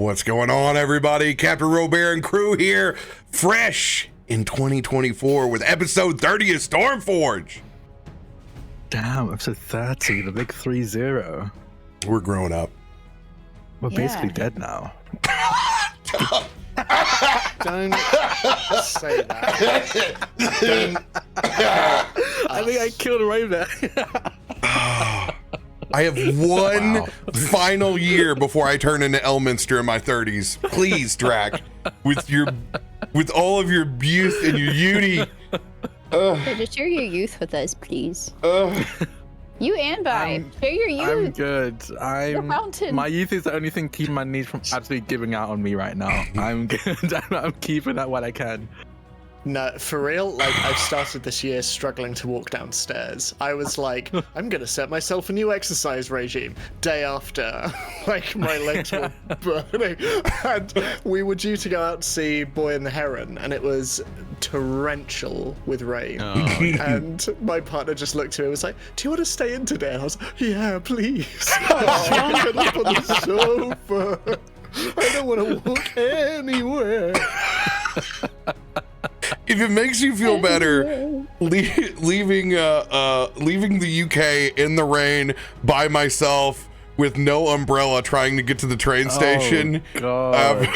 What's going on, everybody? CaptainRoBear and crew here, fresh in 2024 with episode 30 of Stormforge. Damn, episode 30, the big 3-0. We're growing up. We're basically dead now. Don't say that. I think I killed RoBear. I have one final year before I turn into Elminster in my 30s. Please, Drak, with all of your youth and your beauty. So just share your youth with us, please. You and Vibe, share your youth. I'm good. The mountain. My youth is the only thing keeping my knees from absolutely giving out on me right now. I'm good. I'm keeping that what I can. No, for real, like, I've started this year struggling to walk downstairs. I was like, I'm gonna set myself a new exercise regime. Day after, like, my legs were burning. And we were due to go out to see Boy and the Heron, and it was torrential with rain. Oh. And my partner just looked at me and was like, do you want to stay in today? And I was like, yeah, please. I was up on the sofa. I don't want to walk anywhere. If it makes you feel better, leaving the UK in the rain by myself with no umbrella, trying to get to the train station. God.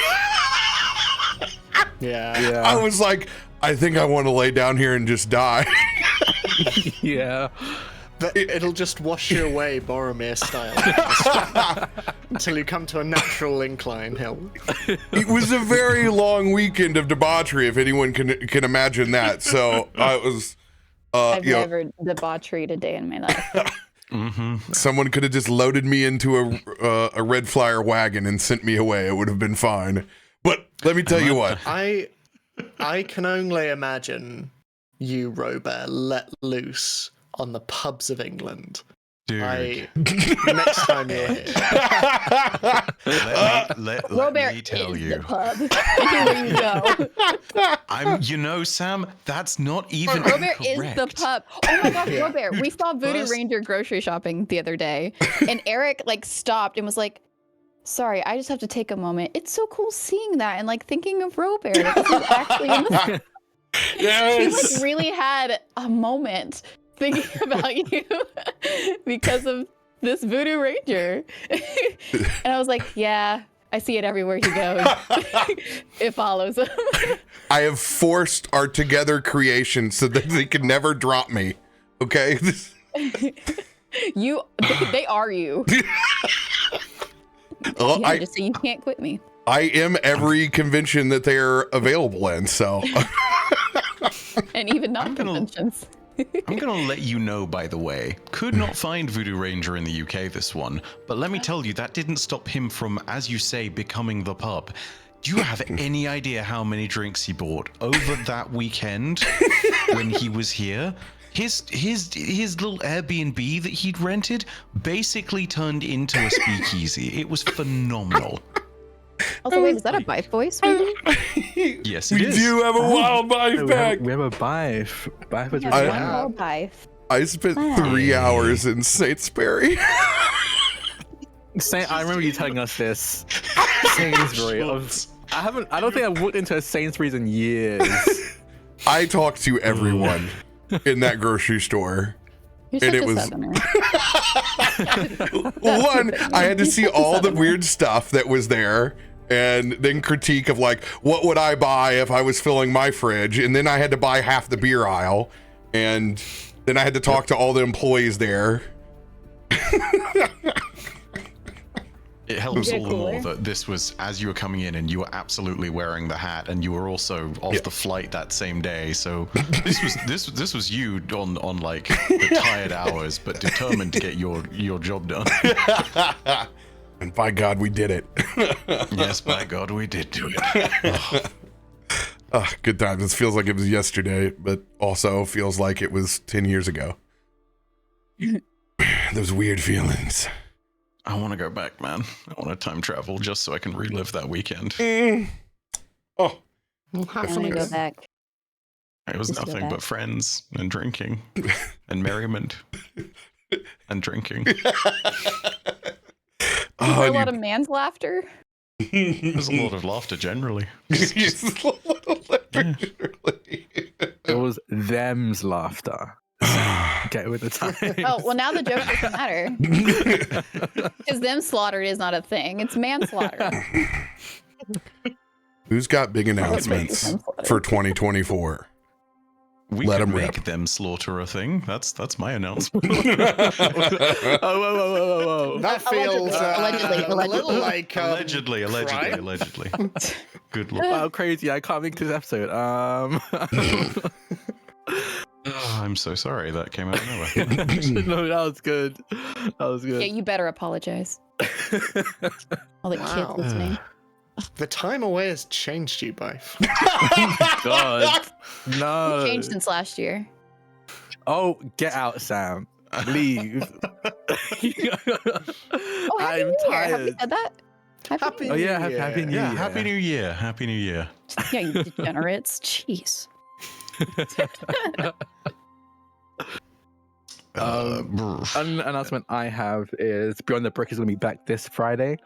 Yeah. I was like, I think I want to lay down here and just die. Yeah. But it'll just wash you away, Boromir style, until you come to a natural incline hill. It was a very long weekend of debauchery, if anyone can imagine that. So I was, I've never debauchered a day in my life. Someone could have just loaded me into a red flyer wagon and sent me away. It would have been fine. But let me tell you what. I can only imagine you, RoBear, let loose on the pubs of England. Dude. Next time you're here. Let RoBear me tell is you. the pub. Where you go. Sam, that's not even RoBear is incorrect. the pub. Oh my gosh, Yeah. RoBear, we saw Voodoo Ranger grocery shopping the other day, and Eric like stopped and was like, sorry, I just have to take a moment. It's so cool seeing that and like thinking of RoBear. Like, this is actually in the... Yes. He like really had a moment thinking about you because of this Voodoo Ranger. And I was like, yeah, I see it everywhere he goes. It follows him. I have forced our together creation so that they can never drop me. Okay? They are you. Well, Yeah, just so you can't quit me. I am every convention that they're available in, so. And even non-conventions. I'm gonna let you know, by the way, could not find Voodoo Ranger in the UK this one, but let me tell you, that didn't stop him from, as you say, becoming the pub. Do you have any idea how many drinks he bought over that weekend when he was here? His little Airbnb that he'd rented basically turned into a speakeasy. It was phenomenal. Also, wait, is that a Bife voice? Yes, it We is. do have a wild Bife We back. have a Bife. Bife is Yeah, really one bad. more Bife. I spent 3 hours in Sainsbury. I remember you telling us this. Sainsbury. I don't think I've walked into a Sainsbury's in years. I talked to everyone in that grocery store. You're And such it a was- southerner. One, I had to see all the weird stuff that was there and then critique of like, what would I buy if I was filling my fridge? And then I had to buy half the beer aisle. And then I had to talk to all the employees there. It helps Yeah, all the more cooler. that this was as you were coming in and you were absolutely wearing the hat and you were also off the flight that same day. So this was you on like the tired hours but determined to get your job done. And by God, we did it. Yes, by God, we did do it. Good times. It feels like it was yesterday, but also feels like it was 10 years ago. Those weird feelings. I want to go back, man. I want to time travel just so I can relive that weekend. Oh, I want to go back. It was Just go nothing back. but friends and drinking and merriment and drinking. You heard a lot of man's laughter. There's a lot of laughter generally. It was them's laughter. Get with the time. Oh, well, now the joke doesn't matter. Because them slaughtered is not a thing. It's manslaughter. Who's got big announcements for 2024? We Let could 'em make rip. them slaughter a thing. That's my announcement. Oh, whoa. That feels Allegedly. a little like Allegedly. Good lord. Wow, crazy. I can't make this episode. Oh, I'm so sorry that came out of nowhere. No, that was good. Yeah, you better apologize. All the kids Wow. listening. the time away has changed you both. God. No. Changed since last year. Oh, get out, Sam. Leave. Oh, Happy I'm New Year. Have we tired. said that? Happy Oh New Year. yeah, Happy New Year. Yeah, Happy New Year. Happy New Year. Yeah, you degenerates. Jeez. An announcement I have is Beyond the Brick is going to be back this Friday.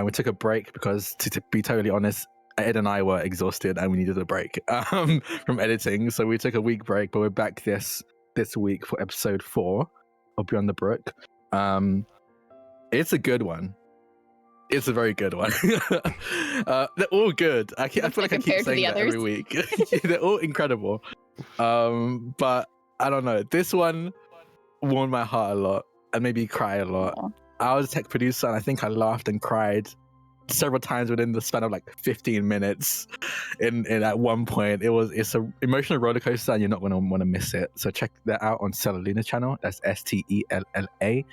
We took a break because, to be totally honest, Ed and I were exhausted and we needed a break from editing. So we took a week break, but we're back this week for episode 4 of Beyond the Brook. It's a good one. It's a very good one. They're all good. I feel like I keep Compared to saying the that every others? week. They're all incredible. But I don't know. This one warmed my heart a lot and made me cry a lot. Aw. I was a tech producer and I think I laughed and cried several times within the span of like 15 minutes. In at one point, it's an emotional roller coaster and you're not going to want to miss it. So check that out on Stellaluna channel. That's STELLALUNA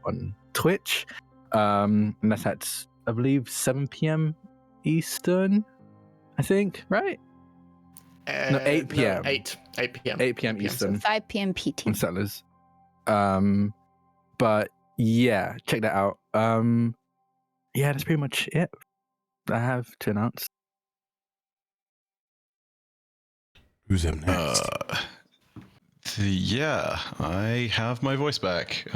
on Twitch. And that's at, I believe, 7 p.m. Eastern, I think, right? No, 8 p.m. 8 p.m. 8 p.m. So Eastern 5 p.m. PT. on Settlers. But yeah, check that out. Yeah, that's pretty much it I have to announce. Who's up next? Yeah, I have my voice back.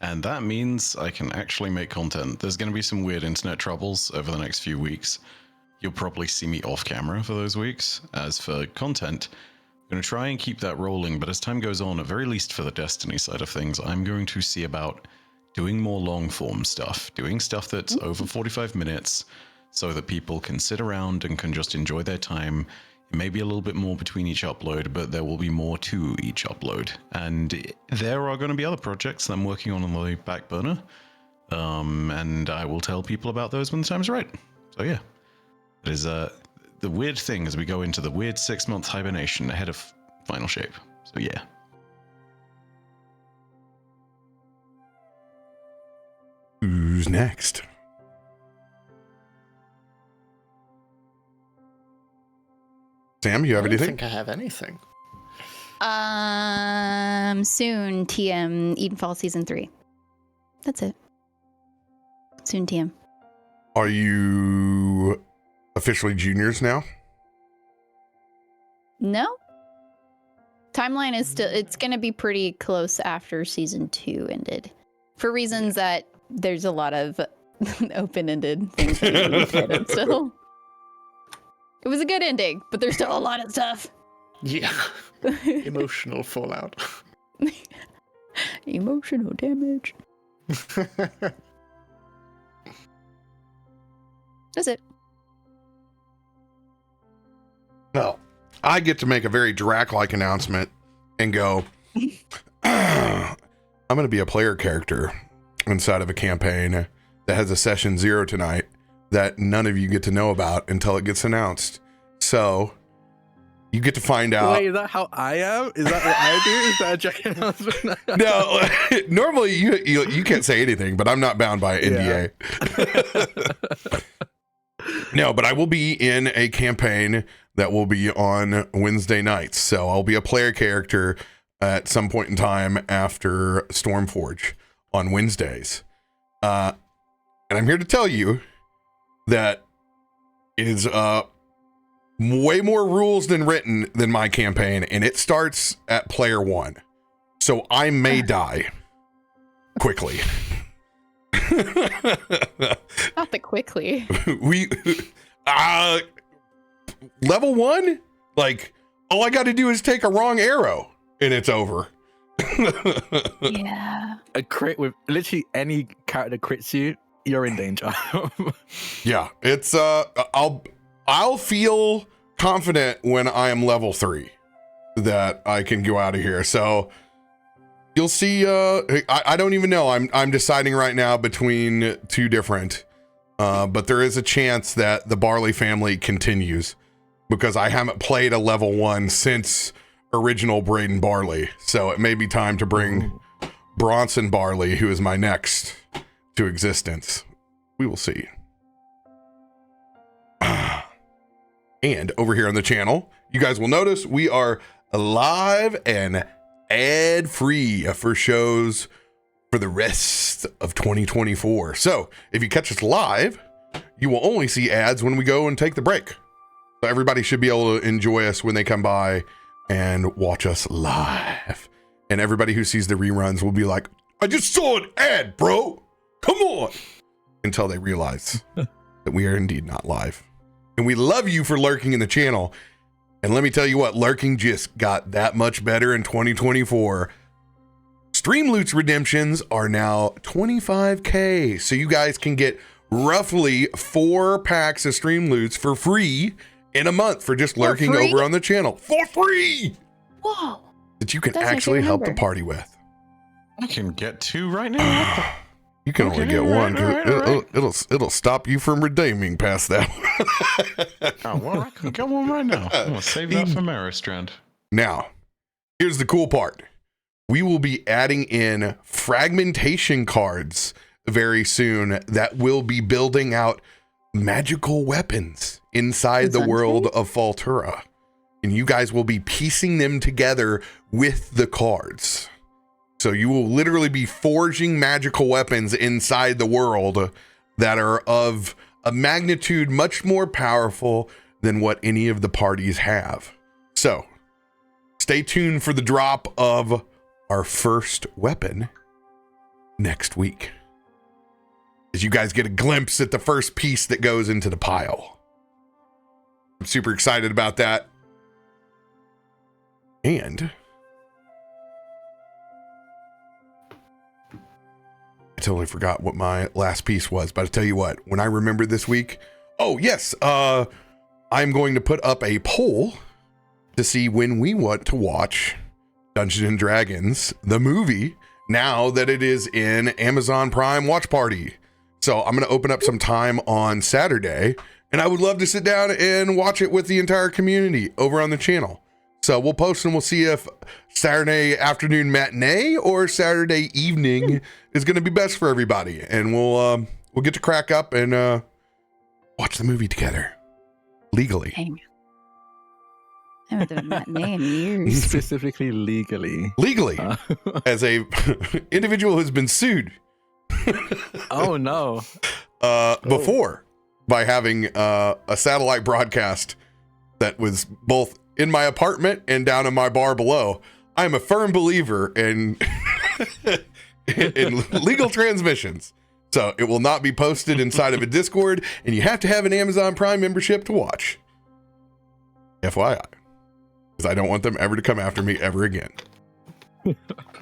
And that means I can actually make content. There's going to be some weird internet troubles over the next few weeks. You'll probably see me off camera for those weeks. As for content, I'm going to try and keep that rolling, but as time goes on, at very least for the Destiny side of things, I'm going to see about doing more long form stuff, doing stuff that's over 45 minutes so that people can sit around and can just enjoy their time. It may be a little bit more between each upload, but there will be more to each upload. And there are going to be other projects that I'm working on the back burner. And I will tell people about those when the time's right. So yeah, it is the weird thing as we go into the weird 6-month hibernation ahead of Final Shape. So yeah. Who's next? Sam, you have I don't anything? think I have anything. Soon TM Edenfall Season 3. That's it. Soon TM. Are you officially juniors now? No. Timeline is still, it's going to be pretty close after Season 2 ended. For reasons that there's a lot of open-ended things that need to be said still. It was a good ending, but there's still a lot of stuff. Yeah. Emotional fallout. Emotional damage. That's it. No. I get to make a very Drak-like announcement and go, I'm going to be a player character inside of a campaign that has a session 0 tonight that none of you get to know about until it gets announced. So you get to find out. Wait, is that how I am? Is that what I do? Is that a Jack announcement? No, normally you can't say anything, but I'm not bound by NDA. No, but I will be in a campaign that will be on Wednesday nights. So I'll be a player character at some point in time after Stormforge on Wednesdays. And I'm here to tell you that it is way more rules than written than my campaign, and it starts at player 1. So I may die quickly. Not that quickly. We level 1, like all I got to do is take a wrong arrow and it's over. Yeah. A crit with literally any character crits you, you're in danger. Yeah, it's I'll feel confident when I am level 3 that I can go out of here. So you'll see. I don't even know. I'm deciding right now between 2 different, but there is a chance that the Barley family continues because I haven't played a level 1 since original Braden Barley. So it may be time to bring Bronson Barley, who is my next, to existence. We will see. And over here on the channel, you guys will notice we are live and ad-free for shows for the rest of 2024. So if you catch us live, you will only see ads when we go and take the break. So everybody should be able to enjoy us when they come by and watch us live. And everybody who sees the reruns will be like, I just saw an ad, bro. Come on. Until they realize that we are indeed not live. And we love you for lurking in the channel. And let me tell you what, lurking just got that much better in 2024. Stream Loots redemptions are now 25K. So you guys can get roughly 4 packs of Stream Loots for free in a month for just lurking over on the channel. For free! Whoa. That you can That's my actually favorite help the number. party with. I can get 2 right now. You can only get one. 'Cause it'll stop you from redeeming past that one. Oh, well, I can get one right now. I'm gonna save that for Maristrand. Now, here's the cool part. We will be adding in fragmentation cards very soon that will be building out magical weapons inside the world of Faltura. And you guys will be piecing them together with the cards. So you will literally be forging magical weapons inside the world that are of a magnitude much more powerful than what any of the parties have. So stay tuned for the drop of our first weapon next week, as you guys get a glimpse at the first piece that goes into the pile. I'm super excited about that. And I totally forgot what my last piece was, but I tell you what, when I remember this week, oh yes, I'm going to put up a poll to see when we want to watch Dungeons and Dragons, the movie, now that it is in Amazon Prime Watch Party. So I'm going to open up some time on Saturday, and I would love to sit down and watch it with the entire community over on the channel. So we'll post and we'll see if Saturday afternoon matinee or Saturday evening is going to be best for everybody. And we'll get to crack up and watch the movie together legally. Dang. I haven't done a matinee in years. Specifically legally. Legally, as a individual who's been sued. Oh no. Before by having a satellite broadcast that was both in my apartment and down in my bar below. I'm a firm believer in in legal transmissions. So it will not be posted inside of a Discord, and you have to have an Amazon Prime membership to watch. FYI. Because I don't want them ever to come after me ever again.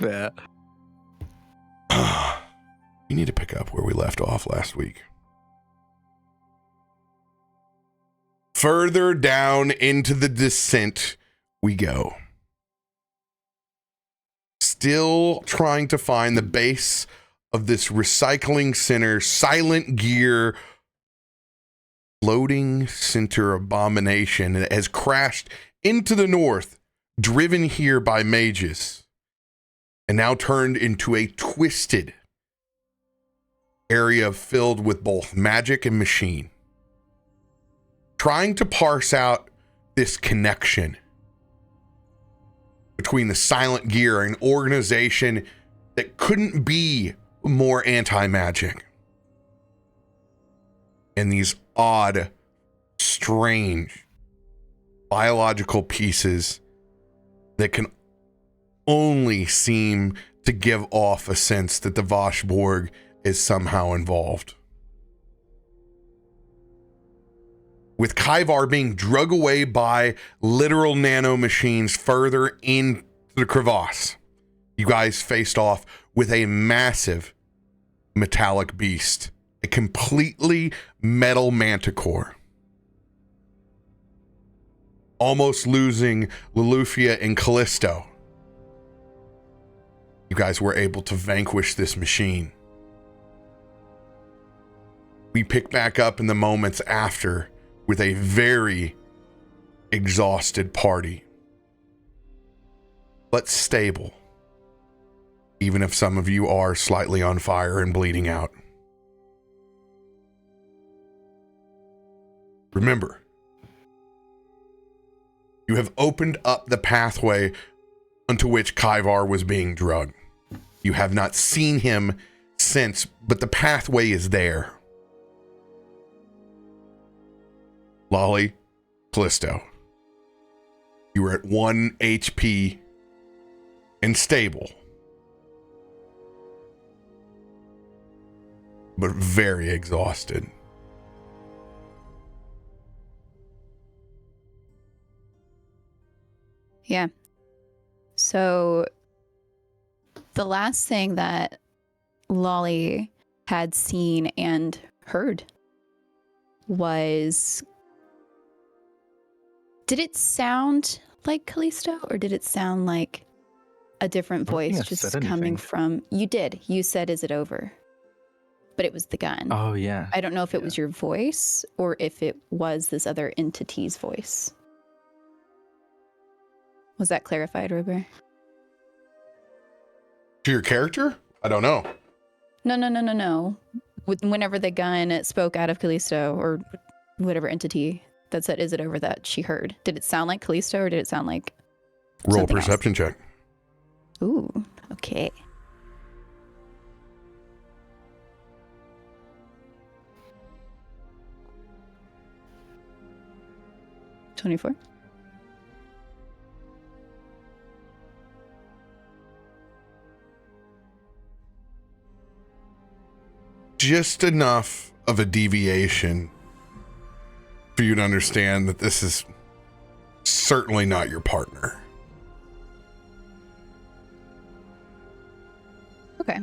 Yeah. We need to pick up where we left off last week. Further down into the descent we go. Still trying to find the base of this recycling center, silent gear, floating center abomination that has crashed into the north, driven here by mages, and now turned into a twisted area filled with both magic and machine. Trying to parse out this connection between the silent gear, an organization that couldn't be more anti-magic, and these odd, strange biological pieces that can only seem to give off a sense that the Voshborg is somehow involved. With Kaivar being drug away by literal nanomachines further into the crevasse, you guys faced off with a massive metallic beast, a completely metal manticore. Almost losing Loluphia and Kallisto, you guys were able to vanquish this machine. We pick back up in the moments after with a very exhausted party, but stable, even if some of you are slightly on fire and bleeding out. Remember, you have opened up the pathway unto which Kaivar was being drugged. You have not seen him since, but the pathway is there. Lolly, Kallisto, you were at 1 HP and stable, but very exhausted. Yeah. So the last thing that Lolly had seen and heard was, did it sound like Kallisto, or did it sound like a different voice just coming from... You did. You said, "Is it over?" But it was the gun. Oh, yeah. I don't know if it was your voice or if it was this other entity's voice. Was that clarified, RoBear? To your character? I don't know. No. Whenever the gun spoke out of Kallisto, or whatever entity that said, "Is it over?" that she heard, did it sound like Kallisto, or did it sound like Roll something perception else? check. Ooh, okay. $24. Just enough of a deviation for you to understand that this is certainly not your partner. Okay.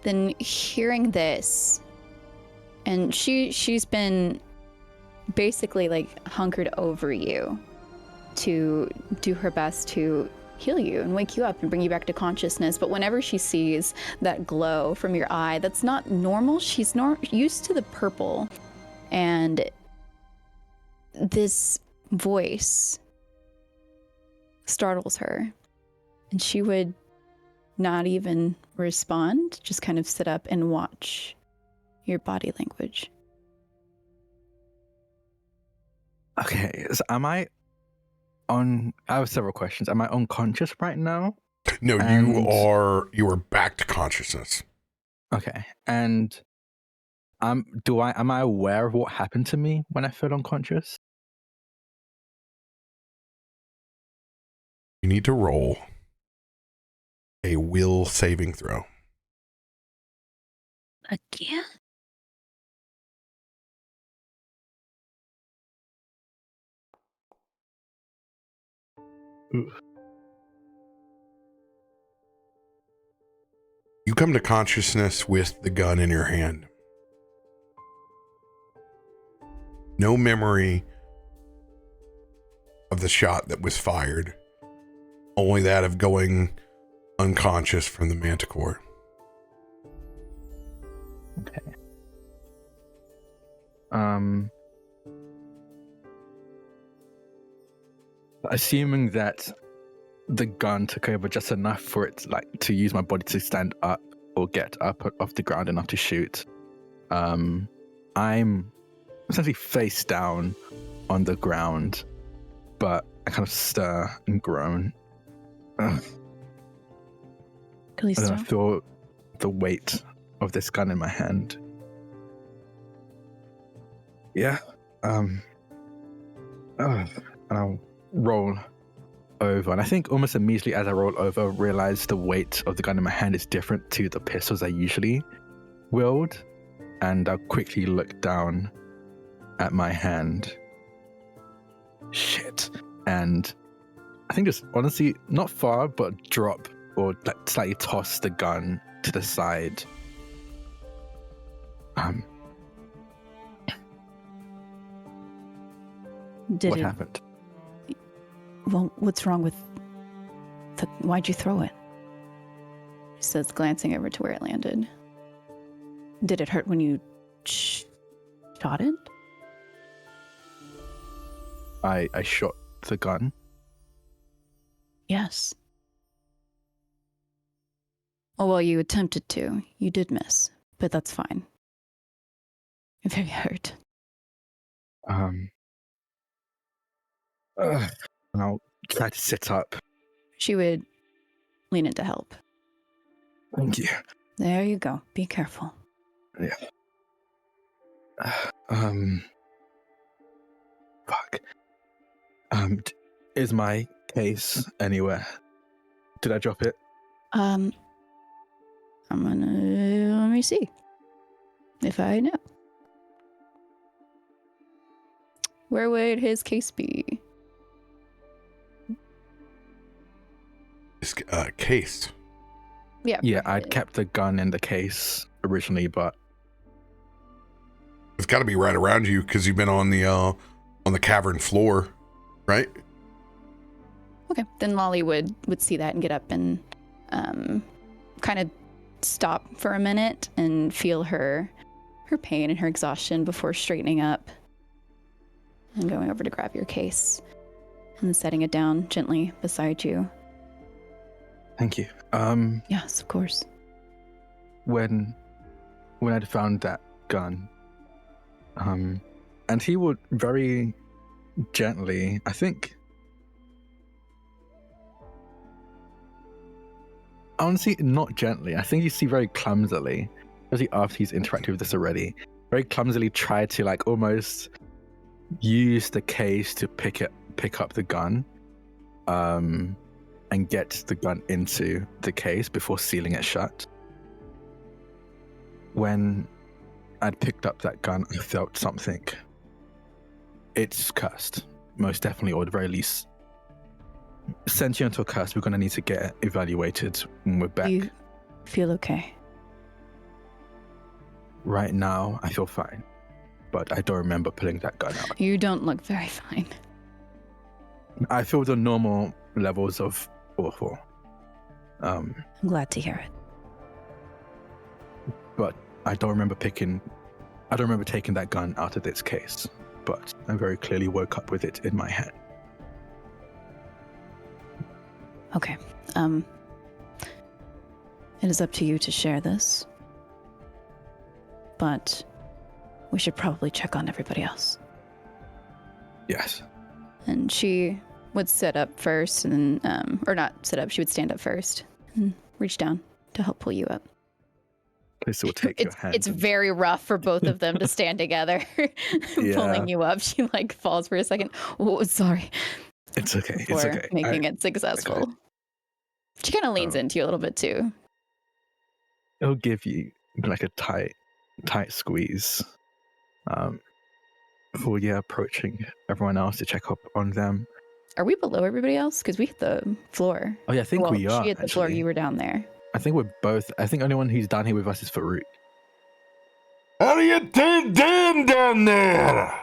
Then hearing this, and she's been basically like hunkered over you to do her best to heal you and wake you up and bring you back to consciousness. But whenever she sees that glow from your eye, that's not normal. She's not used to the purple, and this voice startles her, and she would not even respond, just kind of sit up and watch your body language. Okay, so I have several questions. Am I unconscious right now? No, you are back to consciousness. Okay, and am I aware of what happened to me when I fell unconscious? You need to roll a will saving throw. Again? You come to consciousness with the gun in your hand. No memory of the shot that was fired, only that of going unconscious from the manticore. Okay. Assuming that the gun took over just enough for it, like, to use my body to stand up or get up off the ground enough to shoot, I'm essentially face down on the ground, but I kind of stir and groan. Kallisto? And I feel the weight of this gun in my hand. Yeah. And I'll roll over, and I think almost immediately as I roll over, realize the weight of the gun in my hand is different to the pistols I usually wield, and I'll quickly look down at my hand. Shit. And I think just honestly, not far, but drop or like slightly toss the gun to the side. What happened? Well, what's wrong with why'd you throw it? She says, glancing over to where it landed. Did it hurt when you shot it? I shot the gun. Yes. Oh, well, you attempted to. You did miss, but that's fine. You're very hurt. And I'll try to sit up. She would lean in to help. Thank you. There you go. Be careful. Yeah. Fuck. Is my case anywhere? Did I drop it? I'm gonna let me see if I know. Where would his case be? Case. Yeah. Yeah, I'd kept the gun in the case originally, but It's got to be right around you because you've been on the cavern floor, right? Okay, then Lolly would see that and get up and kind of stop for a minute and feel her pain and her exhaustion before straightening up and going over to grab your case and then setting it down gently beside you. thank you. Yes, of course. When I'd found that gun, and he would very gently, I think, honestly, not gently, I think you see very clumsily, especially after he's interacted with this already, very clumsily try to like almost use the case to pick up the gun, and get the gun into the case before sealing it shut. When I'd picked up that gun, I felt something. It's cursed, most definitely, or at the very least, sentient or cursed. We're going to need to get evaluated when we're back. You feel okay? Right now, I feel fine, but I don't remember pulling that gun out. You don't look very fine. I feel the normal levels of awful. I'm glad to hear it. But I don't remember taking that gun out of its case, but I very clearly woke up with it in my hand. Okay. It is up to you to share this, but we should probably check on everybody else. Yes. And she would sit up first and or not sit up, she would stand up first and reach down to help pull you up. Callisto will take your hand. It's very rough for both of them to stand together pulling you up. She like falls for a second. Oh, sorry. It's okay. It's Before okay. making it successful. She kind of leans into you a little bit too. It'll give you like a tight squeeze. Before approaching everyone else to check up on them. Are we below everybody else? Because we hit the floor. Oh yeah, I think we are. She hit the floor. You were down there. I think we're both. I think the only one who's down here with us is Farouk. How do you doing down there?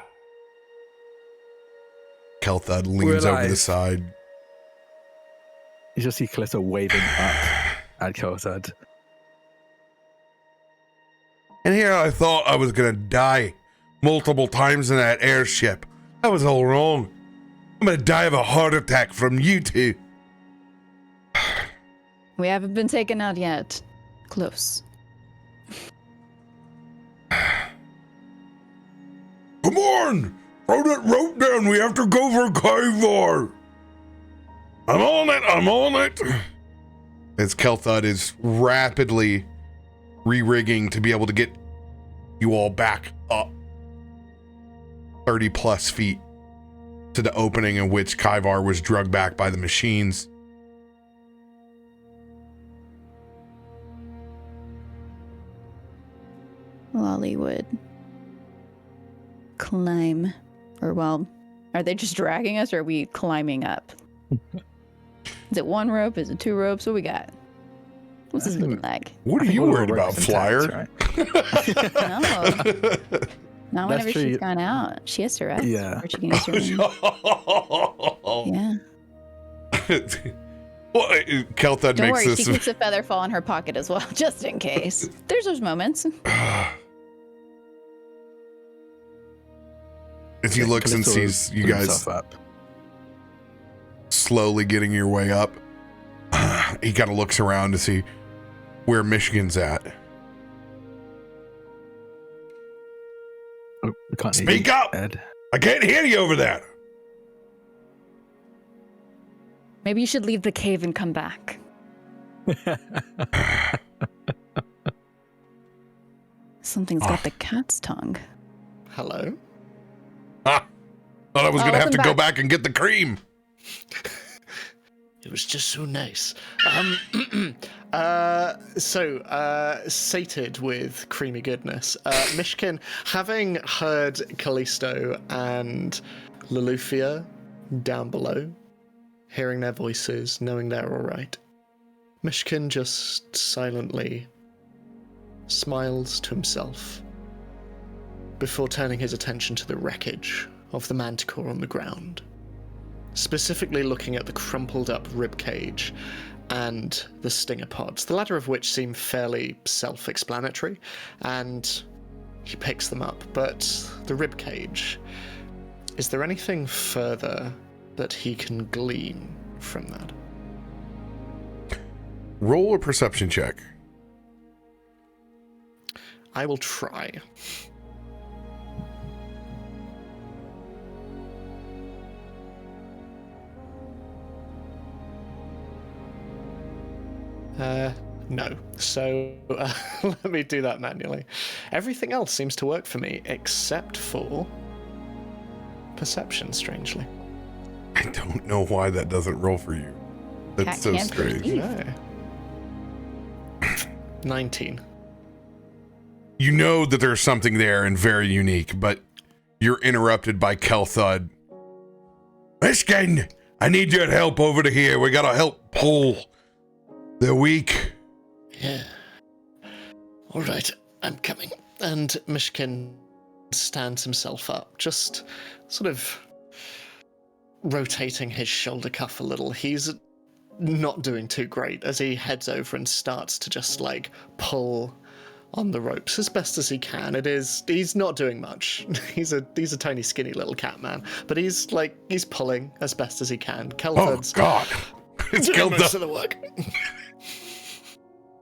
Kelthud leans over the side. You just see Kallisto waving up at Kelthud. And here I thought I was gonna die multiple times in that airship. That was all wrong. I'm gonna die of a heart attack from you two. We haven't been taken out yet. Close. Come on! Throw that rope down. We have to go for Kaivar. I'm on it. As Kelthud is rapidly re-rigging to be able to get you all back up 30 plus feet to the opening in which Kaivar was drugged back by the machines. Lolly would climb, or well, are they just dragging us, or are we climbing up? Is it one rope? Is it two ropes? What we got? What's this looking like? What are you worried about, Flyer? No, not whenever That's she's gone out. She has to rest. Yeah. Or she can use her room. Yeah. Well, Kelthud Don't makes worry, this. she keeps a feather fall in her pocket as well, just in case. There's those moments. As he looks and sees you guys slowly getting your way up, he kind of looks around to see where Myshkin's at. Oh, we can't hear Speak you, up! Ed. I can't hear you over there. Maybe you should leave the cave and come back. Something's got the cat's tongue. Hello? Thought I was going to have to welcome go back and get the cream. It was just so nice. Sated with creamy goodness, Myshkin, having heard Kallisto and Loluphia down below, hearing their voices, knowing they're all right, Myshkin just silently smiles to himself before turning his attention to the wreckage of the manticore on the ground, specifically looking at the crumpled up ribcage and the stinger pods, the latter of which seem fairly self-explanatory, and he picks them up. But the ribcage, is there anything further that he can glean from that? Roll a perception check. I will try. No. So let me do that manually. Everything else seems to work for me except for perception, strangely. I don't know why that doesn't roll for you. That's Cat so can't strange. perceive. No. 19. You know that there's something there and very unique, but you're interrupted by Kelthud. Myshkin, I need your help over to here. We gotta help pull. They're weak. Yeah. All right, I'm coming. And Myshkin stands himself up, just sort of rotating his shoulder cuff a little. He's not doing too great as he heads over and starts to just like pull on the ropes as best as he can. He's not doing much. He's a tiny skinny little cat man, but he's pulling as best as he can. Kelthud's God. It's doing most of Kelthud. the work.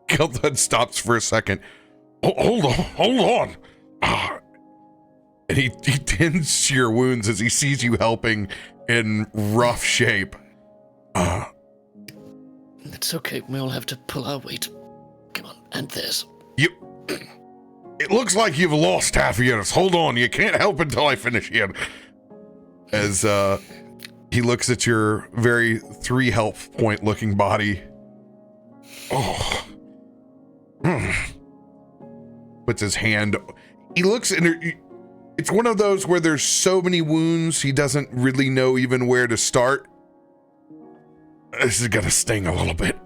Kelthud stops for a second. Hold on. And he tends to your wounds as he sees you helping in rough shape. It's okay. We all have to pull our weight. Come on, and there's. It looks like you've lost half of yours. Hold on, you can't help until I finish here. As he looks at your very 3 health point looking body. Oh. Puts his hand. He looks and it's one of those where there's so many wounds he doesn't really know even where to start. This is gonna sting a little bit.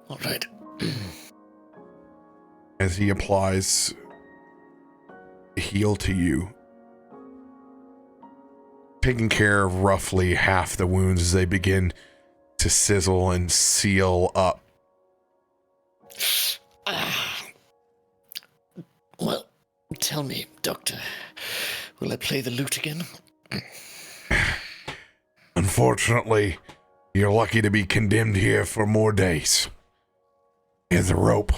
All right. As he applies heal to you, taking care of roughly half the wounds as they begin to sizzle and seal up. Well, tell me, Doctor, will I play the lute again? Unfortunately, you're lucky to be condemned here for more days. Here's a rope.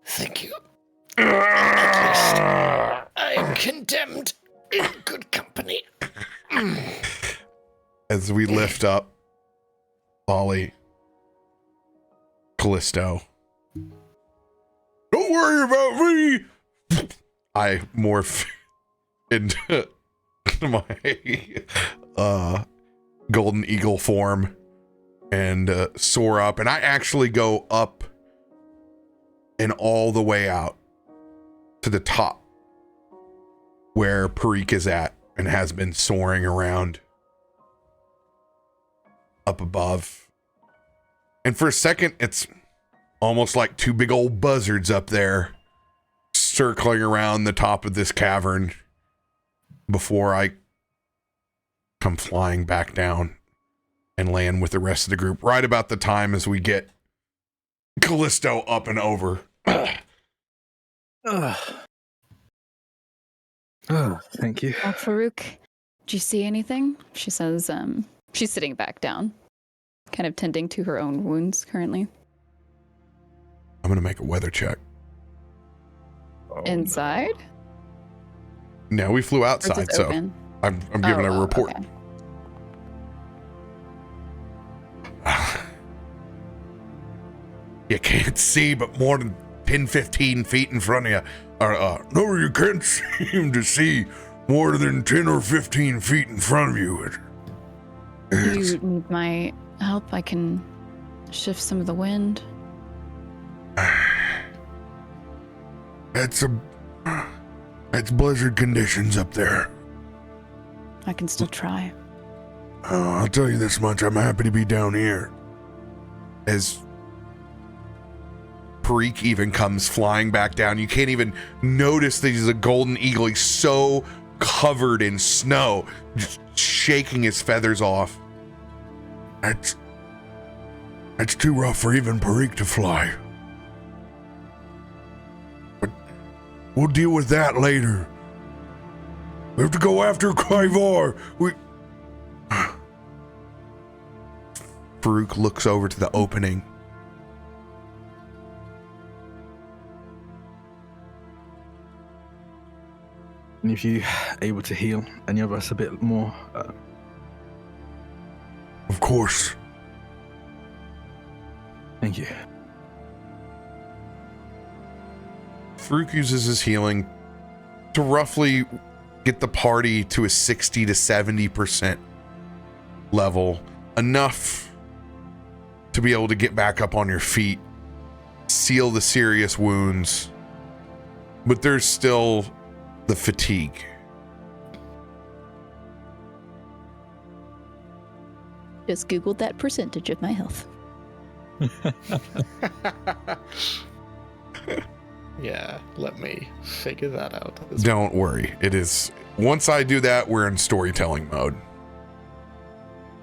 Thank you. At least I am condemned in good company. As we lift up Lolly, Kallisto. Don't worry about me. I morph into my golden eagle form and soar up, and I actually go up and all the way out to the top where Faroük is at and has been soaring around up above. And for a second, it's almost like two big old buzzards up there circling around the top of this cavern before I come flying back down and land with the rest of the group right about the time as we get Kallisto up and over. Thank you. Faroük, do you see anything? She says, she's sitting back down, kind of tending to her own wounds currently. I'm going to make a weather check. Inside? No, we flew outside, so open? I'm giving a report. Okay. You can't see but more than 10, 15 feet in front of you. No, you can't seem to see more than 10 or 15 feet in front of you. Do you need my help? I can shift some of the wind. It's blizzard conditions up there. I can still try. I'll tell you this much, I'm happy to be down here. As Faroük even comes flying back down, you can't even notice that he's a golden eagle. He's so covered in snow, just shaking his feathers off. That's too rough for even Faroük to fly. But we'll deal with that later. We have to go after Kryvar. Faroük looks over to the opening. And if you're able to heal any of us a bit more. Of course. Thank you. Faroük uses his healing to roughly get the party to a 60 to 70% level. Enough to be able to get back up on your feet, seal the serious wounds, but there's still the fatigue. Just Googled that percentage of my health. Yeah, let me figure that out. Don't worry. It is. Once I do that, we're in storytelling mode.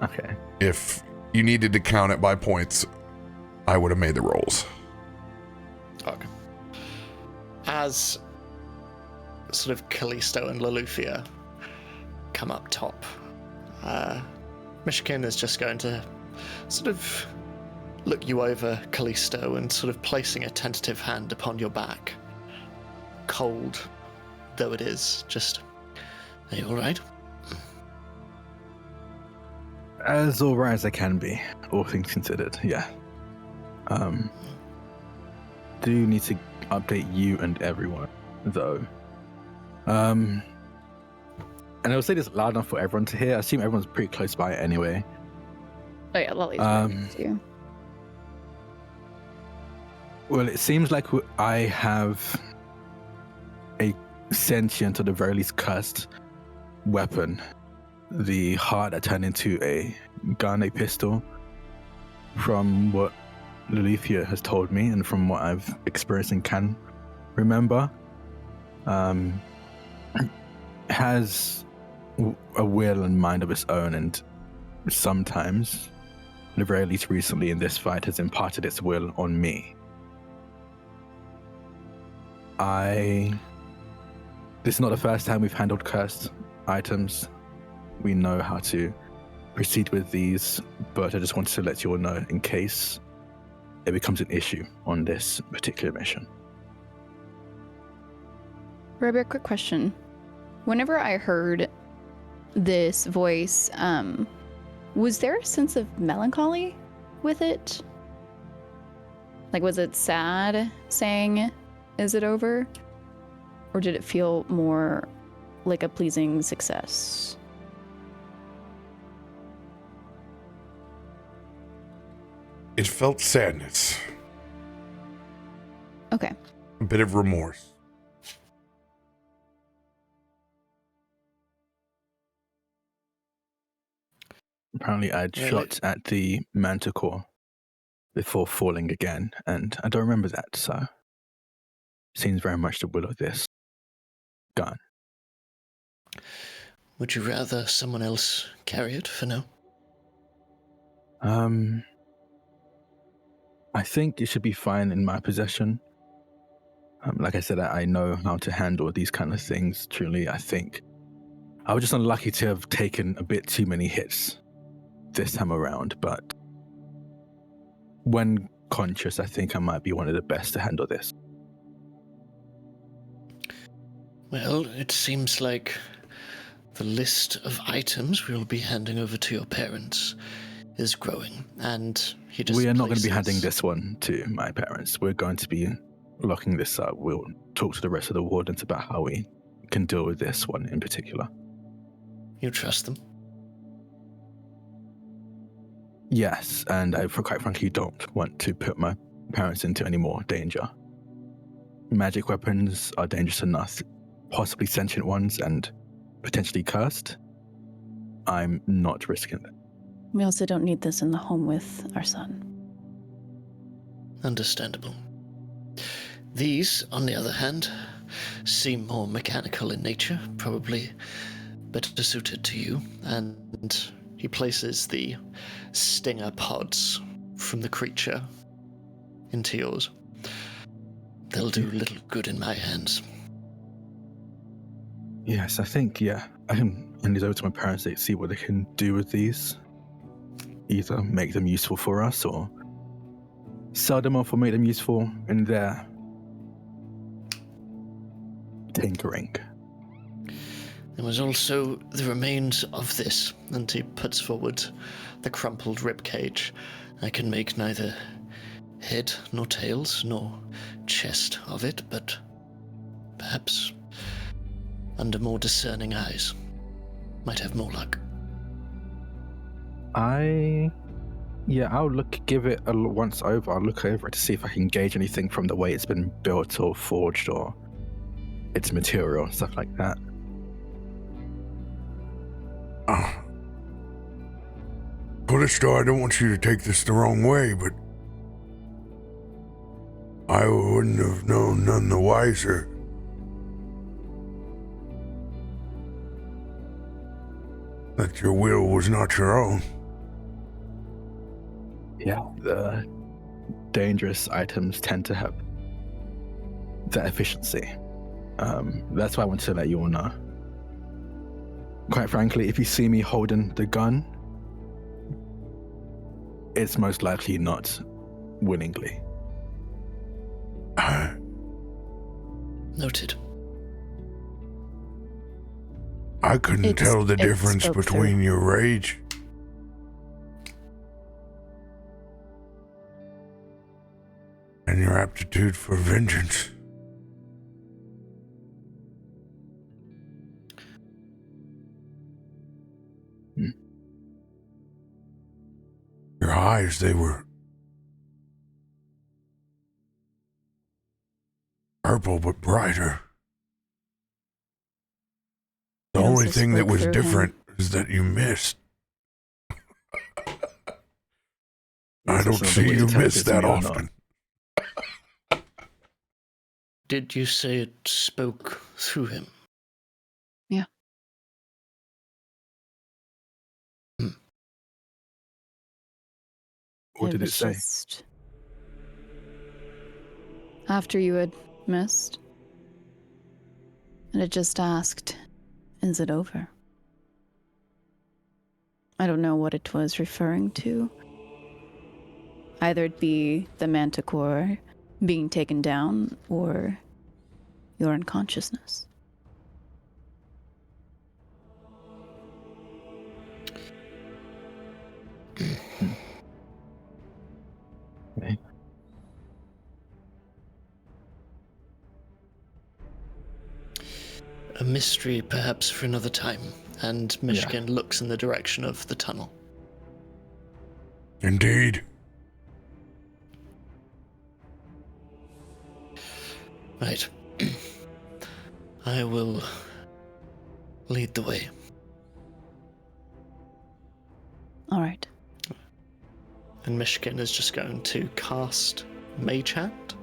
Okay. If you needed to count it by points, I would have made the rolls. Okay. As sort of Kallisto and Loluphia come up top, Myshkin is just going to sort of look you over, Kallisto, and sort of placing a tentative hand upon your back. Cold though it is, just, are you alright? As alright as I can be, all things considered, yeah. Do need to update you and everyone, though. And I'll say this loud enough for everyone to hear. I assume everyone's pretty close by anyway. Oh yeah, Lolly's right too. Well, it seems like I have a sentient, or the very least cursed, weapon. The heart that turned into a gun, a pistol, from what Loluphia has told me and from what I've experienced and can remember, has a will and mind of its own, and sometimes, at the very least recently in this fight, has imparted its will on me. This is not the first time we've handled cursed items. We know how to proceed with these, but I just wanted to let you all know in case it becomes an issue on this particular mission. RoBear, quick question. Whenever I heard this voice, was there a sense of melancholy with it? Like, was it sad saying, "Is it over?" Or did it feel more like a pleasing success? It felt sadness, Okay. a bit of remorse. Apparently, I'd Really? shot at the manticore before falling again, and I don't remember that, so seems very much the will of this gun. Would you rather someone else carry it for now? I think it should be fine in my possession. Like I said, I know how to handle these kind of things. Truly, I think I was just unlucky to have taken a bit too many hits this time around, but when conscious, I think I might be one of the best to handle this. Well, it seems like the list of items we will be handing over to your parents is growing, and he just We are not going to be places- handing this one to my parents. We're going to be locking this up. We'll talk to the rest of the wardens about how we can deal with this one in particular. You trust them? Yes, and I, quite frankly, don't want to put my parents into any more danger. Magic weapons are dangerous enough, possibly sentient ones and potentially cursed. I'm not risking that. We also don't need this in the home with our son. Understandable. These, on the other hand, seem more mechanical in nature, probably better suited to you, and he places the stinger pods from the creature into yours. They'll do little good in my hands. Yes, I think, yeah. I can hand these over to my parents to see what they can do with these. Either make them useful for us or sell them off or make them useful in their tinkering. There was also the remains of this, and he puts forward the crumpled ribcage. I can make neither head nor tails nor chest of it, but perhaps under more discerning eyes might have more luck. I'll give it a once over. I'll look over it to see if I can gauge anything from the way it's been built or forged or its material, stuff like that. Kallisto, I don't want you to take this the wrong way, but I wouldn't have known none the wiser. That your will was not your own. Yeah, the dangerous items tend to have that efficiency. That's why I want to let you all know. Quite frankly, if you see me holding the gun, it's most likely not willingly. Noted. I couldn't tell the It difference spoke between through. your rage and your aptitude for vengeance. Your eyes, they were purple but brighter. The It only also thing that spoke was through different is that you missed. I don't see you miss that often. Did you say it spoke through him? Yeah. What did it was say? Just after you had missed, and it just asked, "Is it over?" I don't know what it was referring to. Either it be the manticore being taken down or your unconsciousness. Okay. A mystery perhaps for another time. And Myshkin looks in the direction of the tunnel. Indeed. Right. I will lead the way. All right. And Myshkin is just going to cast Mage Hand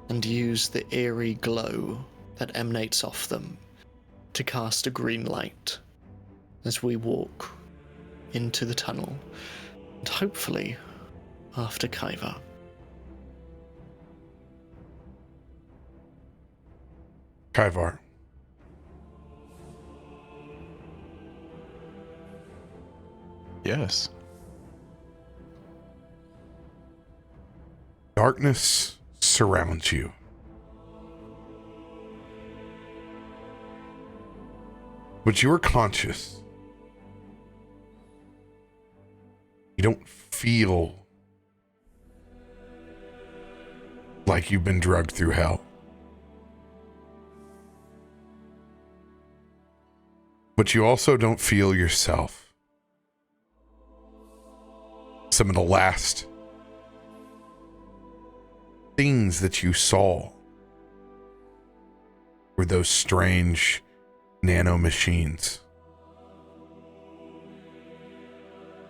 and use the eerie glow that emanates off them to cast a green light as we walk into the tunnel and hopefully after Kaiva. Kaivar. Yes. Darkness surrounds you. But you are conscious. You don't feel like you've been drugged through hell. But you also don't feel yourself. Some of the last things that you saw were those strange nano machines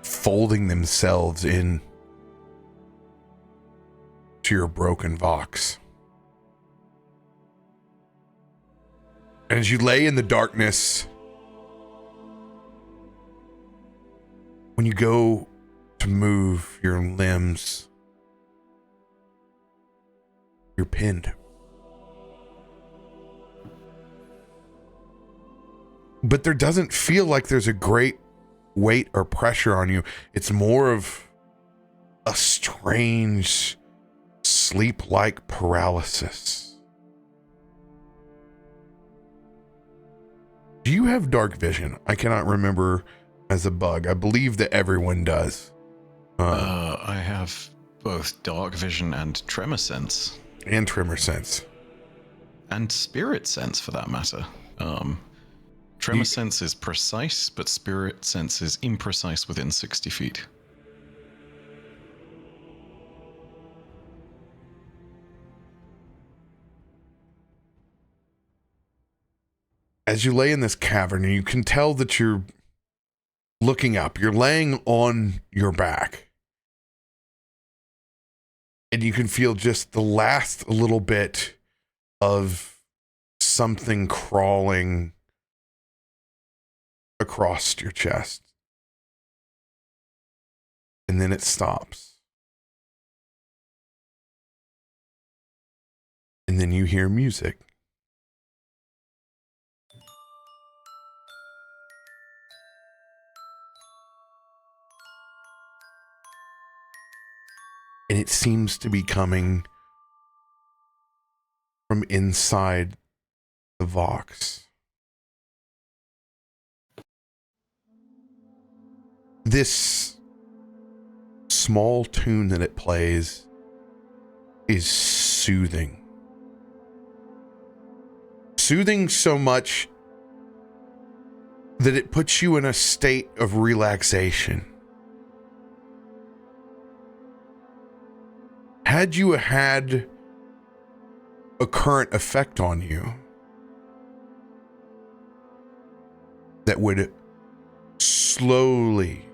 folding themselves in to your broken Vox. And as you lay in the darkness, when you go to move your limbs, you're pinned. But there doesn't feel like there's a great weight or pressure on you. It's more of a strange sleep-like paralysis. Do you have dark vision? I cannot remember as a bug. I believe that everyone does. I have both dark vision and tremor sense. And tremor sense. And spirit sense, for that matter. Tremor sense is precise, but spirit sense is imprecise within 60 feet. As you lay in this cavern, you can tell that you're looking up. You're laying on your back. And you can feel just the last little bit of something crawling across your chest. And then it stops. And then you hear music. And it seems to be coming from inside the Vox. This small tune that it plays is soothing. Soothing so much that it puts you in a state of relaxation. Had you had a current effect on you that would slowly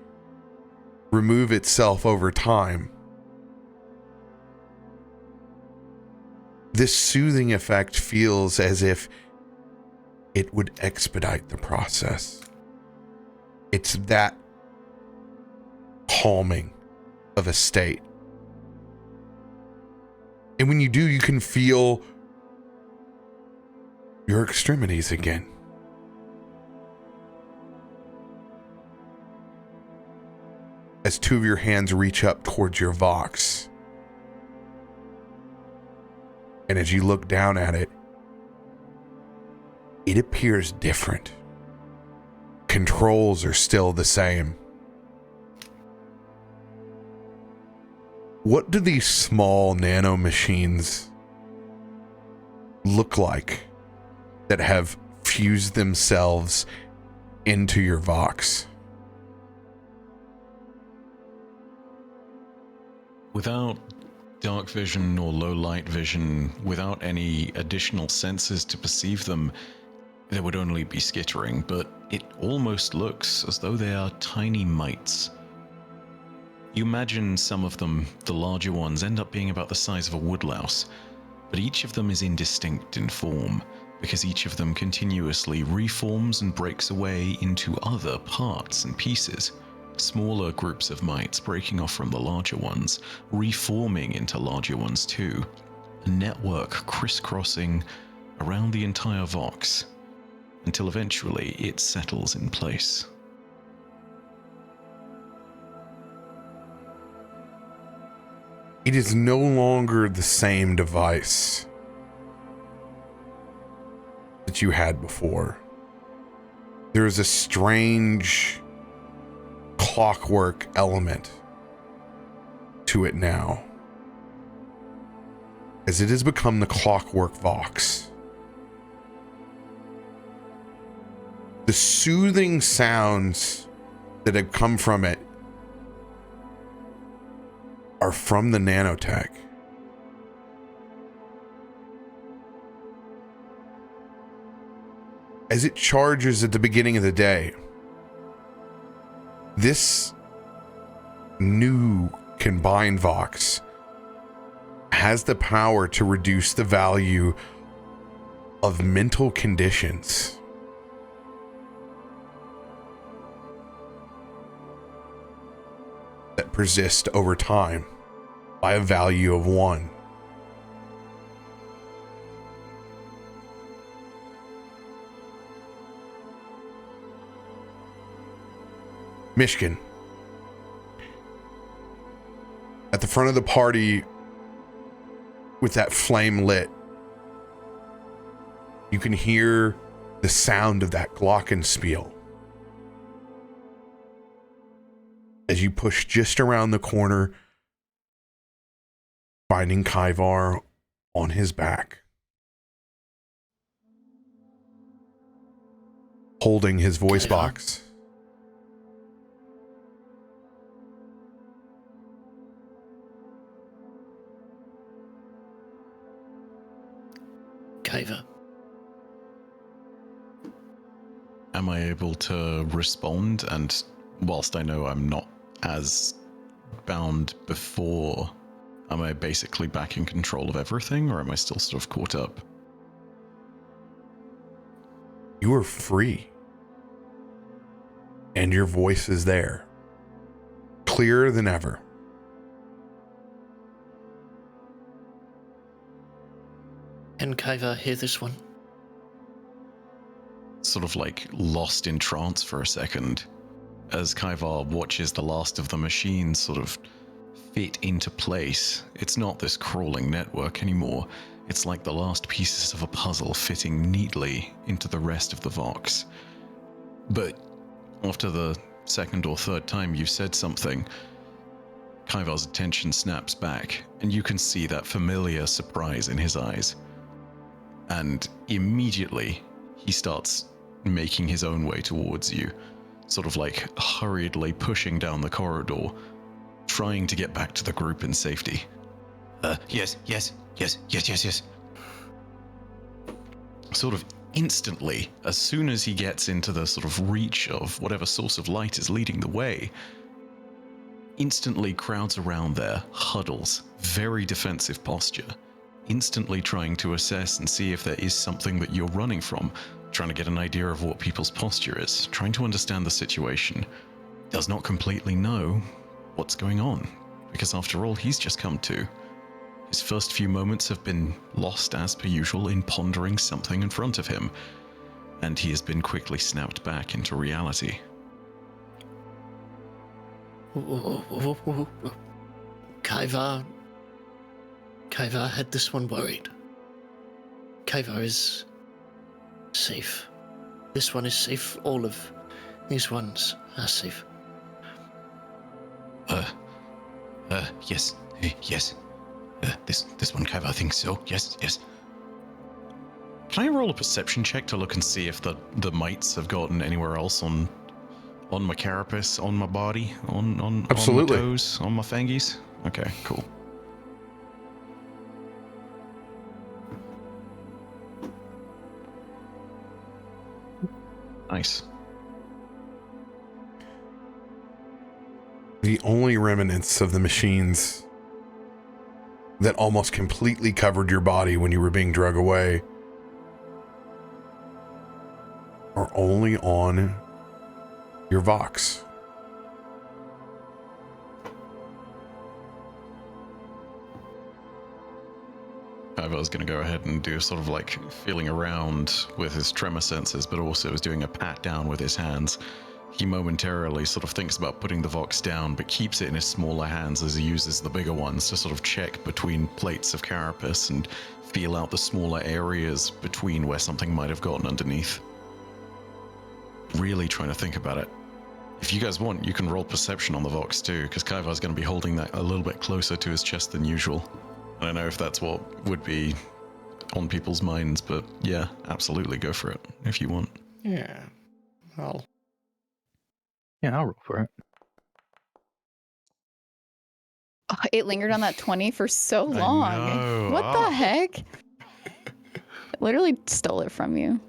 remove itself over time, this soothing effect feels as if it would expedite the process. It's that calming of a state. And when you do, you can feel your extremities again. As two of your hands reach up towards your Vox. And as you look down at it, it appears different. Controls are still the same. What do these small nano machines look like that have infuse themselves into your Vox. Without dark vision or low light vision, without any additional senses to perceive them, there would only be skittering, but it almost looks as though they are tiny mites. You imagine some of them, the larger ones, end up being about the size of a woodlouse, but each of them is indistinct in form, because each of them continuously reforms and breaks away into other parts and pieces. Smaller groups of mites breaking off from the larger ones, reforming into larger ones too. A network crisscrossing around the entire Vox, until eventually it settles in place. It is no longer the same device that you had before. There is a strange clockwork element to it now, as it has become the Clockwork Vox. The soothing sounds that have come from it are from the nanotech. As it charges at the beginning of the day, this new combined Vox has the power to reduce the value of mental conditions. That persist over time by a value of 1. Myshkin, at the front of the party with that flame lit, you can hear the sound of that glockenspiel as you push just around the corner, finding Kaivar on his back, holding his voice box. Kaivar. Am I able to respond? And whilst I know I'm not as bound before, am I basically back in control of everything, or am I still sort of caught up? You are free. And your voice is there. Clearer than ever. Can Kaivar hear this one? Sort of like lost in trance for a second, as Kaivar watches the last of the machines sort of fit into place. It's not this crawling network anymore. It's like the last pieces of a puzzle fitting neatly into the rest of the Vox. But after the second or third time you said something, Kaivar's attention snaps back, and you can see that familiar surprise in his eyes. And immediately, he starts making his own way towards you, sort of like hurriedly pushing down the corridor, trying to get back to the group in safety. Yes. Sort of instantly, as soon as he gets into the sort of reach of whatever source of light is leading the way, instantly crowds around there, huddles, very defensive posture, instantly trying to assess and see if there is something that you're running from, trying to get an idea of what people's posture is, trying to understand the situation. Does not completely know what's going on, because after all, he's just come to. His first few moments have been lost as per usual in pondering something in front of him, and he has been quickly snapped back into reality. Kaivar had this one worried. Kaivar is safe. This one is safe. All of these ones are safe. Yes. This one, Kaivar thinks so. Yes. Can I roll a perception check to look and see if the mites have gotten anywhere else on my carapace, on my body, on Absolutely. my toes, on my fangies? Okay, cool. Nice. The only remnants of the machines that almost completely covered your body when you were being drug away are only on your Vox. I was going to go ahead and do sort of like feeling around with his tremor senses, but also was doing a pat down with his hands. He momentarily sort of thinks about putting the Vox down, but keeps it in his smaller hands as he uses the bigger ones to sort of check between plates of carapace and feel out the smaller areas between where something might have gotten underneath. Really trying to think about it. If you guys want, you can roll perception on the Vox too, because Kaivar's going to be holding that a little bit closer to his chest than usual. I don't know if that's what would be on people's minds, but yeah, absolutely go for it if you want. Yeah. I'll Yeah, I'll roll for it. Oh, it lingered on that 20 for so I long. know. What the heck? I literally stole it from you.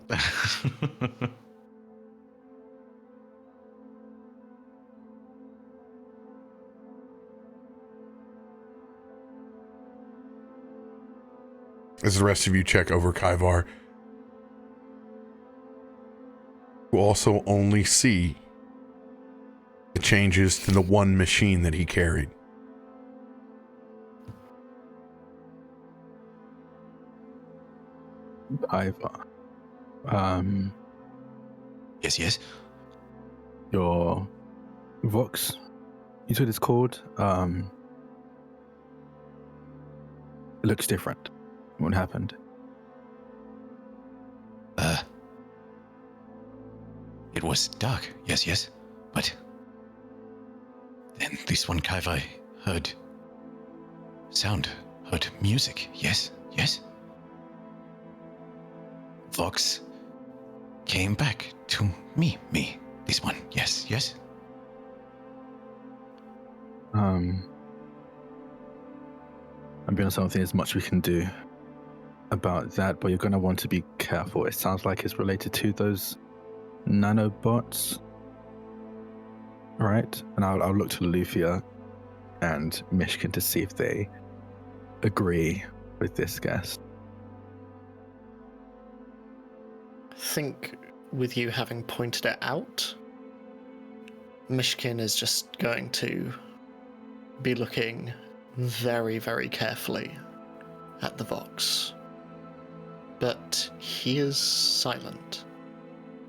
As the rest of you check over Kaivar, you also only see the changes to the one machine that he carried. Yes. Your Vox, you said it's called, it looks different. What happened? It was dark, yes. But then this one Kaivar heard sound, heard music, yes. Vox came back to me, this one, yes. I'm being honest, I don't think there's much we can do about that, but you're going to want to be careful. It sounds like it's related to those nanobots, right? And I'll look to Loluphia and Myshkin to see if they agree with this guess. I think with you having pointed it out, Myshkin is just going to be looking very, very carefully at the Vox. But he is silent.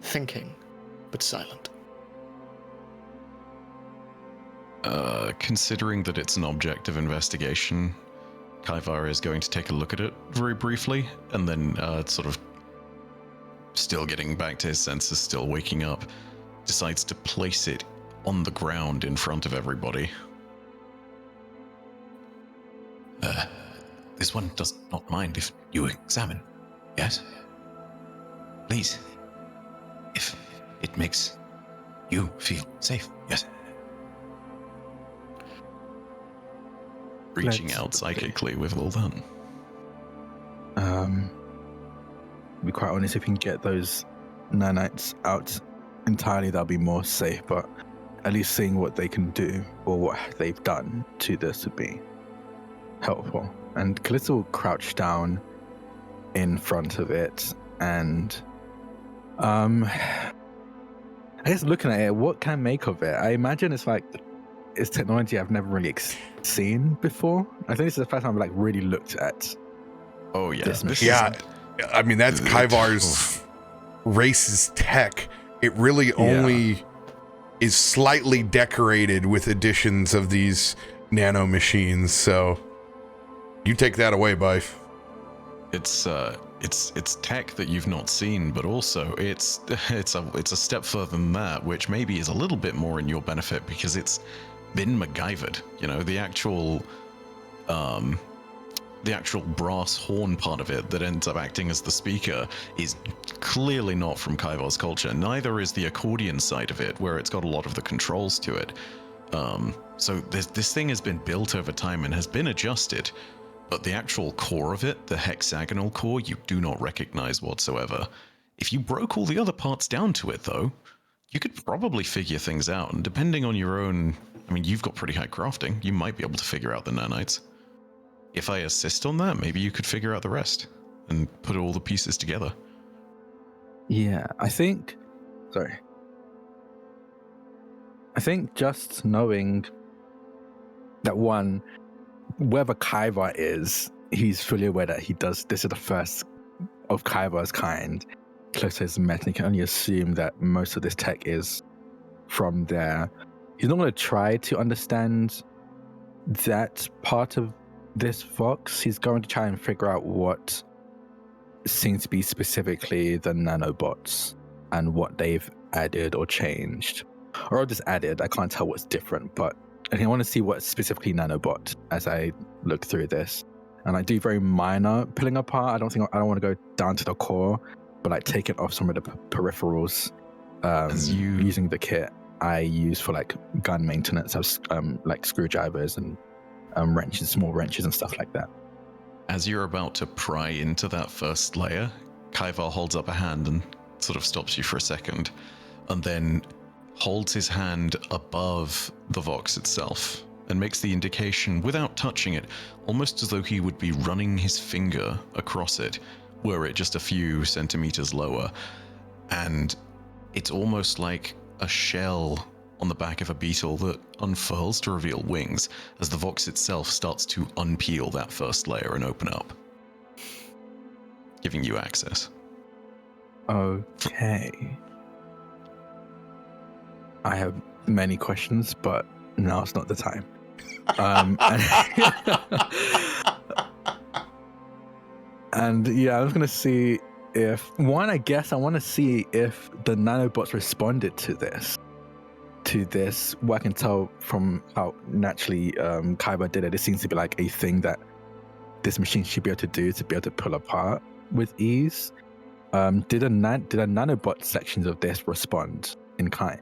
Thinking, but silent. Considering that it's an object of investigation, Kaivar is going to take a look at it very briefly, and then sort of still getting back to his senses, still waking up, decides to place it on the ground in front of everybody. This one does not mind if you examine, yes? Please. If it makes you feel safe, yes. Reaching out psychically with all that. To be quite honest, if we can get those nanites out entirely, that'll be more safe, but at least seeing what they can do or what they've done to this would be helpful. And Kallisto will crouch down in front of it and I guess looking at it, what can I make of it? I imagine it's technology I've never really seen before. I think this is the first time I've really looked at. Oh yeah, this this Yeah, I mean, that's Kaivar's race's tech. It really only is slightly decorated with additions of these nano machines. So you take that away, Bife. It's tech that you've not seen, but also it's a step further than that, which maybe is a little bit more in your benefit because it's been MacGyvered. You know, the actual the actual brass horn part of it that ends up acting as the speaker is clearly not from Kaivar's culture. Neither is the accordion side of it, where it's got a lot of the controls to it. So this thing has been built over time and has been adjusted, but the actual core of it, the hexagonal core, you do not recognize whatsoever. If you broke all the other parts down to it, though, you could probably figure things out, and depending on your own... I mean, you've got pretty high crafting. You might be able to figure out the nanites. If I assist on that, maybe you could figure out the rest and put all the pieces together. Yeah, I think just knowing that one, wherever Kaivar is, he's fully aware that this is the first of Kaivar's kind close to his meta. You can only assume that most of this tech is from there. He's not going to try to understand that part of this Vox. He's going to try and figure out what seems to be specifically the nanobots and what they've added or changed. Or just added, I can't tell what's different, but I want to see what's specifically nanobot as I look through this. And I do very minor pulling apart. I don't want to go down to the core, but like taking off some of the peripherals using the kit I use for like gun maintenance. I have like screwdrivers and wrenches, small wrenches and stuff like that. As you're about to pry into that first layer, Kaivar holds up a hand and sort of stops you for a second, and then holds his hand above the Vox itself and makes the indication without touching it, almost as though he would be running his finger across it, were it just a few centimeters lower. And it's almost like a shell on the back of a beetle that unfurls to reveal wings as the Vox itself starts to unpeel that first layer and open up, giving you access. Okay. I have many questions, but now it's not the time. And yeah, I was going to see if... One, I guess I want to see if the nanobots responded to this. What I can tell from how naturally Kaiba did it, it seems to be like a thing that this machine should be able to do to be able to pull apart with ease. Did a nanobot sections of this respond in kind?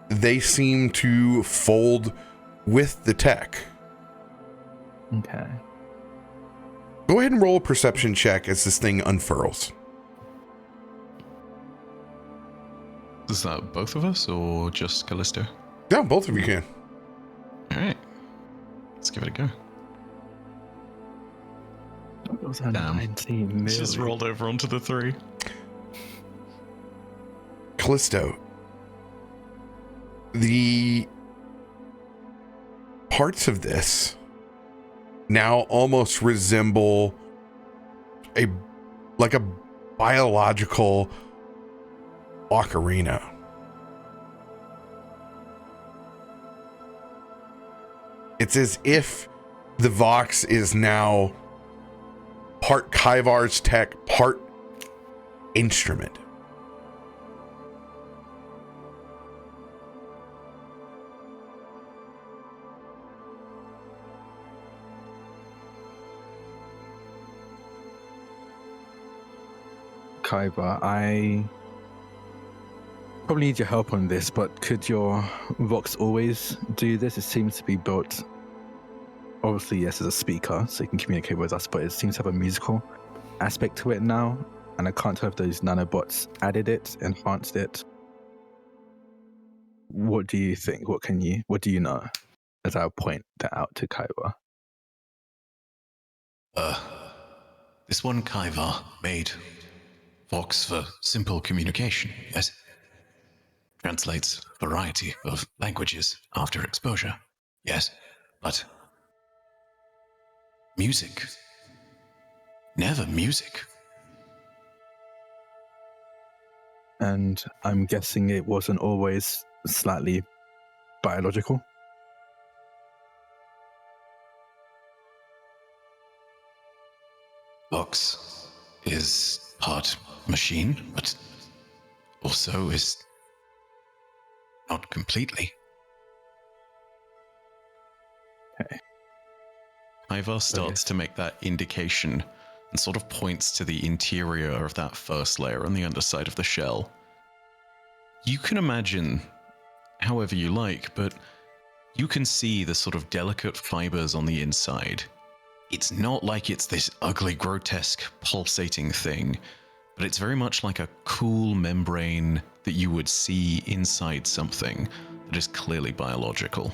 They seem to fold with the tech. Okay. Go ahead and roll a perception check as this thing unfurls. Is that both of us or just Kallisto? Yeah, both of you can. All right. Let's give it a go. Those are Damn. 19 million. Just rolled over onto the 3. Kallisto, the parts of this now almost resemble a biological ocarina. It's as if the Vox is now part Kaivar's tech, part instrument. Kaiba, I probably need your help on this, but could your Vox always do this? It seems to be built, obviously, yes, as a speaker, so you can communicate with us, but it seems to have a musical aspect to it now, and I can't tell if those nanobots added it, enhanced it. What do you think? What do you know? As I point that out to Kaiba. This one Kaivar made Vox for simple communication, yes? Translates a variety of languages after exposure, yes? But music. Never music. And I'm guessing it wasn't always slightly biological? Vox is part machine, but also is not completely. Okay. Ivar starts to make that indication and sort of points to the interior of that first layer on the underside of the shell. You can imagine however you like, but you can see the sort of delicate fibers on the inside. It's not like it's this ugly, grotesque, pulsating thing, but it's very much like a cool membrane that you would see inside something that is clearly biological.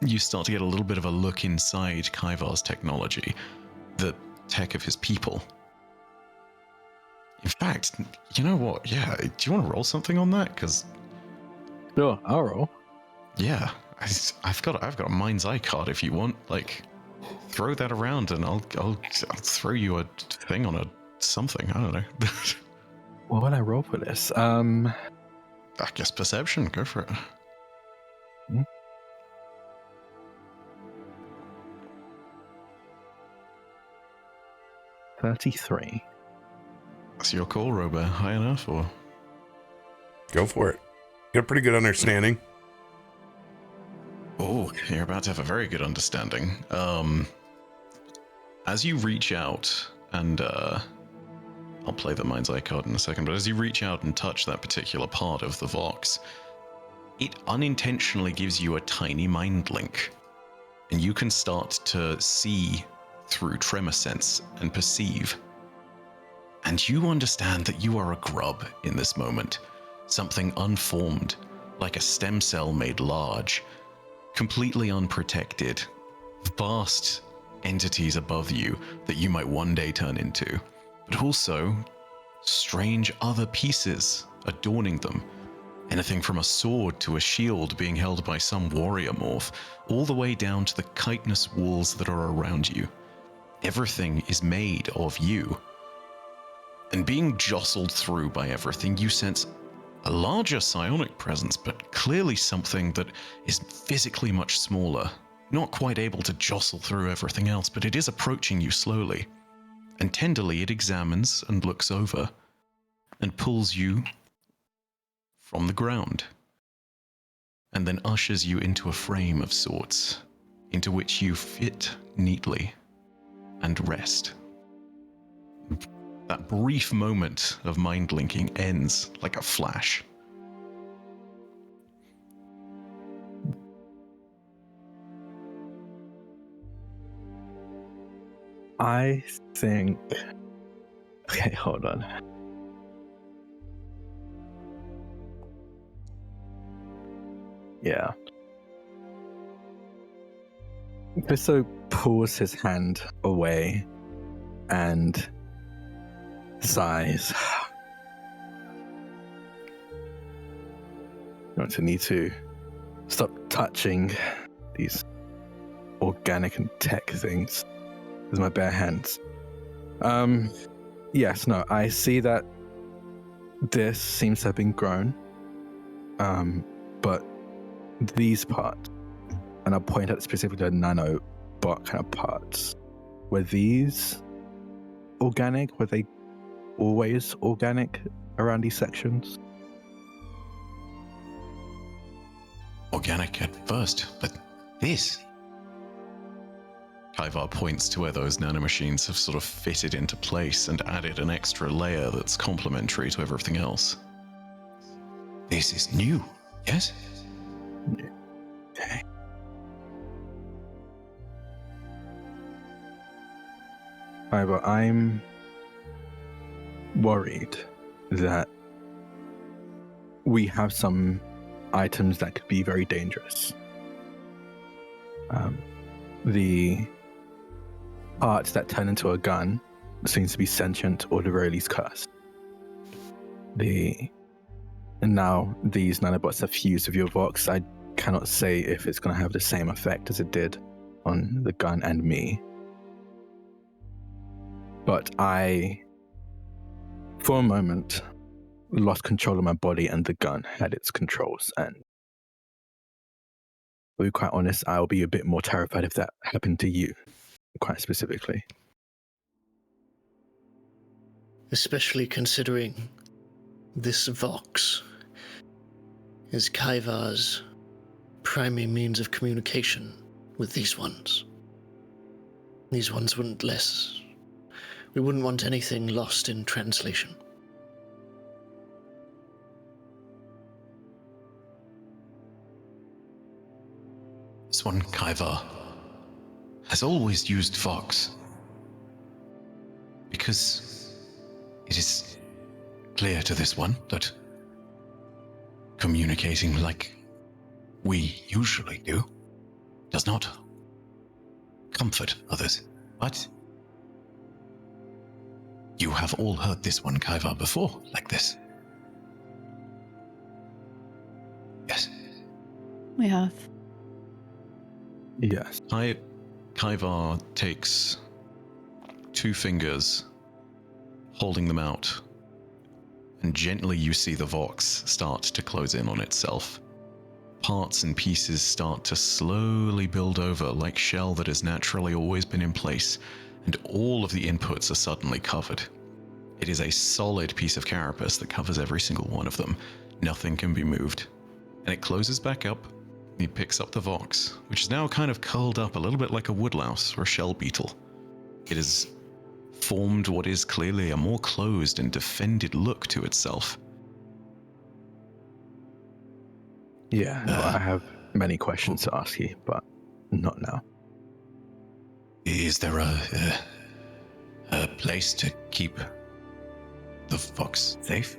You start to get a little bit of a look inside Kaivar's technology, the tech of his people. In fact, you know what? Yeah, do you want to roll something on that? Because Sure, I'll roll. yeah, I've got a mind's eye card if you want. Like, throw that around and I'll throw you a thing on a something. I don't know. What would I roll for this? I guess perception. Go for it. 33. That's your call, RoBear. High enough, or? Go for it. Get a pretty good understanding. Oh, you're about to have a very good understanding. As you reach out, and I'll play the mind's eye card in a second, but as you reach out and touch that particular part of the Vox, it unintentionally gives you a tiny mind link. And you can start to see through tremor sense and perceive. And you understand that you are a grub in this moment. Something unformed, like a stem cell made large, completely unprotected, vast entities above you that you might one day turn into, but also strange other pieces adorning them. Anything from a sword to a shield being held by some warrior morph, all the way down to the chitinous walls that are around you. Everything is made of you. And being jostled through by everything, you sense a larger psionic presence, but clearly something that is physically much smaller. Not quite able to jostle through everything else, but it is approaching you slowly. And tenderly it examines and looks over, and pulls you from the ground, and then ushers you into a frame of sorts, into which you fit neatly and rest. That brief moment of mind linking ends like a flash. I think... Okay, hold on. Yeah. Pisto pulls his hand away and sighs. I'm going to need to stop touching these organic and tech things with my bare hands. Yes, no, I see that this seems to have been grown. But these parts, and I'll point out specifically the nanobot kind of parts, were these organic? Were they always organic around these sections? Organic at first, but this... Ivar points to where those nanomachines have sort of fitted into place and added an extra layer that's complementary to everything else. This is new, yes? Okay. However, I'm worried that we have some items that could be very dangerous. The parts that turn into a gun seems to be sentient or at the very least cursed. And now these nanobots are fused with your Vox. I cannot say if it's going to have the same effect as it did on the gun and me. But I, for a moment, lost control of my body and the gun had its controls. And to be quite honest, I'll be a bit more terrified if that happened to you, quite specifically. Especially considering this Vox is Kaivar's primary means of communication with these ones. These ones wouldn't we wouldn't want anything lost in translation. This one, Kaivar, has always used Vox. Because it is clear to this one that communicating like we usually do does not comfort others. But you have all heard this one, Kaivar, before, like this. Yes. We have. Yes. Kaivar takes 2 fingers, holding them out, and gently you see the Vox start to close in on itself. Parts and pieces start to slowly build over like shell that has naturally always been in place, and all of the inputs are suddenly covered. It is a solid piece of carapace that covers every single one of them. Nothing can be moved. And it closes back up. He picks up the Vox, which is now kind of curled up a little bit like a woodlouse or a shell beetle. It has formed what is clearly a more closed and defended look to itself. Yeah, I have many questions to ask you, but not now. Is there a place to keep the Vox safe?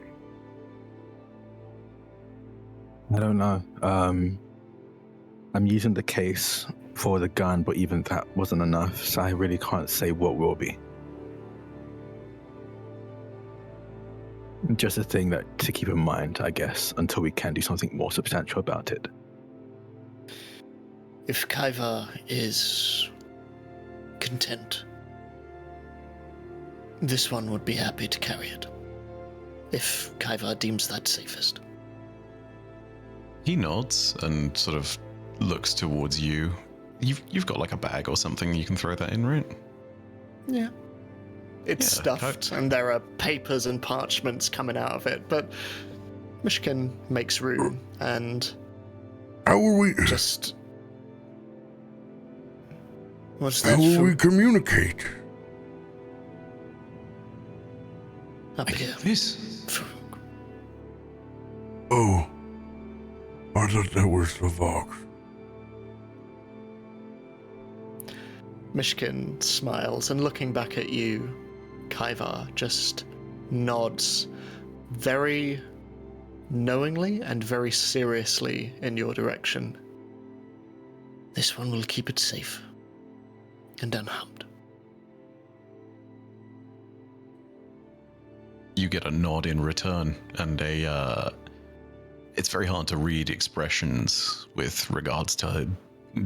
I don't know. I'm using the case for the gun, but even that wasn't enough, so I really can't say what will be. Just a thing that to keep in mind, I guess, until we can do something more substantial about it. If Kaivar is content, this one would be happy to carry it. If Kaivar deems that safest. He nods and sort of looks towards you. You've got like a bag or something you can throw that in, right? Yeah. It's stuffed, and there are papers and parchments coming out of it, but Myshkin makes room, and How will we just... What's how that will we from communicate? up here? This. Farouk. Oh, I thought that was the Vox. Myshkin smiles, and looking back at you, Kaivar just nods very knowingly and very seriously in your direction. This one will keep it safe and unharmed. You get a nod in return, and it's very hard to read expressions with regards to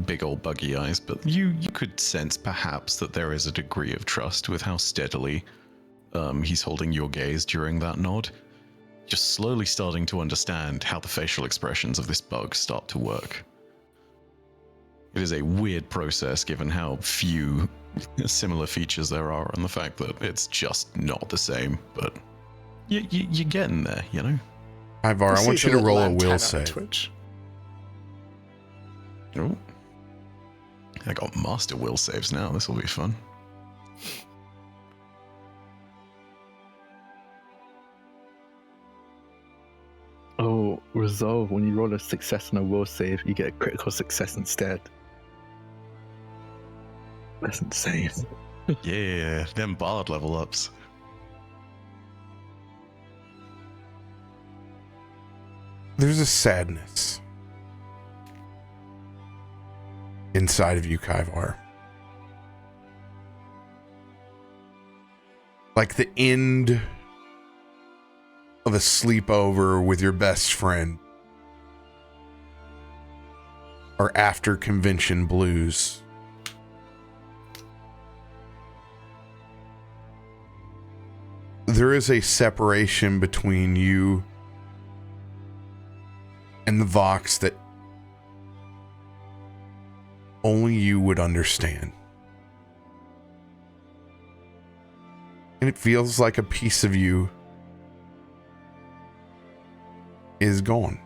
big old buggy eyes, but you could sense perhaps that there is a degree of trust with how steadily he's holding your gaze during that nod. Just slowly starting to understand how the facial expressions of this bug start to work. It is a weird process given how few similar features there are and the fact that it's just not the same, but you're getting there, you know? Ivar, I want Sees you to little roll a antenna will on save. Twitch. Oh. I got master will saves now. This will be fun. Oh, resolve. When you roll a success on a will save, you get a critical success instead. That's insane. Yeah, them bard level ups. There's a sadness inside of you, Kaivar. Like the end of a sleepover with your best friend, or after convention blues. There is a separation between you and the Vox that only you would understand. And it feels like a piece of you is gone.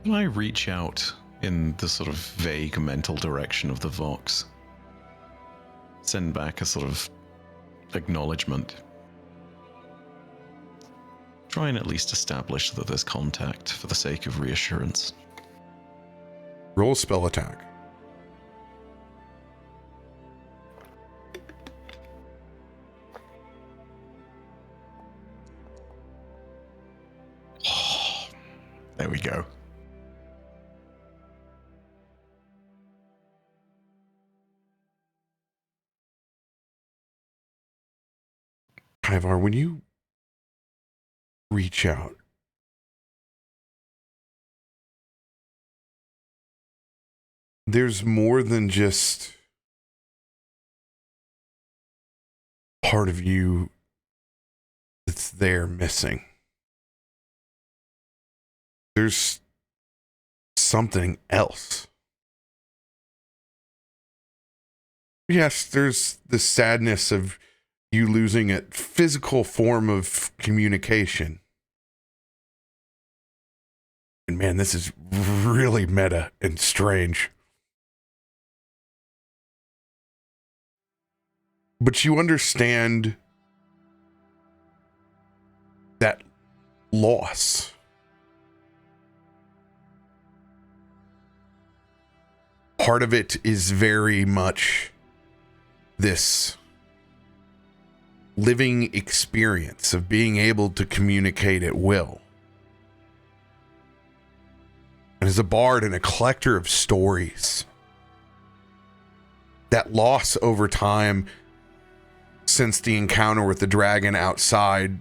Can I reach out in the sort of vague mental direction of the Vox? Send back a sort of acknowledgement. Try and at least establish that there's contact for the sake of reassurance. Roll a spell attack. There we go. Ivar, when you reach out, there's more than just part of you that's there missing. There's something else. Yes, there's the sadness of you losing a physical form of communication. And man, this is really meta and strange. But you understand that loss. Part of it is very much this living experience of being able to communicate at will. And as a bard and a collector of stories, that loss over time, since the encounter with the dragon outside,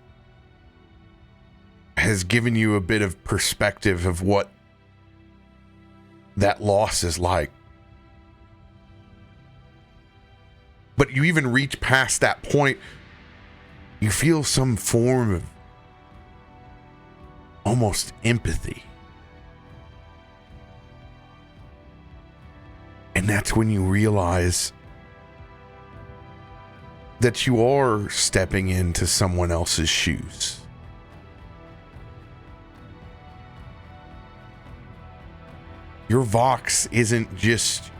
has given you a bit of perspective of what that loss is like. But you even reach past that point, you feel some form of almost empathy. And that's when you realize that you are stepping into someone else's shoes. Your Vox isn't just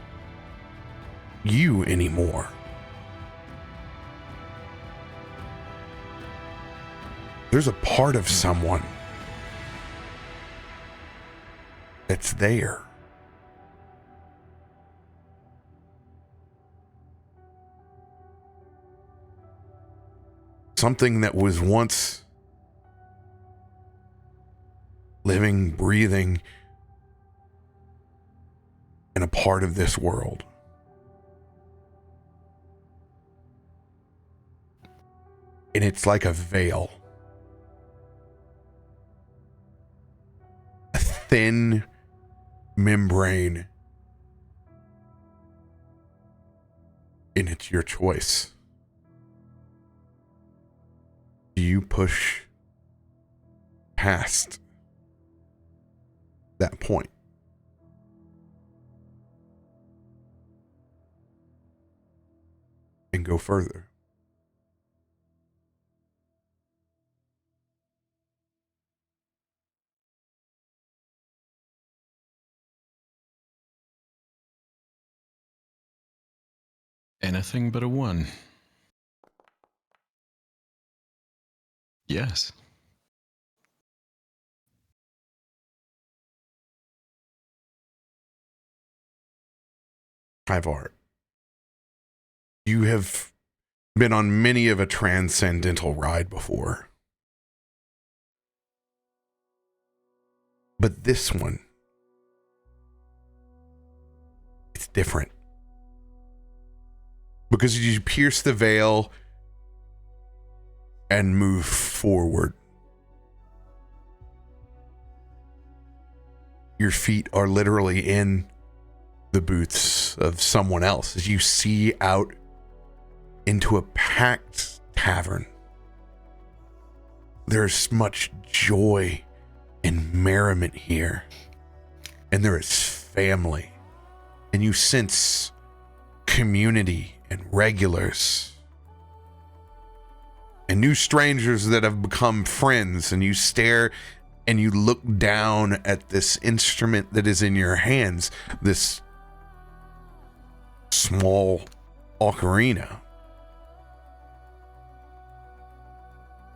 you anymore. There's a part of someone that's there. Something that was once living, breathing, and a part of this world. And it's like a veil. A thin membrane. And it's your choice. Do you push past that point? And go further? Anything but a 1. Yes. Ivar, you have been on many of a transcendental ride before. But this one, it's different. Because you pierce the veil and move forward. Your feet are literally in the boots of someone else as you see out into a packed tavern. There's much joy and merriment here. And there is family. And you sense community and regulars. And new strangers that have become friends, and you stare and you look down at this instrument that is in your hands, this small ocarina.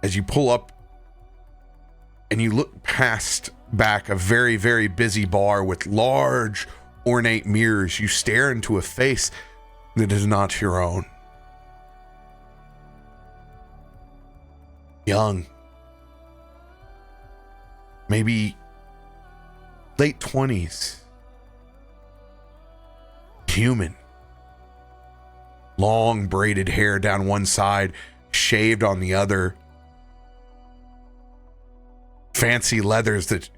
As you pull up and you look past back a very, very busy bar with large ornate mirrors, you stare into a face that is not your own. Young. Maybe late 20s. Human. Long braided hair down one side, shaved on the other. Fancy leathers that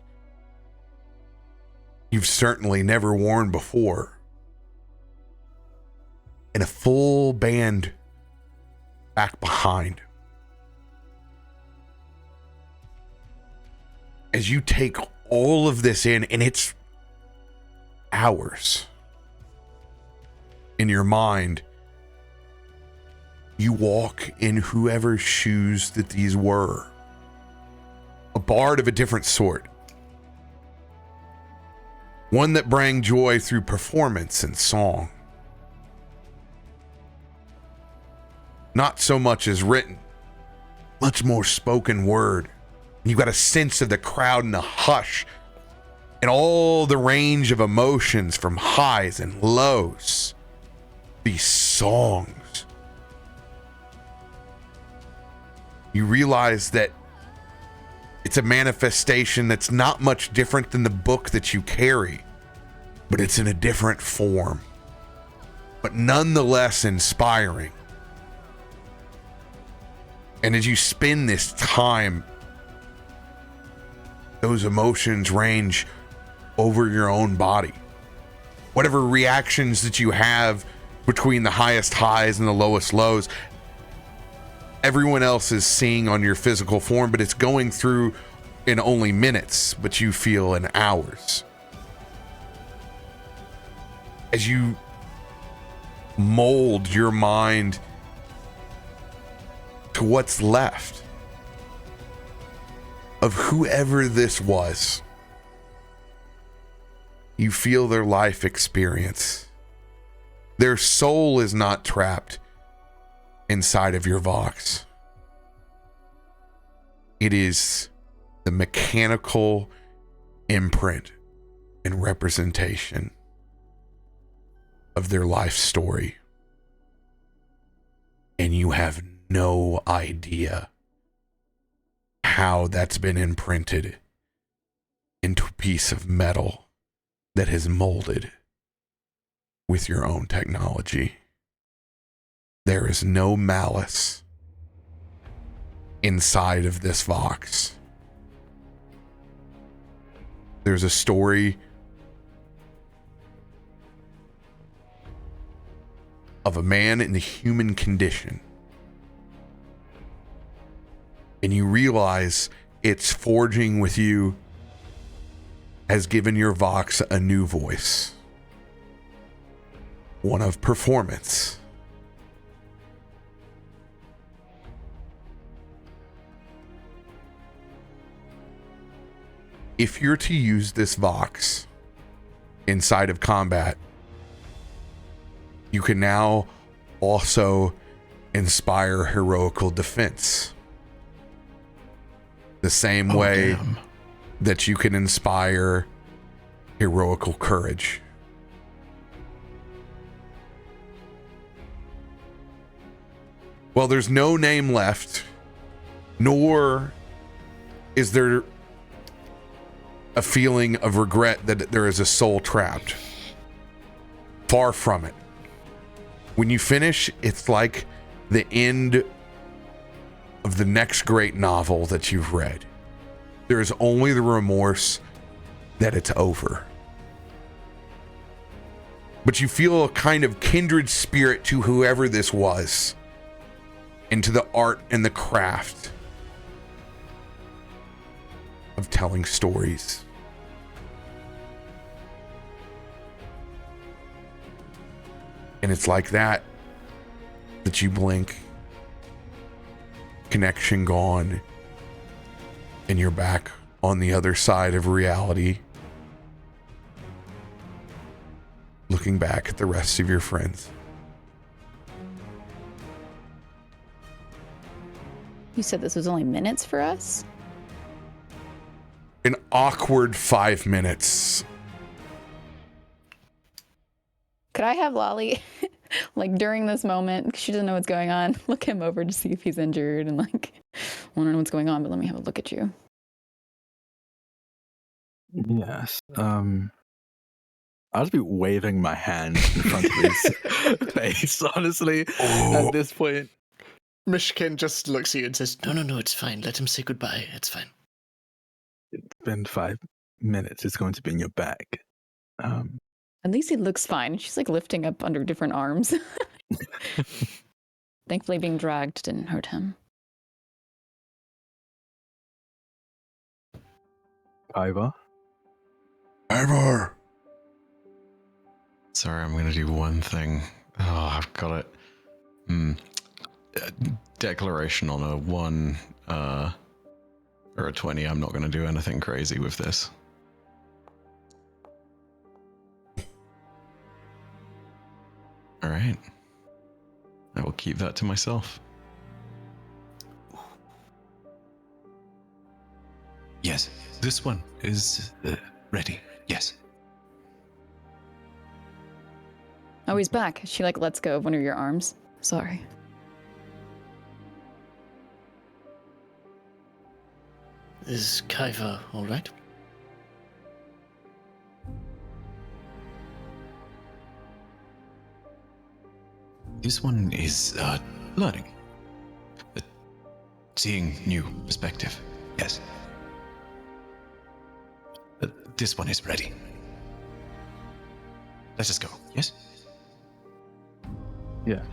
you've certainly never worn before. And a full band back behind. As you take all of this in, and it's hours in your mind, you walk in whoever's shoes that these were. A bard of a different sort. One that brought joy through performance and song. Not so much as written, much more spoken word. And you got a sense of the crowd and the hush and all the range of emotions from highs and lows. These songs. You realize that it's a manifestation that's not much different than the book that you carry, but it's in a different form, but nonetheless inspiring. And as you spend this time, those emotions range over your own body. Whatever reactions that you have between the highest highs and the lowest lows, everyone else is seeing on your physical form, but it's going through in only minutes, but you feel in hours. As you mold your mind to what's left of whoever this was, you feel their life experience. Their soul is not trapped inside of your Vox. It is the mechanical imprint and representation of their life story. And you have no idea how that's been imprinted into a piece of metal that has molded with your own technology. There is no malice inside of this Vox. There's a story of a man in the human condition. And you realize it's forging with you has given your Vox a new voice. One of performance. If you're to use this Vox inside of combat, you can now also inspire heroical defense. The same way that you can inspire heroical courage. Well, there's no name left, nor is there a feeling of regret that there is a soul trapped. Far from it. When you finish, it's like the end of the next great novel that you've read. There is only the remorse that it's over. But you feel a kind of kindred spirit to whoever this was, and to the art and the craft of telling stories. And it's like that you blink, connection gone, and you're back on the other side of reality, looking back at the rest of your friends. You said this was only minutes for us? An awkward 5 minutes. Could I have Lolly, like during this moment, she doesn't know what's going on, look him over to see if he's injured and like, I don't know what's going on, but let me have a look at you. Yes. I'll just be waving my hand in front of his face, honestly, at this point. Myshkin just looks at you and says, No, it's fine. Let him say goodbye. It's fine. It's been 5 minutes. It's going to be in your bag. At least he looks fine. She's like lifting up under different arms. Thankfully being dragged didn't hurt him. Ivor? Ivor! Sorry, I'm going to do one thing. Oh, I've got it. Declaration on a 1 or a 20. I'm not going to do anything crazy with this. All right. I will keep that to myself. Yes, this one is ready. Yes. Oh, he's back. She like lets go of one of your arms. Sorry. Is Kaiva all right? This one is learning. Seeing new perspective. Yes. This one is ready. Let us go. Yes? Yes.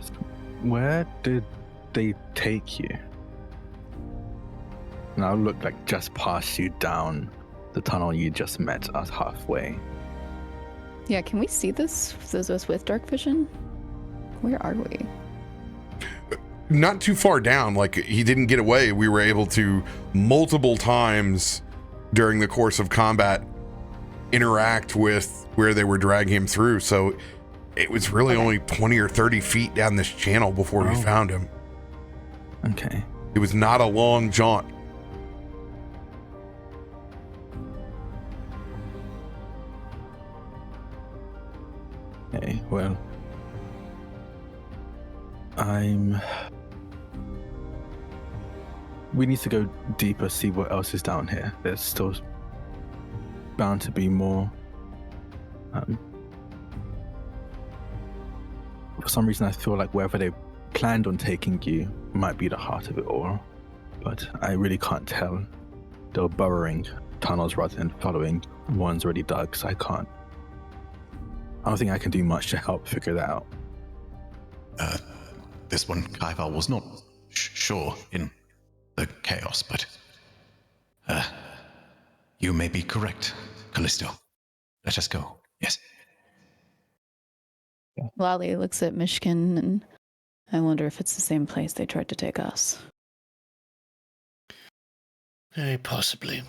Where did they take you? And I'll look like just past you down the tunnel you just met us halfway. Yeah, can we see this? Those of us with dark vision? Where are we? Not too far down. Like, he didn't get away. We were able to multiple times during the course of combat interact with where they were dragging him through. So it was really only 20 or 30 feet down this channel before we found him. Okay. It was not a long jaunt. Okay, well, we need to go deeper, see what else is down here. There's still bound to be more. For some reason, I feel like wherever they planned on taking you might be the heart of it all, but I really can't tell. They were burrowing tunnels rather than following ones already dug, so I don't think I can do much to help figure that out. This one, Kaiva was not sure in the chaos, but you may be correct, Kallisto. Let us go. Yes. Lolly looks at Myshkin, and I wonder if it's the same place they tried to take us. Very possibly.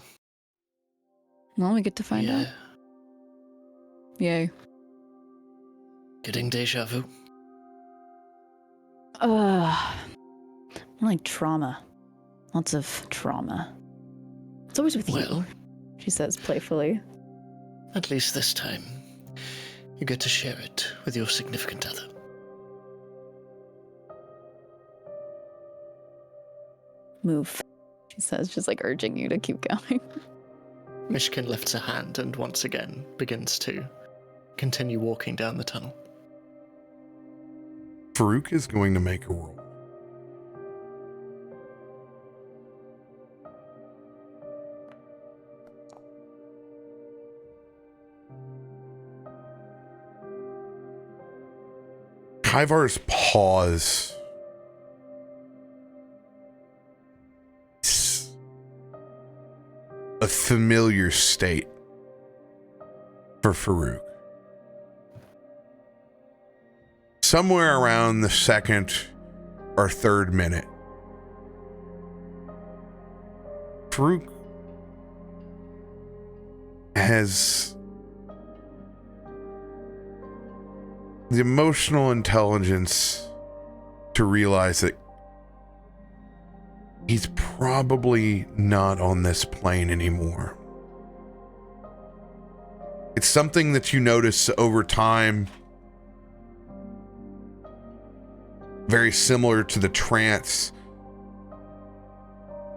Well, we get to find out. Yay. Getting deja vu. Like trauma. Lots of trauma. It's always with you, she says playfully. At least this time, you get to share it with your significant other. Move, she says, just like urging you to keep going. Myshkin lifts a hand and once again begins to continue walking down the tunnel. Farouk is going to make a roll. Kaivar's pause. It's a familiar state for Farouk. Somewhere around the second or third minute, Farouk has the emotional intelligence to realize that he's probably not on this plane anymore. It's something that you notice over time, very similar to the trance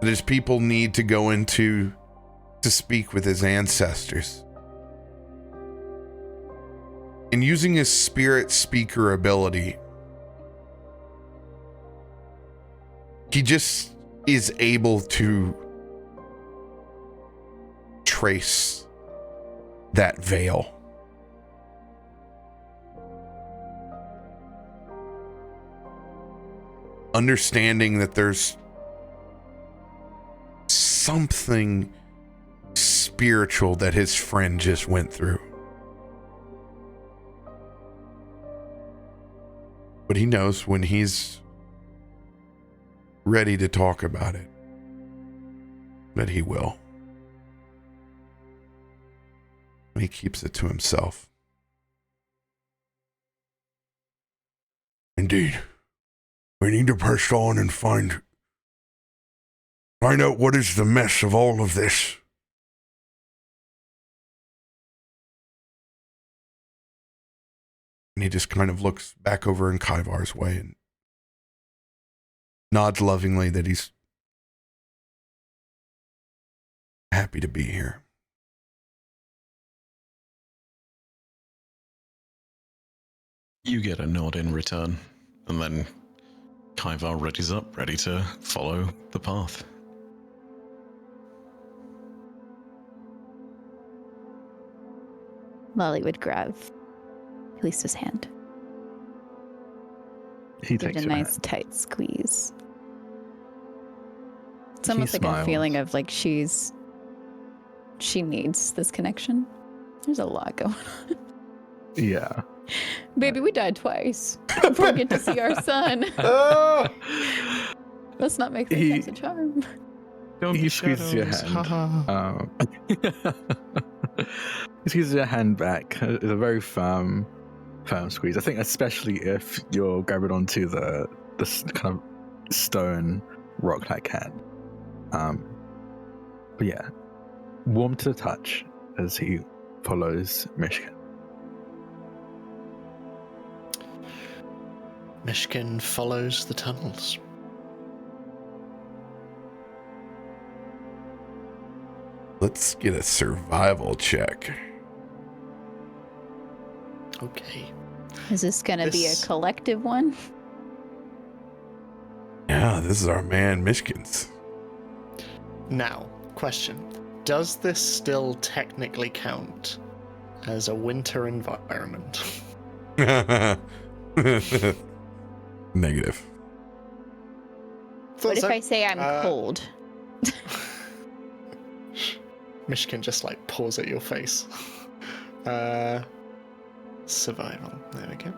that his people need to go into to speak with his ancestors. And using his spirit speaker ability, he just is able to trace that veil. Understanding that there's something spiritual that his friend just went through. But he knows when he's ready to talk about it, that he will. And he keeps it to himself. Indeed. We need to press on and find out what is the mess of all of this. And he just kind of looks back over in Kaivar's way and nods lovingly that he's happy to be here. You get a nod in return, and then Kaivar readies up, ready to follow the path. Lolly would grab Kallisto's hand. He Give takes it a your nice hand. tight squeeze. It's He almost like smiles. a feeling of like she needs this connection. There's a lot going on. Yeah. Baby, we died twice. We get to see our son. Let's not make three times a charm. Don't He be squeezes your shadows. hand. He squeezes your hand back. It's a very firm squeeze. I think especially if you're grabbing onto the kind of stone rock-like hand. But yeah, warm to the touch as he follows Myshkin. Myshkin follows the tunnels. Let's get a survival check. Okay. Is this going to be a This- collective one? Yeah, this is our man Myshkin's. Now, question. Does this still technically count as a winter environment? Negative. What if I say I'm cold? Myshkin just like paws at your face. Survival. There we go.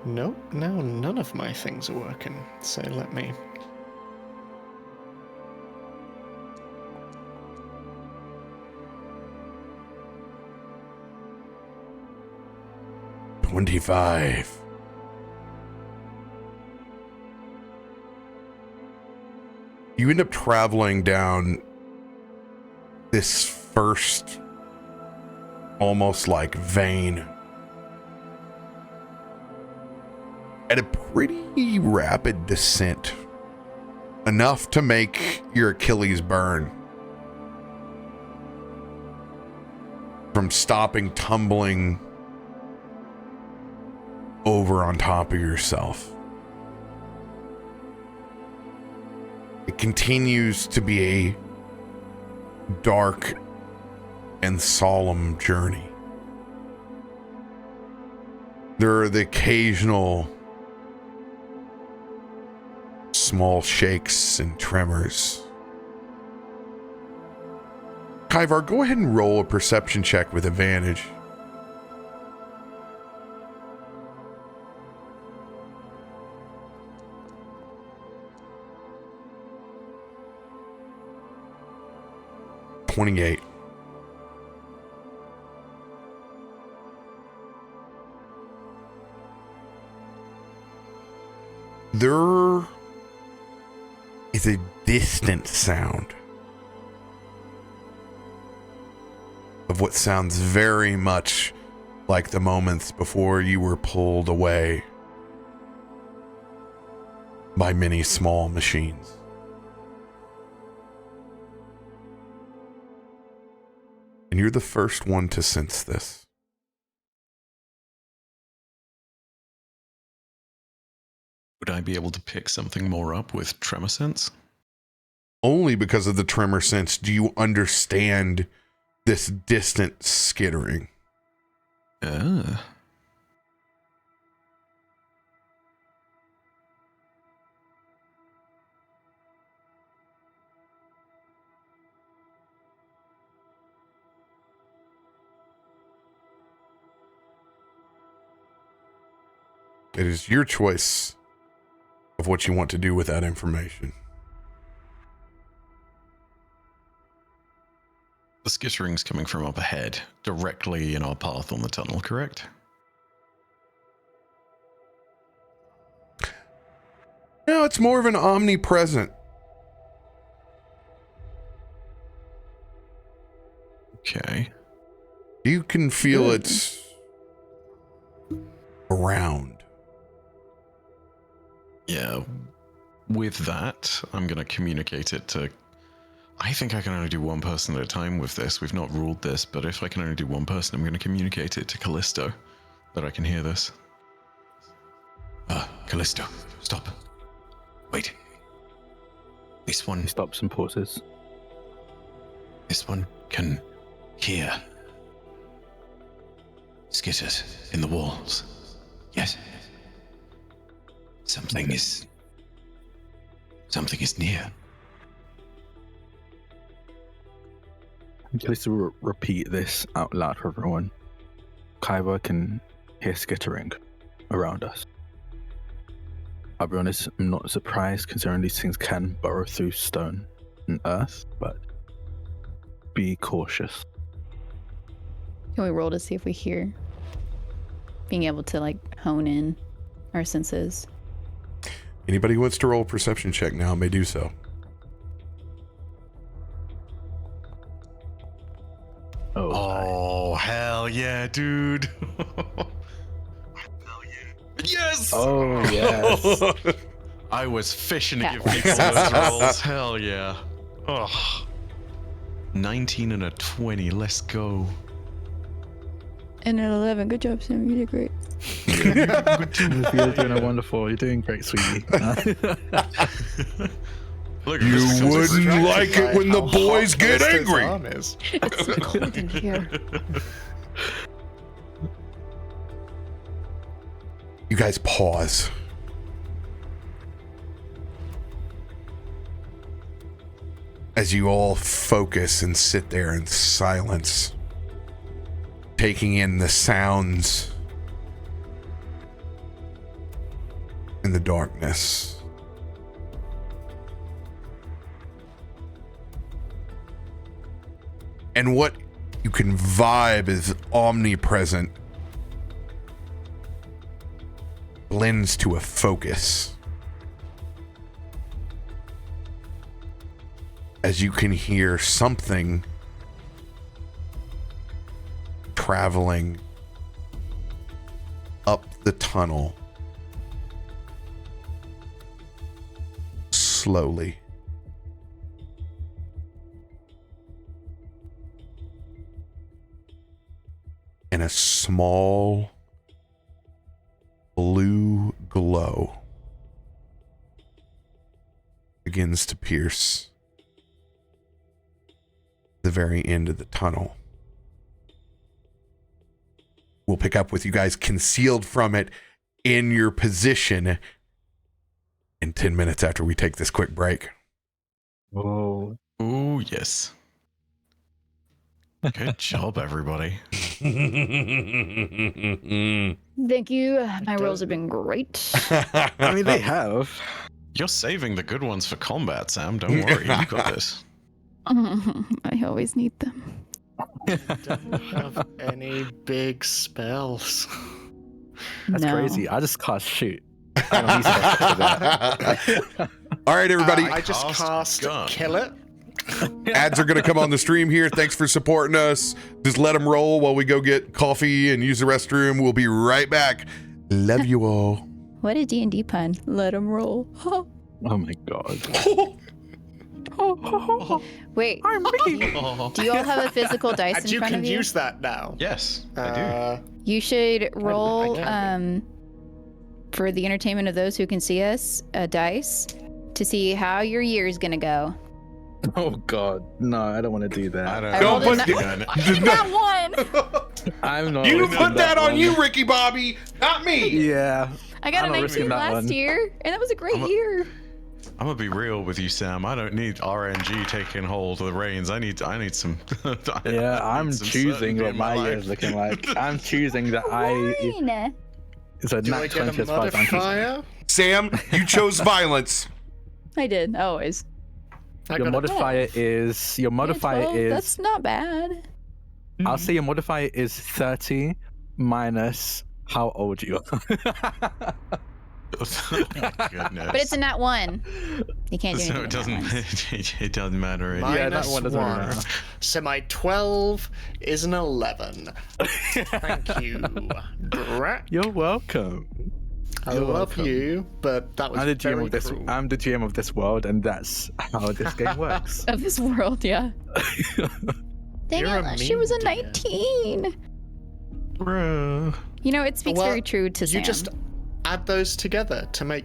Nope, now none of my things are working, so let me... $25. You end up traveling down this first almost like vein at a pretty rapid descent, enough to make your Achilles burn from stopping tumbling over on top of yourself. It continues to be a dark and solemn journey. There are the occasional small shakes and tremors. Kaivar, go ahead and roll a perception check with advantage. 28. There is a distant sound of what sounds very much like the moments before you were pulled away by many small machines. And you're the first one to sense this. Would I be able to pick something more up with tremor sense? Only because of the tremor sense do you understand this distant skittering. Ah. It is your choice of what you want to do with that information. The skittering's coming from up ahead, directly in our path on the tunnel, correct? No, it's more of an omnipresent. Okay. You can feel it around. Yeah. With that, I'm going to communicate it to... I think I can only do one person at a time with this. We've not ruled this, but if I can only do one person, I'm going to communicate it to Kallisto, that I can hear this. Kallisto, stop. Wait. This one... He stops and pauses. This one can hear skitters in the walls. Yes. Something is near. Please repeat this out loud for everyone. Kaiwa can hear skittering around us. I'll be honest, I'm not surprised considering these things can burrow through stone and earth, but be cautious. Can we roll to see if we hear? Being able to like hone in our senses. Anybody who wants to roll a perception check now may do so. Oh, hell yeah, dude. Hell yeah. Yes! Oh, yes. I was fishing to Yeah. give people those rolls. Hell yeah. Oh. 19 and a 20. Let's go. And an 11. Good job, Sam. You did great. You're doing wonderful. You're doing great, sweetie. Look, You this is wouldn't distracted like it by when the how boys hot get Callisto's angry. arm is. It's so cold in here. You guys pause. As you all focus and sit there in silence, taking in the sounds in the darkness. And what you can vibe is omnipresent, blends to a focus. As you can hear something traveling up the tunnel slowly. And a small blue glow begins to pierce the very end of the tunnel. We'll pick up with you guys concealed from it in your position in 10 minutes after we take this quick break. Whoa. Oh, yes. Good job, everybody. Thank you. My rolls have been great. I mean, they have. You're saving the good ones for combat, Sam. Don't worry. You got this. I always need them. Don't have any big spells. That's No. crazy. I just cast shoot. I don't need to do that. All right, everybody. I just cast gun. kill it. Ads are going to come on the stream here. Thanks for supporting us. Just let them roll while we go get coffee and use the restroom. We'll be right back. Love you all. What a D&D pun. Let them roll. Oh my god. Wait, Oh. do you all have a physical dice And in you front can of you? use that now. Yes, I You should roll, can. for the entertainment of those who can see us, a dice to see how your year is gonna go. Oh god. No, I don't want to do do. that. I don't I Don't rolled put a that. That one! I'm not. You risking put that on one. you, Ricky Bobby, not me. Yeah. I got I'm a not risking 19 that last one. year, and that was a great year. I'm gonna be real with you, Sam. I don't need RNG taking hold of the reins. I need some. Yeah, I I'm need some choosing certainty what in my life. year's looking like. I'm choosing that Fine. it's a Do I nat get 20 a as far as I'm concerned. modifier? Sam, you chose violence. I did, always. I Your got a modifier 12. is Yeah, 12, is That's not bad. I'll say your modifier is 30 minus how old you are. Oh my goodness. But it's a nat 1. You can't do anything So it with doesn't. nat ones. It doesn't matter. Yeah, that Minus one doesn't really 1. matter. So my 12 is an 11. Thank you, Drak. You're welcome. I You're love welcome. you, but that was I'm the GM very of this. cruel. I'm the GM of this world, and that's how this game works. Of this world, yeah. Dang You're it, a last year was a mean DM. 19. Bruh. You know, it speaks Well, very true to Sam. You just add those together to make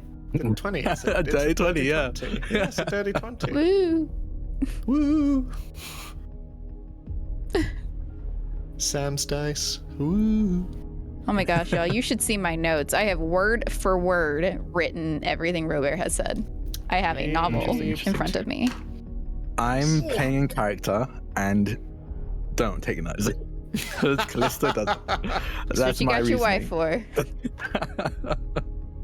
20. It's A it's dirty 20, yeah. 20. Yeah, it's a dirty 20. Woo. Woo. Sam's dice. Ooh. Oh my gosh, y'all, you should see my notes. I have word for word written everything RoBear has said. I have a novel in front of me. I'm playing character, and don't take notes. Because Kallisto doesn't. That's That's what you my got your wife reasoning. for.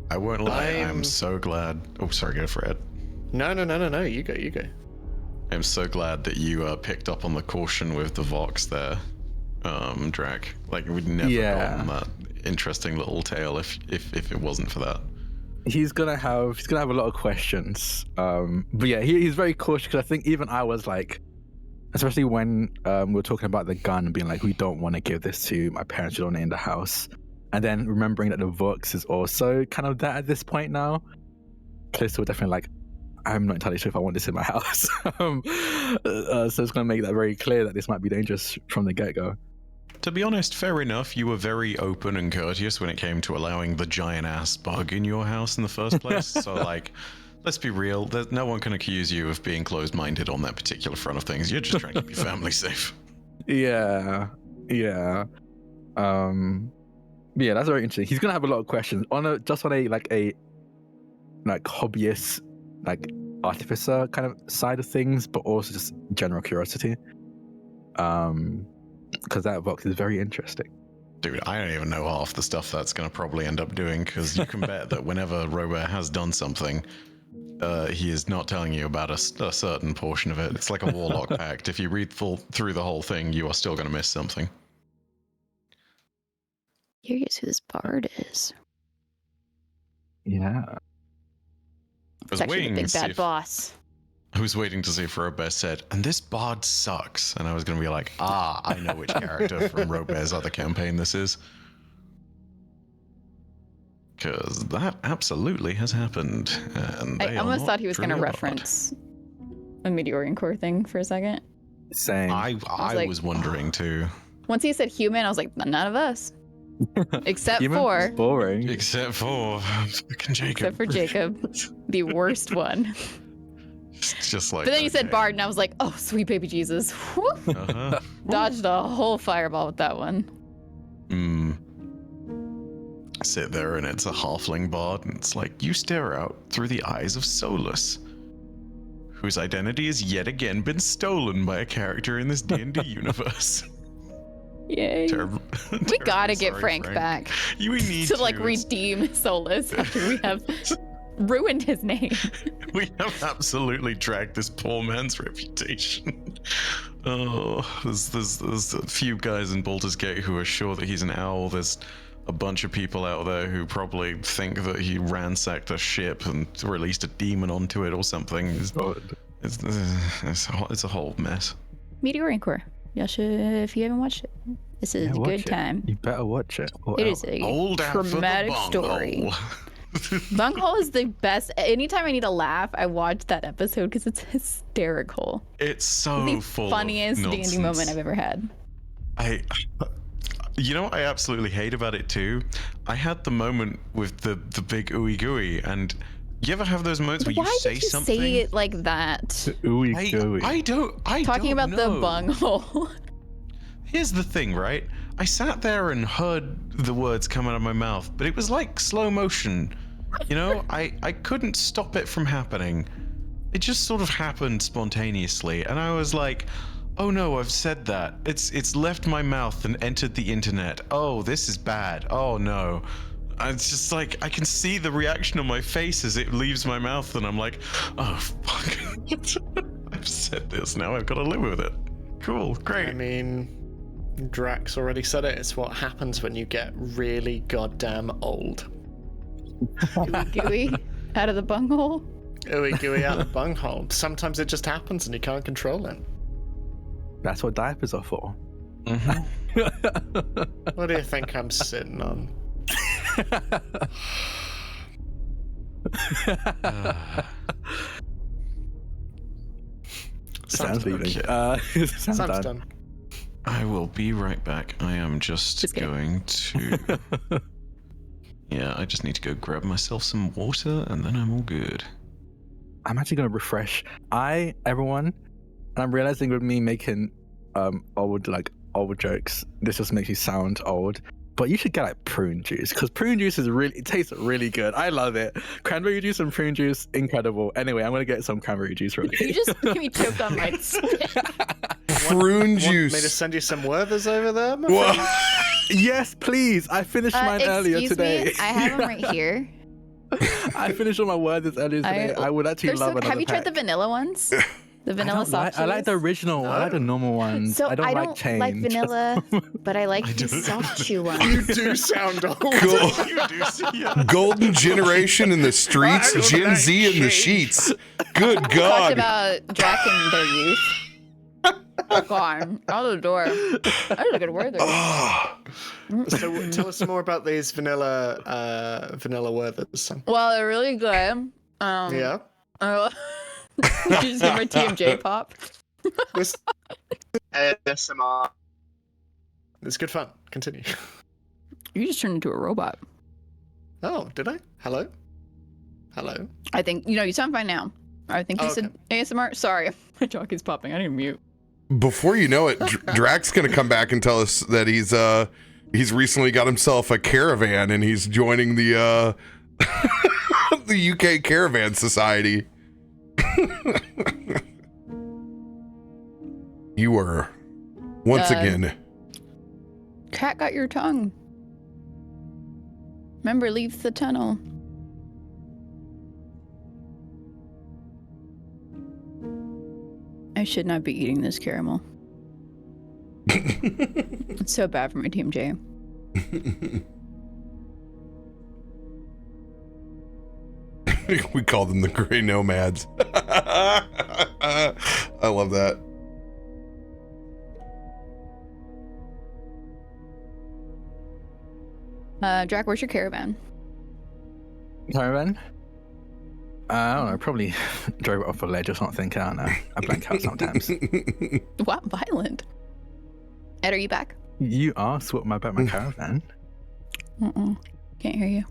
I won't lie. I'm I'm- so glad. Oh, sorry, go for it. No. You go. I'm so glad that you picked up on the caution with the Vox there, Drak. Like we'd never Yeah. gotten that interesting little tale if it wasn't for that. He's gonna have a lot of questions. But yeah, he's very cautious because I think even I was like, especially when we were talking about the gun and being like, we don't want to give this to my parents, we don't want it in the house. And then remembering that the Vox is also kind of that at this point now. Kallisto was definitely like, I'm not entirely sure if I want this in my house. So it's gonna make that very clear that this might be dangerous from the get-go. To be honest, fair enough. You were very open and courteous when it came to allowing the giant ass bug in your house in the first place. So like, let's be real. No one can accuse you of being closed-minded on that particular front of things. You're just trying to keep your family safe. Yeah. Yeah, that's very interesting. He's gonna have a lot of questions on a hobbyist, like artificer kind of side of things, but also just general curiosity. Because that Vox is very interesting. Dude, I don't even know half the stuff that's going to probably end up doing, because you can bet that whenever RoBear has done something, he is not telling you about a certain portion of it. It's like a Warlock pact. If you read through the whole thing, you are still going to miss something. Curious who this bard is. Yeah. It's actually the big bad boss. I was waiting to see if RoBear said, and this bard sucks. And I was going to be like, I know which character from RoBear's other campaign this is. Because that absolutely has happened. And I they are almost not thought he was going to truly a bard. reference a Meteorian Core thing for a second. Same. I like, was wondering too. Once he said human, I was like, none of us. Except Human? for Boring. Except for fucking Jacob. except for Jacob, the worst one. It's just like. But then you said okay. bard, and I was like, oh, sweet baby Jesus. Whew. Uh-huh. Dodged a whole fireball with that one. Sit there and it's a halfling bard, and it's like you stare out through the eyes of Solus, whose identity has yet again been stolen by a character in this D&D universe. Yay. Terrible. We gotta Terribly get sorry, Frank back We need to like It's- redeem Solus after we have ruined his name. We have absolutely dragged this poor man's reputation. Oh, there's a few guys in Baldur's Gate who are sure that he's an owl. There's a bunch of people out there who probably think that he ransacked a ship and released a demon onto it or something. It's a whole mess. Meteor Anchor. Y'all should, if you haven't watched it, this is a good time. You better watch it. It is a traumatic story. Bunghole is the best. Anytime I need a laugh, I watch that episode because it's hysterical. It's so the full funniest of D&D nonsense. moment I've ever had. You know what I absolutely hate about it too? I had the moment with the big ooey gooey, and you ever have those moments where Why you say did you something? say it like that? Ooey gooey. I don't Talking about know. the bunghole. Here's the thing, right? I sat there and heard the words come out of my mouth, but it was like slow motion. You know, I couldn't stop it from happening. It just sort of happened spontaneously, and I was like, oh no, I've said that. It's left my mouth and entered the internet. Oh, this is bad. Oh no. It's just like, I can see the reaction on my face as it leaves my mouth, and I'm like, oh fuck. I've said this, now I've got to live with it. Cool, great. I mean, Drak's already said it. It's what happens when you get really goddamn old. Gooey out of the bunghole. Ooey gooey out of the bunghole. Sometimes it just happens and you can't control it. That's what diapers are for. What do you think I'm sitting on? Sounds leaving. Okay. Sounds Sounds done. done. I will be right back. I am just kidding. going to... Yeah, I just need to go grab myself some water, and then I'm all good. I'm actually gonna refresh. Everyone, and I'm realizing with me making old jokes, this just makes you sound old. But you should get like prune juice, because prune juice it tastes really good. I love it. Cranberry juice and prune juice, incredible. Anyway, I'm gonna get some cranberry juice real quick. You just made me choked on my spit. Prune Want me to juice. send you some Werthers over there? my Wha- friend? Yes, please. I finished mine earlier Excuse today. me, I have them right here. I finished all my words earlier today. I would actually They're love so, another have you tried the pack. vanilla ones? The vanilla soft I like the chews? original. I like the normal ones. So I don't like change. vanilla, but I like the soft chew You ones. do sound old. Cool. You do see, yeah. Golden generation in the streets, I don't Gen like Z in the change. sheets. Good Talked God. about Drak and their youth. Oh, gone out of the door. I was looking where they're. So tell us more about these vanilla Werthers. Well, they're really good. Yeah. Did you see my TMJ pop? This ASMR. It's good fun. Continue. You just turned into a robot. Oh, did I? Hello? Hello? I think you sound fine now. I think you said ASMR. Sorry, my jock is popping. I didn't mute. Before you know it, Drak's gonna come back and tell us that he's recently got himself a caravan and he's joining the the UK Caravan Society. You were once again. Cat got your tongue. Remember, leave the tunnel. I should not be eating this caramel. It's so bad for my TMJ. We call them the Gray Nomads. I love that. Drak, where's your caravan? Caravan? I don't know, probably drove it off a ledge or something. I don't know. I blank out sometimes. What violent? Ed, are you back? You asked what about my caravan. Can't hear you.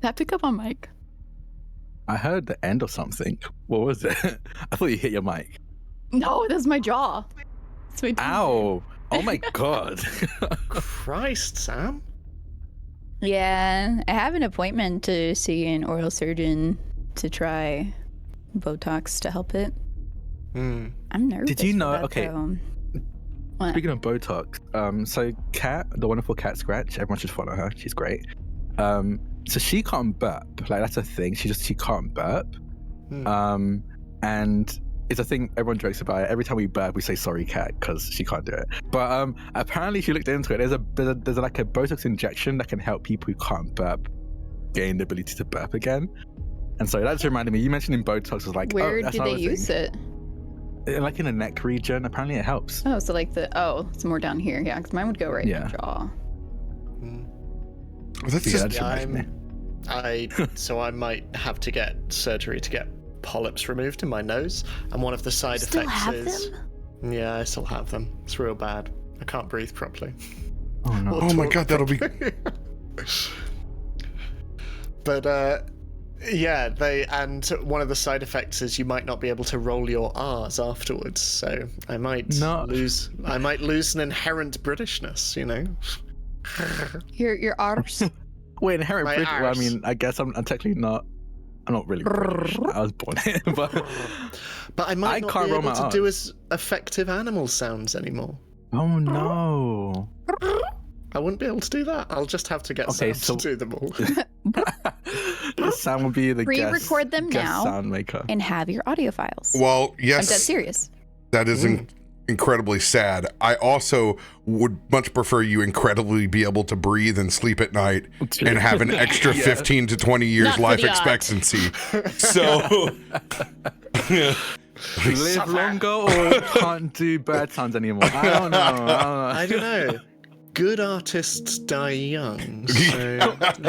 That pick up on mic? I heard the end of something. What was it? I thought you hit your mic. No, that's my jaw. It's my Ow! Oh my god. Christ, Sam. Yeah, I have an appointment to see an oral surgeon to try Botox to help it. I'm nervous. Did you know? for that, Okay. though. What? Speaking of Botox, so Kat, the wonderful Cat Scratch, everyone should follow her. She's great. So she can't burp. Like that's a thing. She can't burp. And it's a thing everyone jokes about it. Every time we burp, we say sorry, cat, because she can't do it. But apparently, she looked into it. There's like a Botox injection that can help people who can't burp gain the ability to burp again. And so that just reminded me. You mentioning Botox was like, Where that's do they use it? Like in the neck region. Apparently, it helps. Oh, so like it's more down here. Yeah, because mine would go right in the jaw. That's just So I might have to get surgery to get polyps removed in my nose, and one of the side effects is yeah, I still have them. It's real bad. I can't breathe properly. Oh no. Oh my god, that'll be but yeah, and one of the side effects is you might not be able to roll your R's afterwards, so I might lose an inherent Britishness, you know. Your R's. Wait, inherent My British. Well, I arse. mean, I guess I'm technically not. I'm not really British. I was born here, but I might not can't be roll able my to do R's. as effective animal sounds anymore. Oh no. I wouldn't be able to do that. I'll just have to get Okay, Sam to do them all. The sound would be the Pre-record them guest now sound maker. and have your audio files. well, I'm yes. dead serious. That is incredibly sad. I also would much prefer you incredibly be able to breathe and sleep at night and have an extra 15 to 20 years Not for life the art. expectancy. So Live longer or can't do bird sounds anymore. I don't know. I don't know. Good artists die young. So I don't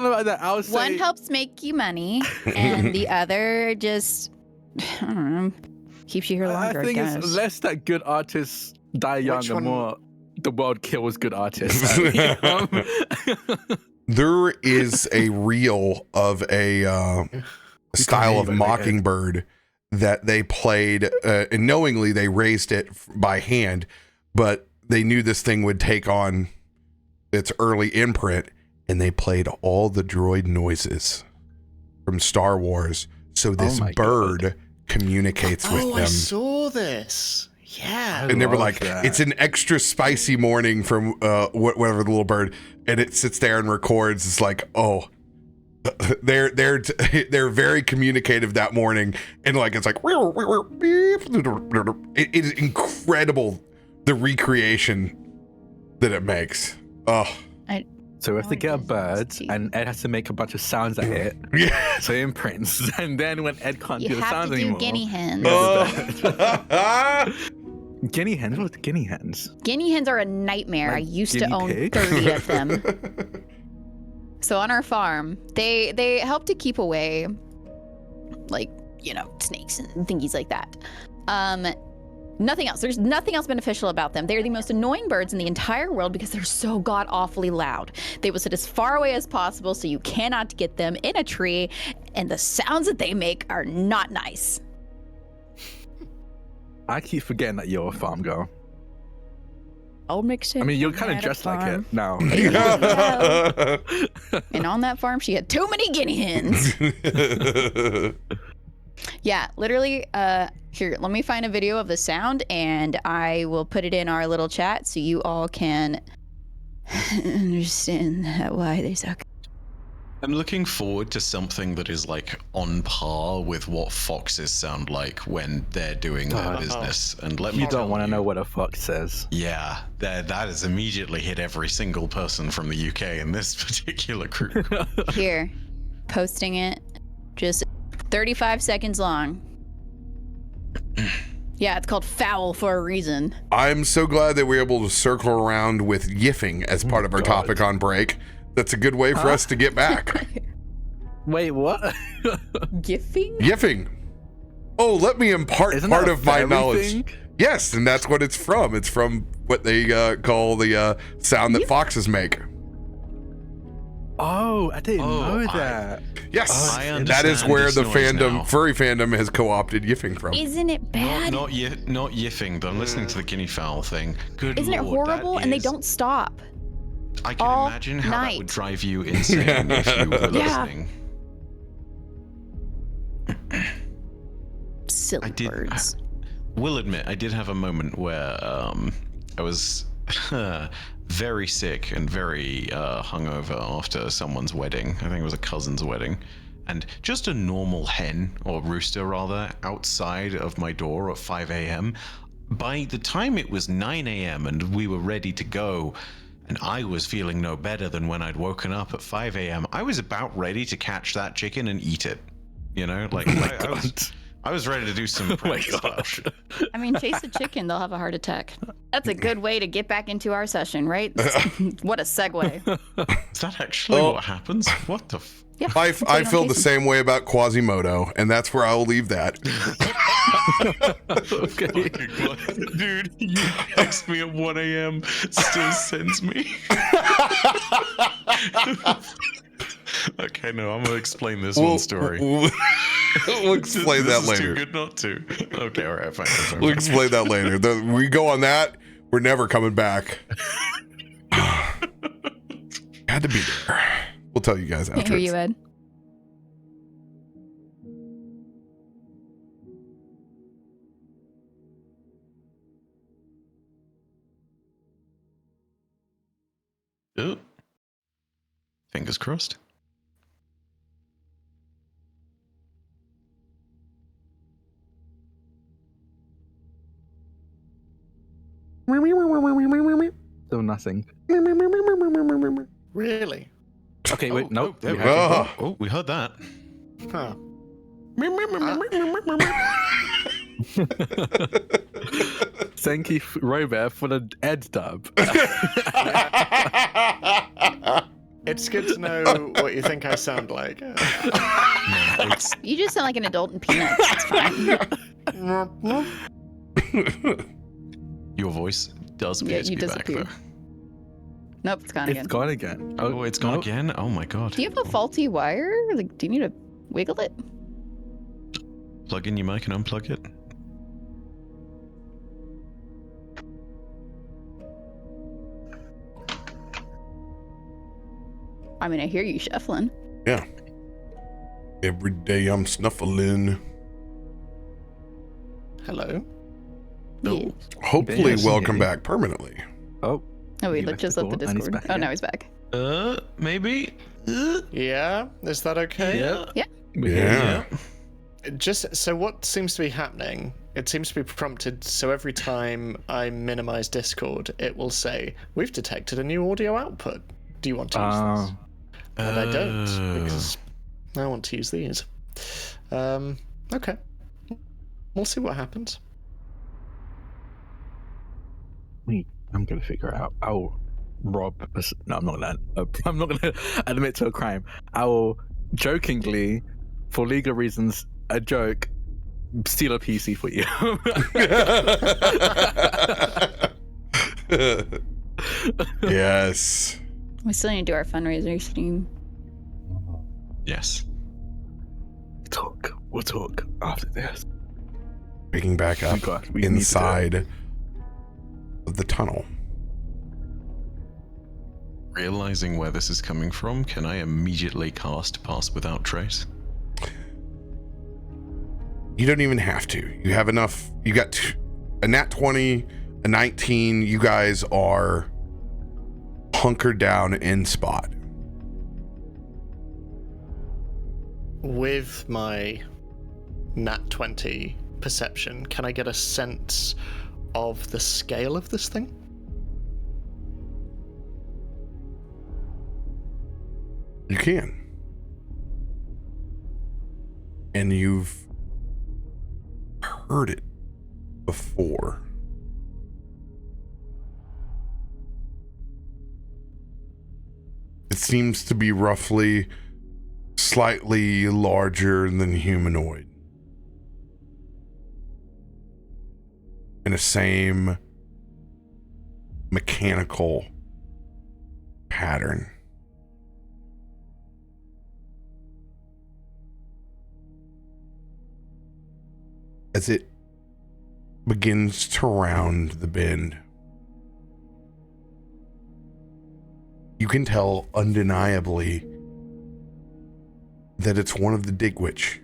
know about that. I would say One helps make you money, and the other just, I don't know, keeps you here longer, I think guess. it's less that good artists die young Which and one? more the world kills good artists. there is a reel of a style of even make it. Mockingbird that they played, and knowingly they raised it by hand, but they knew this thing would take on its early imprint, and they played all the droid noises from Star Wars. So this my bird God. communicates with I them. saw this. Yeah. And they were love like, that. it's an extra spicy morning from whatever the little bird, and it sits there and records. It's like, oh, they're very communicative that morning, and like it's like it is incredible the recreation that it makes. Oh, So we have to get a bird, and Ed has to make a bunch of sounds at it, yeah. so it imprints. And then when Ed can't do You the have sounds to do anymore, guinea hens. guinea hens. What are guinea hens? Guinea hens are a nightmare. Like I used to guinea own pig? 30 of them. So on our farm, they help to keep away, like, snakes and thingies like that. Nothing else. There's nothing else beneficial about them. They're the most annoying birds in the entire world because they're so god-awfully loud. They will sit as far away as possible so you cannot get them in a tree, and the sounds that they make are not nice. I keep forgetting that you're a farm girl. Old mixed I mean, you're kind of dressed like it now. And on that farm, she had too many guinea hens. Yeah, literally, here, let me find a video of the sound, and I will put it in our little chat so you all can understand why they suck. I'm looking forward to something that is like on par with what foxes sound like when they're doing their business. And let me You tell don't want to know what a fox says. Yeah, that has immediately hit every single person from the UK in this particular group. Here, posting it, just 35 seconds long. Yeah, it's called foul for a reason. I'm so glad that we're able to circle around with yiffing as part of our topic on break. That's a good way for us to get back. Wait, what? Gifting? Yiffing. Oh, let me impart Isn't part that a of my fairy knowledge. thing? Yes, and that's what it's from. It's from what they call the sound that foxes make. Oh, I didn't Oh, know that. Yes, I that is understand where this the noise fandom, now. furry fandom, has co-opted yiffing from. Isn't it bad? Not yiffing, but I'm listening to the guinea fowl thing. Good Isn't it lord, horrible? that And they is- don't stop. I can all imagine how that night. would drive you insane if you were Yeah. listening. Silly I did- birds. Will admit, I did have a moment where I was very sick and very hungover after someone's wedding. I think it was a cousin's wedding. And just a normal hen, or rooster rather, outside of my door at 5 a.m. By the time it was 9 a.m. and we were ready to go, and I was feeling no better than when I'd woken up at 5 a.m., I was about ready to catch that chicken and eat it. You know, like I was ready to do some prank stuff. I mean, chase the chicken, they'll have a heart attack. That's a good way to get back into our session, right? What a segue. Is that actually what happens? What the Yeah, I feel the same way about Quasimodo, and that's where I'll leave that. Okay. Dude, you text me at 1 a.m. still sends me. Okay, no, I'm gonna explain this one story. We'll explain that This is later. too good not to. Okay, all right, fine. We'll explain that later. We go on that, we're never coming back. Had to be there. We'll tell you guys Can't hear after. you, Ed. Oh. Fingers crossed. Still nothing. Really? Okay, wait, nope. there we we have go. Oh, we heard that. Huh. Thank you, RoBear, for the Ed dub. It's good to know what you think I sound like. You just sound like an adult in Peanuts. It's fine. Your voice does Yeah, appear to you be back, disappeared. though. Nope, it's gone It's again. gone again. Oh, it's gone no. again? Oh my god. Do you have a faulty wire? Like, do you need to wiggle it? Plug in your mic and unplug it. I mean, I hear you shuffling. Yeah. Every day I'm snuffling. Hello? Yeah. Hopefully, Yes, welcome yeah. back permanently. Oh, Oh, wait, He let's left just the let the call, and he's Discord. back Oh, again. now he's back. Maybe? Yeah? Is that okay? Yeah. we hear Yeah. Just so what seems to be happening, it seems to be prompted, so every time I minimize Discord, it will say, we've detected a new audio output. Do you want to use this? And I don't, because I want to use these. Okay. We'll see what happens. Wait, I'm gonna figure it out. I'll rob. No, I'm not gonna. I'm not gonna admit to a crime. I will jokingly, for legal reasons, a joke, steal a PC for you. Yes. We still need to do our fundraiser stream. Yes. We'll talk after this. Picking back up We need to do it. inside of the tunnel. Realizing where this is coming from, can I immediately cast Pass Without Trace? You don't even have to. You have enough. You got a nat 20, a 19. You guys are hunkered down in spot. With my nat 20 perception, can I get a sense of the scale of this thing? You can. And you've heard it before. It seems to be roughly slightly larger than humanoid. In the same mechanical pattern. As it begins to round the bend, you can tell undeniably that it's one of the Digwitch.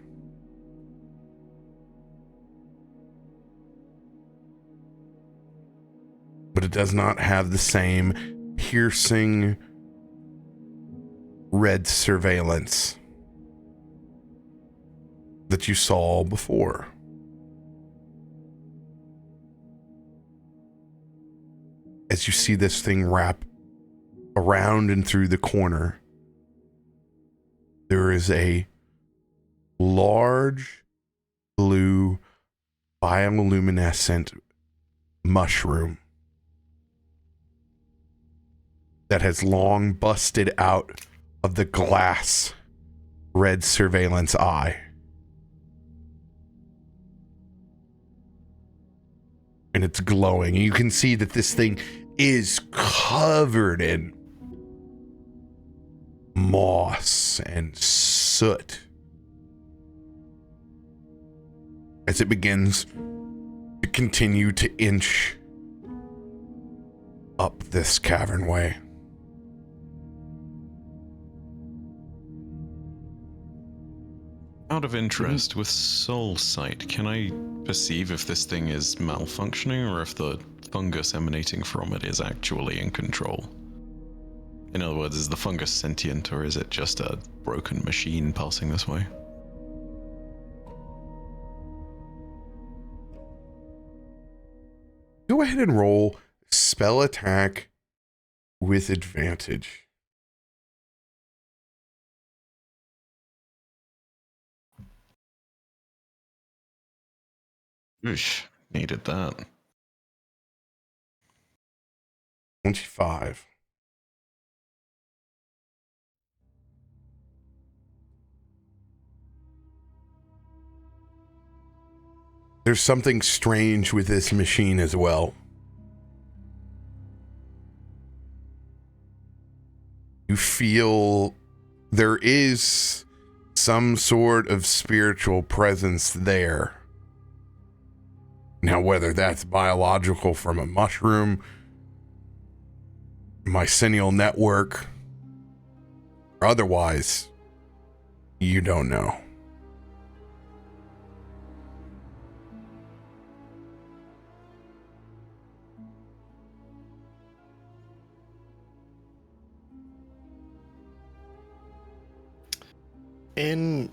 But it does not have the same piercing red surveillance that you saw before. As you see this thing wrap around and through the corner, there is a large blue bioluminescent mushroom that has long busted out of the glass red surveillance eye. And it's glowing. You can see that this thing is covered in moss and soot as it begins to continue to inch up this cavernway. Out of interest, with soul sight, can I perceive if this thing is malfunctioning or if the fungus emanating from it is actually in control? In other words, is the fungus sentient or is it just a broken machine passing this way? Go ahead and roll spell attack with advantage. Oosh, needed that. 25. There's something strange with this machine as well. You feel there is some sort of spiritual presence there. Now, whether that's biological from a mushroom, mycelial network, or otherwise, you don't know. In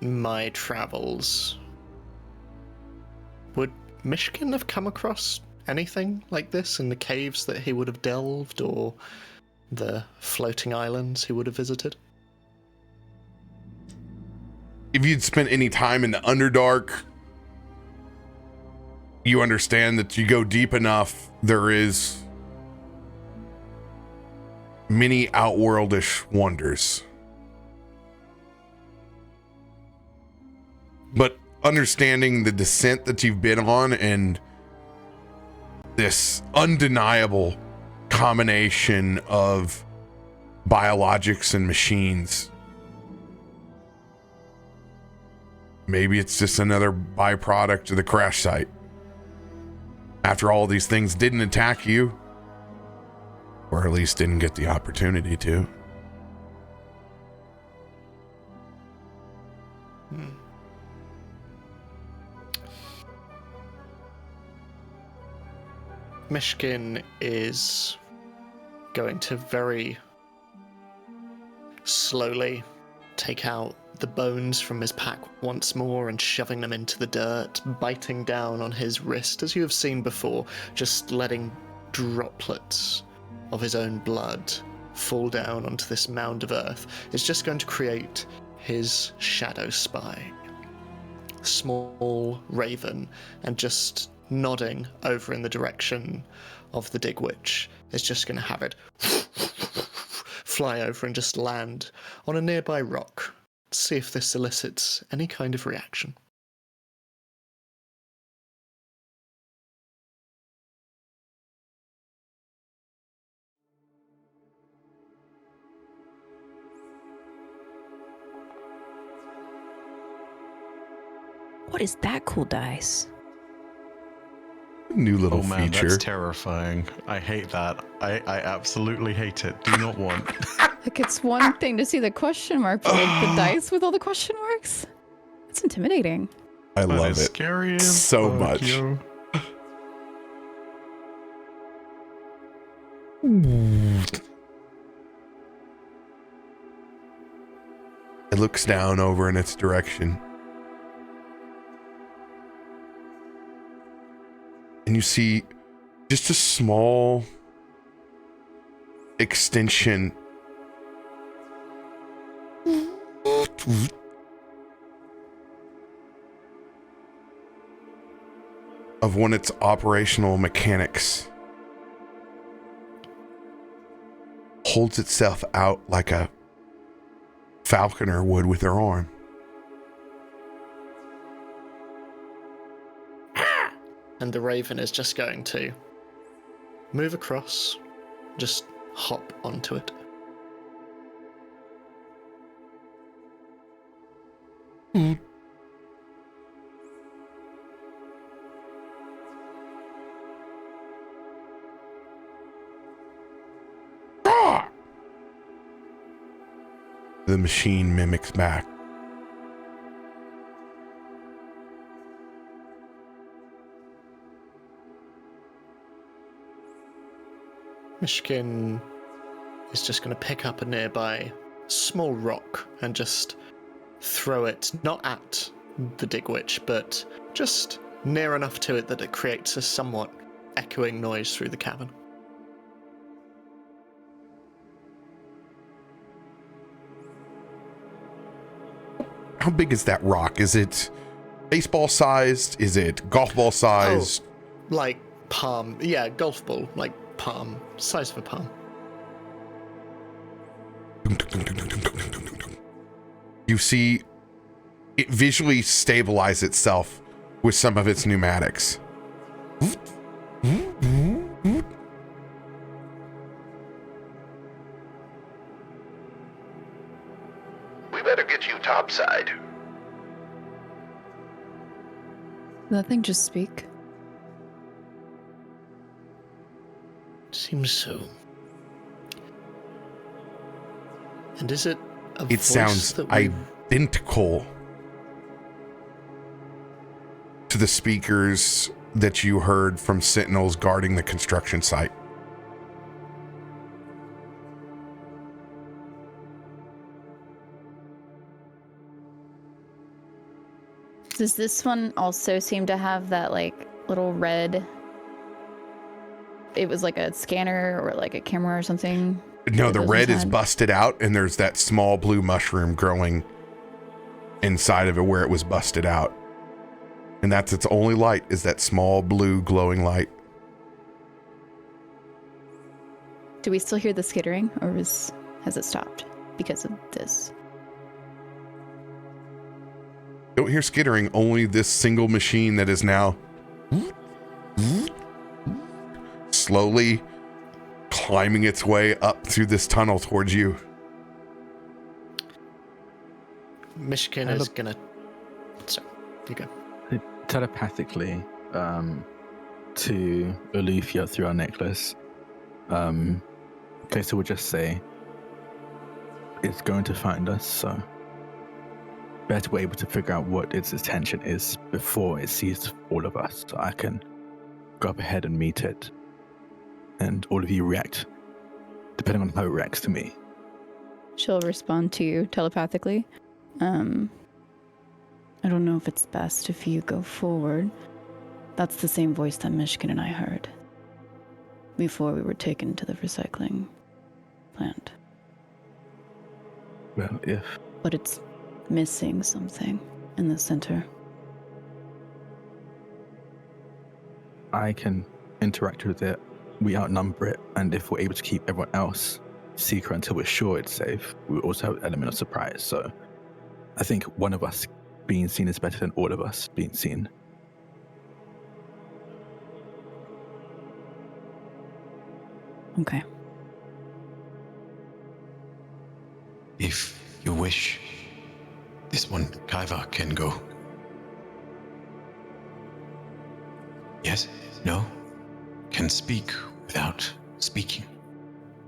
my travels, would Myshkin have come across anything like this in the caves that he would have delved or the floating islands he would have visited? If you'd spent any time in the Underdark, you understand that you go deep enough, there is many outworldish wonders. But understanding the descent that you've been on and this undeniable combination of biologics and machines, maybe it's just another byproduct of the crash site. After all these things didn't attack you, or at least didn't get the opportunity to. Myshkin is going to very slowly take out the bones from his pack once more and shoving them into the dirt, biting down on his wrist, as you have seen before, just letting droplets of his own blood fall down onto this mound of earth. It's just going to create his shadow spy. Small raven, and just nodding over in the direction of the Dig Witch is just going to have it fly over and just land on a nearby rock. See if this elicits any kind of reaction. What is that cool dice? New little Oh man, feature. that's terrifying. I hate that. I absolutely hate it. Do not want. Like, it's one thing to see the question mark, but like the dice with all the question marks? It's intimidating. I That love is it scary as so fuck, much. yo. It looks down over in its direction. And you see just a small extension of one of its operational mechanics. Holds itself out like a falconer would with her arm. And the raven is just going to move across, just hop onto it. The machine mimics back. Myshkin is just going to pick up a nearby small rock and just throw it, not at the Digwitch, but just near enough to it that it creates a somewhat echoing noise through the cavern. How big is that rock? Is it baseball sized? Is it golf ball sized? Oh, like palm. Yeah, golf ball. Like palm. Size of a palm. You see it visually stabilize itself with some of its pneumatics. We better get you topside. Did that thing just speak? Seems so. And is it a It voice sounds that we... identical to the speakers that you heard from sentinels guarding the construction site. Does this one also seem to have that like little red? It was like a scanner or like a camera or something. No, that the those red ones is had? busted out, and there's that small blue mushroom growing inside of it where it was busted out. And that's its only light, is that small blue glowing light. Do we still hear the skittering, or has it stopped because of this? Don't hear skittering, only this single machine that is now slowly climbing its way up through this tunnel towards you. Myshkin is gonna... Sorry, you go. Telepathically to Loluphia through our necklace, Kallisto would just say, it's going to find us, so better we're able to figure out what its intention is before it sees all of us, so I can go up ahead and meet it, and all of you react depending on how it reacts to me. She'll respond to you telepathically. I don't know if it's best if you go forward. That's the same voice that Myshkin and I heard before we were taken to the recycling plant. Well, if But it's missing something in the center. I can interact with it, we outnumber it, and if we're able to keep everyone else secret until we're sure it's safe, we also have an element of surprise. So I think one of us being seen is better than all of us being seen. Okay. If you wish, this one, Kaiva, can go. Yes? No? Can speak without speaking.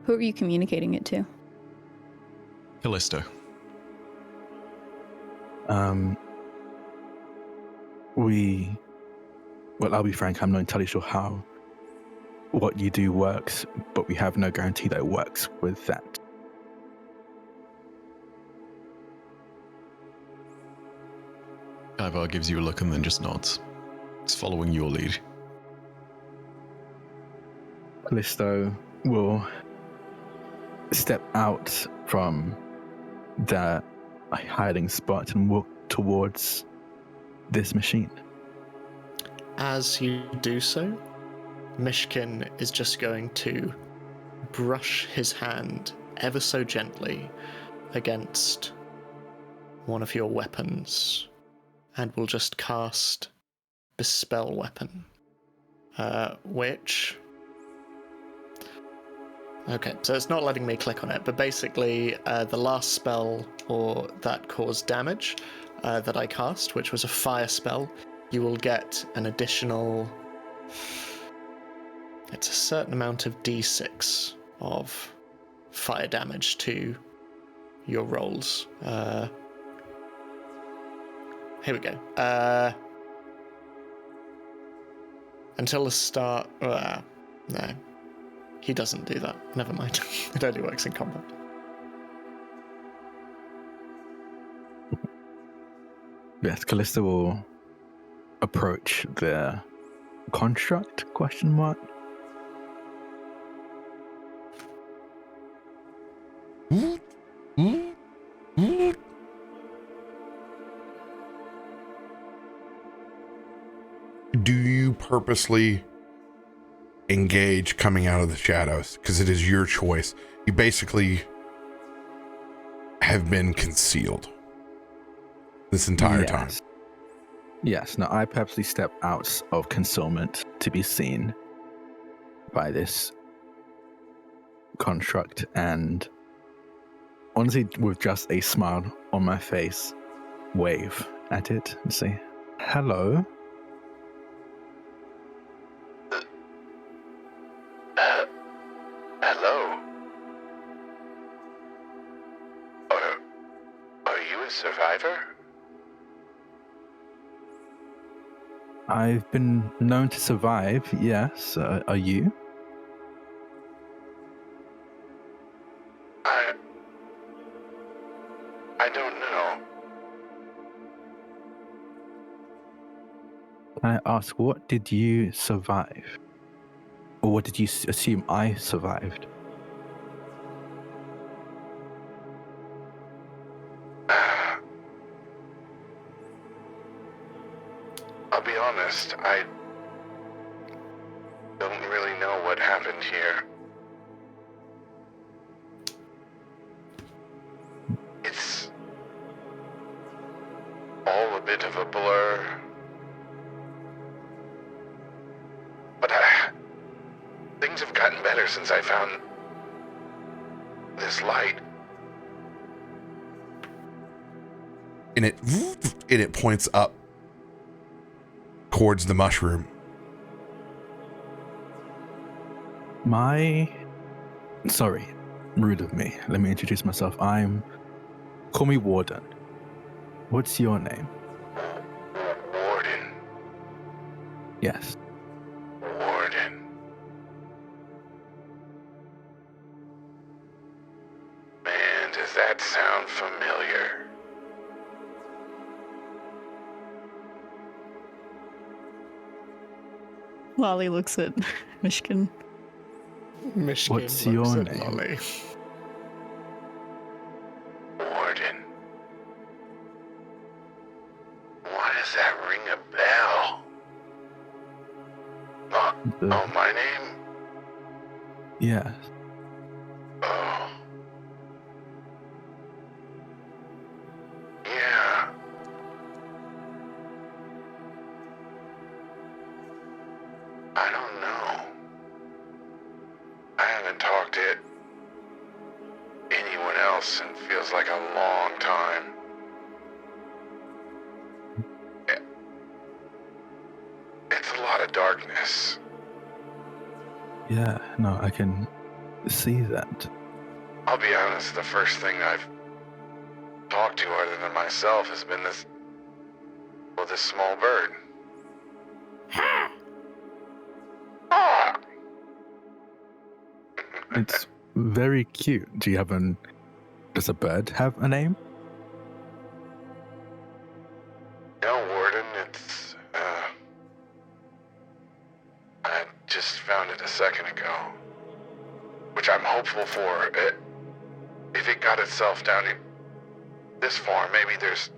Who are you communicating it to? Kallisto. Well, I'll be frank, I'm not entirely sure how what you do works, but we have no guarantee that it works with that. Ivar gives you a look and then just nods. It's following your lead. Kallisto will step out from the hiding spot and walk towards this machine. As you do so, Myshkin is just going to brush his hand ever so gently against one of your weapons and will just cast Bespell Weapon, which... Okay, so it's not letting me click on it, but basically the last spell that caused damage that I cast, which was a fire spell, you will get an additional... It's a certain amount of d6 of fire damage to your rolls. Here we go. Until the start... no. He doesn't do that. Never mind. It only works in combat. Yes, Kallisto will approach the construct, question mark. Do you purposely engage coming out of the shadows? Because it is your choice. You basically have been concealed this entire time. Yes, no, I purposely step out of concealment to be seen by this construct, and honestly, with just a smile on my face, wave at it and say, "Hello." Hello. Are you a survivor? I've been known to survive, yes. Are you? I don't know. Can I ask, what did you survive? Or what did you assume I survived? I'll be honest, I don't really know what happened here. It's all a bit of a blur. But things have gotten better since I found this light. And it points up towards the mushroom. Sorry, rude of me. Let me introduce myself. Call me Warden. What's your name? Warden. Yes. Warden. Man, does that sound familiar? Lolly looks at Myshkin. Myshkin What's looks your at name? Lolly. Warden. Why does that ring a bell? Oh, my name? Yes. Oh. Yeah. I don't know. I haven't talked to anyone else in feels like a long time. It's a lot of darkness. Yeah, no, I can see that. I'll be honest, the first thing I've talked to other than myself has been this small bird. Ah! It's very cute. Do you have does a bird have a name? No, Warden, it's, I just found it a second ago. Which I'm hopeful for. If it got itself down this far, maybe there's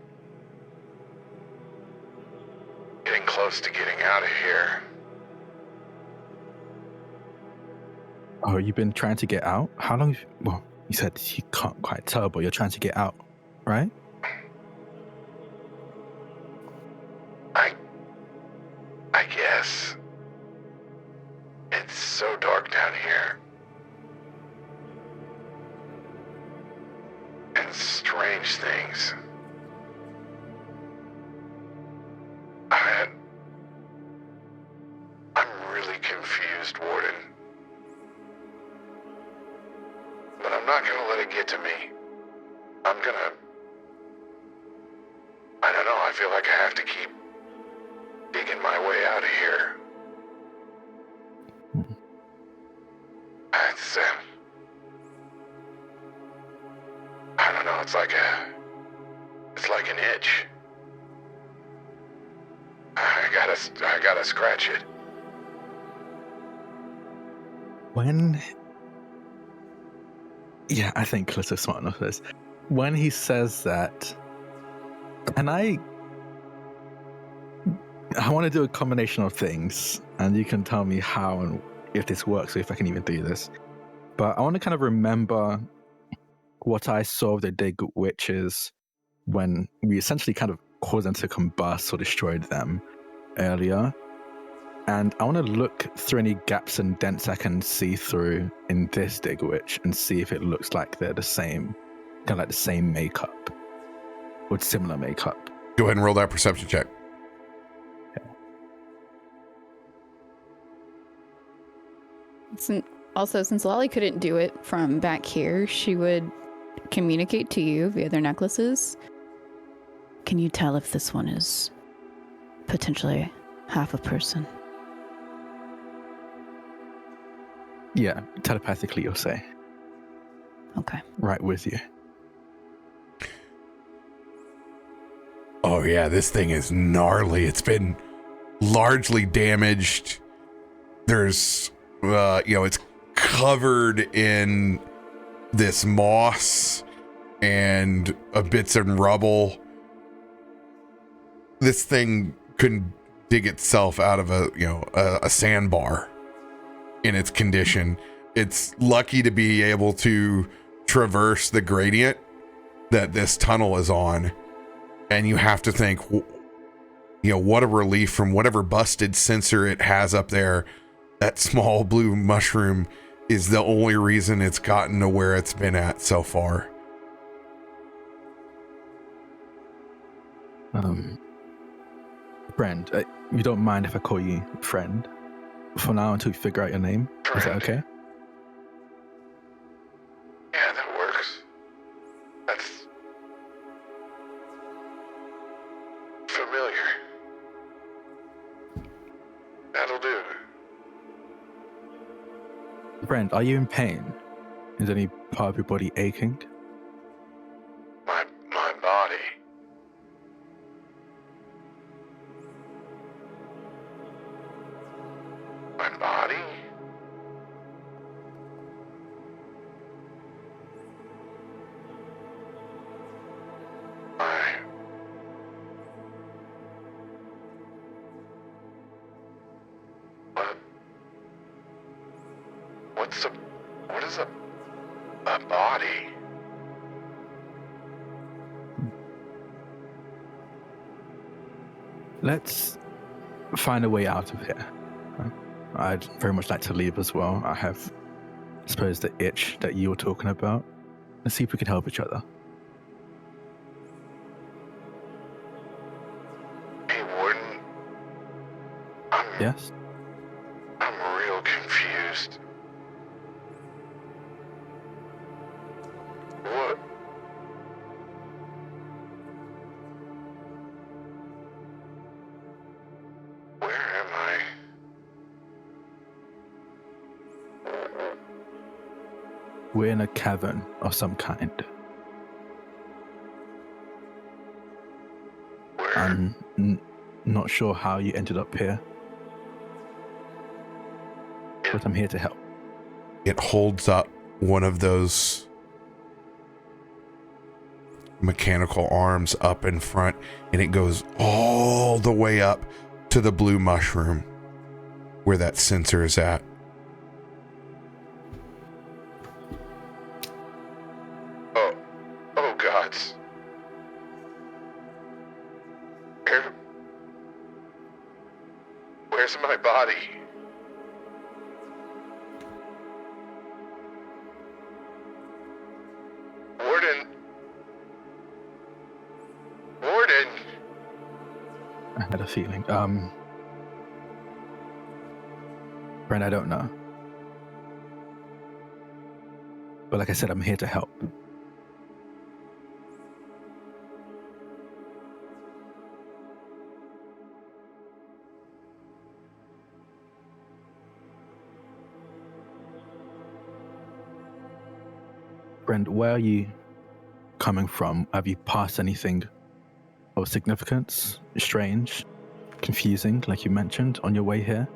getting close to getting out of here. Oh, you've been trying to get out? How long? Well, you said you can't quite tell, but you're trying to get out, right? I guess. It's so dark down here. And strange things. I'm really confused, Warden. But I'm not gonna let it get to me. I don't know, I feel like I have to keep digging my way out of here. It's, I don't know, it's like an itch. I gotta scratch it. Yeah, I think Kallisto's smart enough for this. When he says that, and I want to do a combination of things, and you can tell me how and if this works, or if I can even do this. But I want to kind of remember what I saw of the Dig Witches when we essentially kind of caused them to combust or destroyed them earlier. And I want to look through any gaps and dents I can see through in this Dig Witch and see if it looks like they're the same, kind of like the same makeup, or similar makeup. Go ahead and roll that perception check. Also, since Lolly couldn't do it from back here, she would communicate to you via their necklaces. Can you tell if this one is potentially half a person? Yeah, telepathically you'll say. Okay. Right with you. Oh yeah, this thing is gnarly. It's been largely damaged. There's, it's covered in this moss and bits and rubble. This thing couldn't dig itself out of a sandbar in its condition. It's lucky to be able to traverse the gradient that this tunnel is on. And you have to think, what a relief from whatever busted sensor it has up there. That small blue mushroom is the only reason it's gotten to where it's been at so far. Friend, you don't mind if I call you friend for now until you figure out your name? Friend. Is that okay? Yeah, that works. That's familiar. That'll do. Friend, are you in pain? Is any part of your body aching? My body. My body? What is a body? Let's find a way out of here. I'd very much like to leave as well. I have, I suppose, the itch that you were talking about. Let's see if we can help each other. Hey, Warden. Yes? I'm real confused. What? Where am I? We're in a cavern of some kind. Where? I'm not sure how you ended up here, but I'm here to help. It holds up one of those mechanical arms up in front, and it goes all the way up to the blue mushroom where that sensor is at. Oh gods. Where's my body? Warden! I had a feeling. Friend, I don't know. But like I said, I'm here to help. Friend, where are you coming from? Have you passed anything of significance, strange, confusing, like you mentioned, on your way here?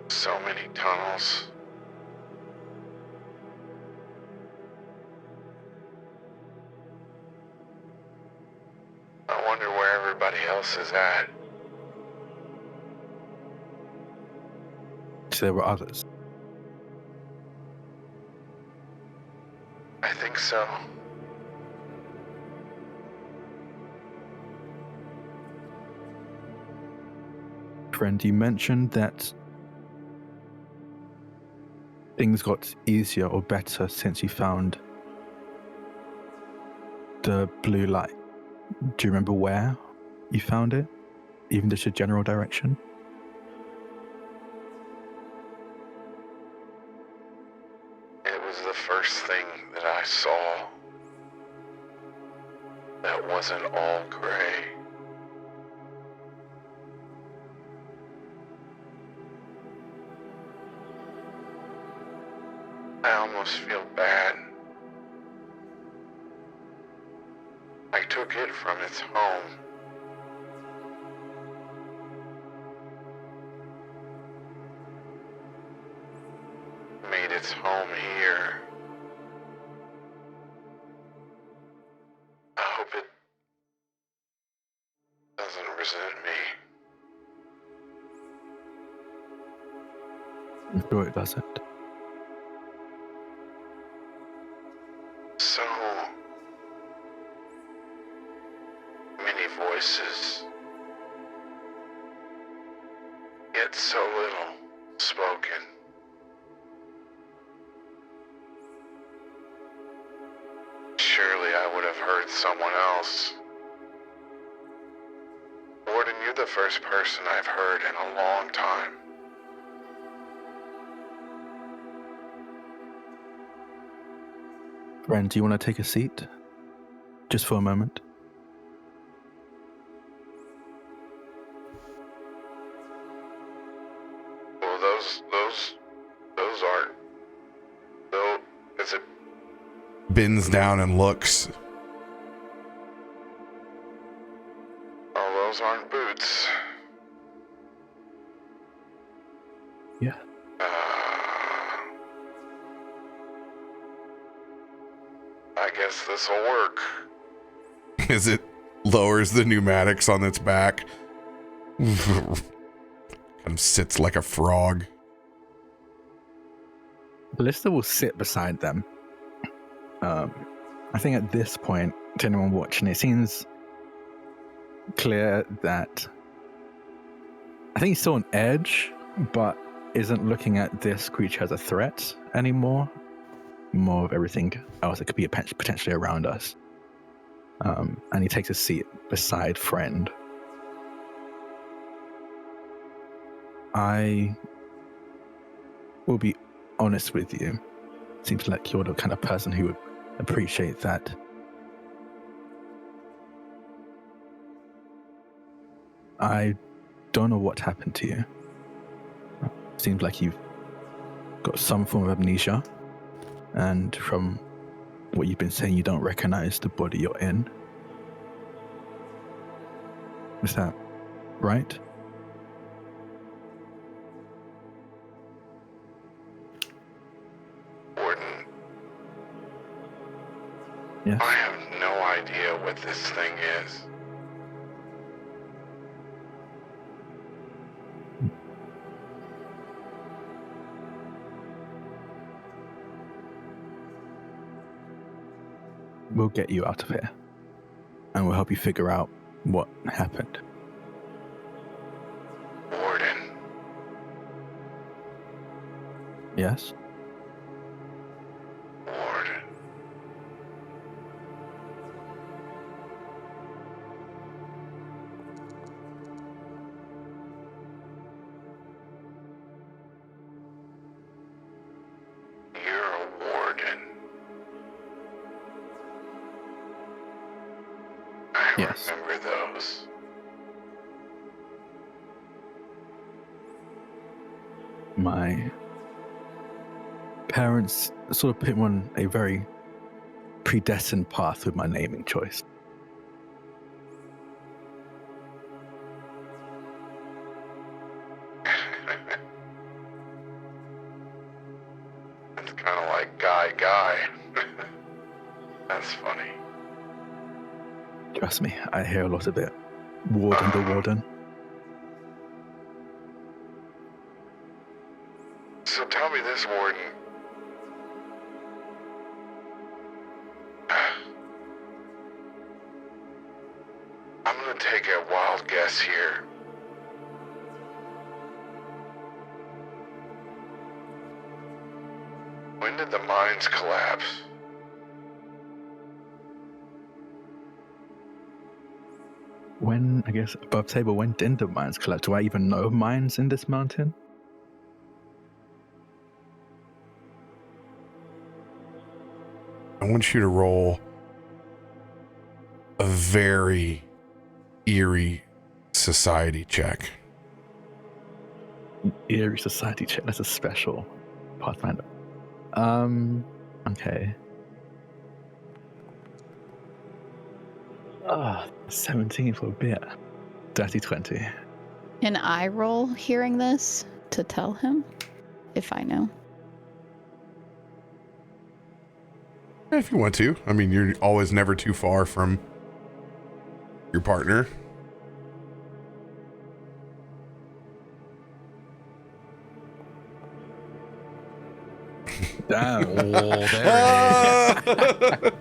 So many tunnels. I wonder where everybody else is at. So there were others. I think so. Friend, you mentioned that things got easier or better since you found the blue light. Do you remember where you found it? Even just a general direction? It was the first thing that I saw that wasn't all gray. I almost feel bad. I took it from its home. Made its home here. I hope it doesn't resent me. I'm sure it doesn't. So many voices, yet so little spoken. Surely I would have heard someone else. Warden, you're the first person I've heard in a long time. Friend, do you want to take a seat? Just for a moment? Well, those aren't. Though, is it? Bends down and looks. Oh, those aren't boots. Yeah. I guess this'll work. As it lowers the pneumatics on its back. Kind of sits like a frog. Kallisto will sit beside them. I think at this point, to anyone watching, it seems clear that I think he's still on edge, but isn't looking at this creature as a threat anymore. More of everything else that could be potentially around us. And he takes a seat beside Friend. I will be honest with you. Seems like you're the kind of person who would appreciate that. I don't know what happened to you. Seems like you've got some form of amnesia, and from what you've been saying, you don't recognize the body you're in. Is that right? Warden, Yes. I have no idea what this thing is. We'll get you out of here, and we'll help you figure out what happened. Warden, Yes? Warden. You're a warden. I Yes. remember those. My parents sort of put me on a very predestined path with my naming choice. It's kind of like Guy. That's funny. Trust me, I hear a lot of it. Warden the Warden. So tell me this, Warden. I'm gonna take a wild guess here. When did the mines collapse? When, I guess, above table, when did the mines collapse? Do I even know mines in this mountain? I want you to roll a very eerie society check. Eerie society check. That's a special Pathfinder. Okay. 17 for a bit. Dirty 20. Can I roll hearing this to tell him if I know? If you want to. I mean, you're always never too far from your partner. Damn. Oh, there it is.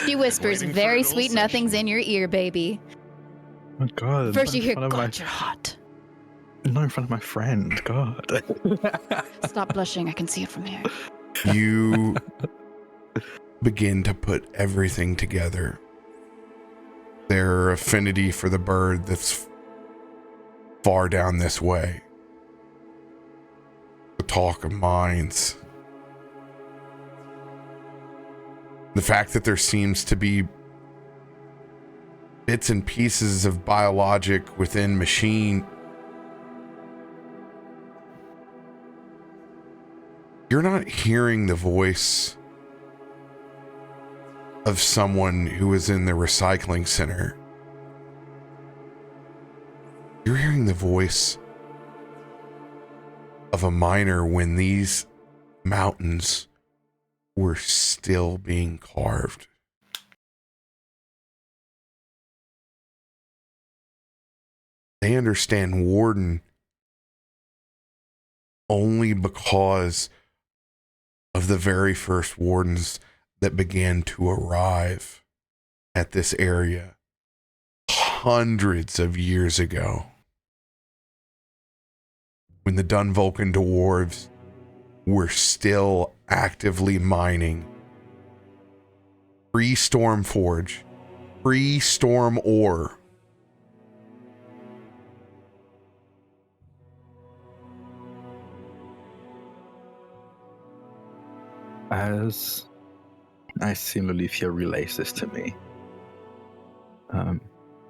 She whispers Waiting for very it all sweet nothings in your ear, baby. Oh God. First you not in hear, front of God, you're hot. Not in front of my friend. God. Stop blushing, I can see it from here. You begin to put everything together. Their affinity for the bird that's far down this way. The talk of mines. The fact that there seems to be bits and pieces of biologic within machine. You're not hearing the voice of someone who is in the recycling center. You're hearing the voice of a miner when these mountains were still being carved. They understand Warden only because of the very first wardens that began to arrive at this area hundreds of years ago. When the Dunvolcan dwarves were still actively mining pre-Stormforge, pre-Storm ore. As I see Loluphia relays this to me,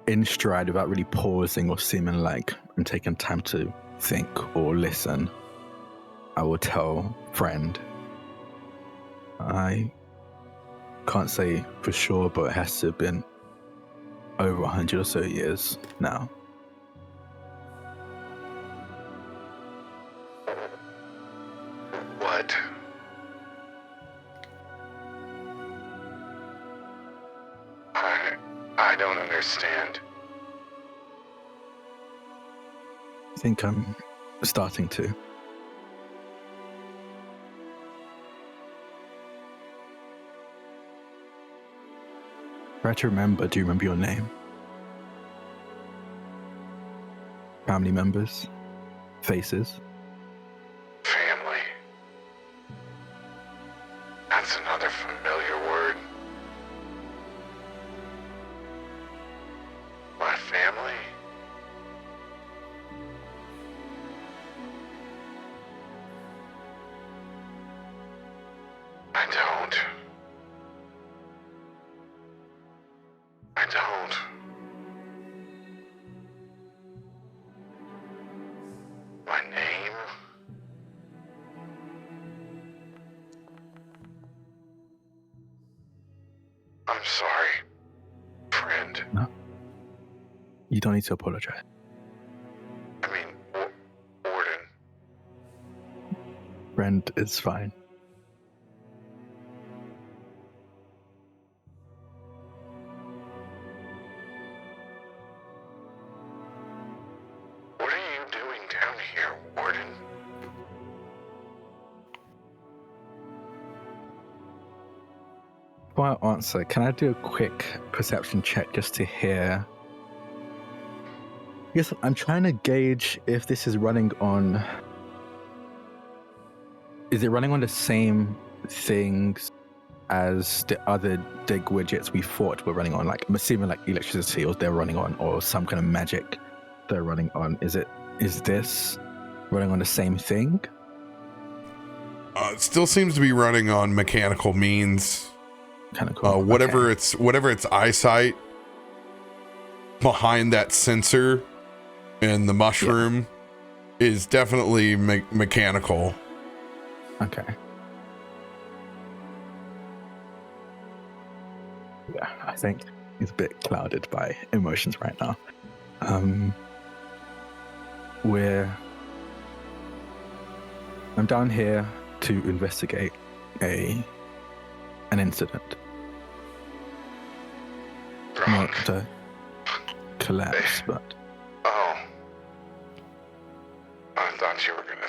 in stride without really pausing or seeming like I'm taking time to think or listen, I will tell friend. I can't say for sure, but it has to have been over 100 or so years now. What? I don't understand. I think I'm starting to. Try to remember, do you remember your name? Family members? Faces? Family. That's another familiar word. My family? I don't. My name? I'm sorry, friend. No. You don't need to apologize. I mean, Warden. Friend, it's fine. What are you doing down here, Warden? Before I answer, can I do a quick perception check just to hear? Yes, I'm trying to gauge if this is running on. Is it running on the same things as the other dig widgets we thought were running on? Like, I'm assuming like electricity or they're running on, or some kind of magic they're running on. Is this running on the same thing? It still seems to be running on mechanical means. Kind of cool. Whatever Okay. its eyesight behind that sensor and the mushroom is definitely mechanical. Okay. Yeah, I think he's a bit clouded by emotions right now. I'm down here to investigate an incident. Not the collapse, but Oh. I thought you were gonna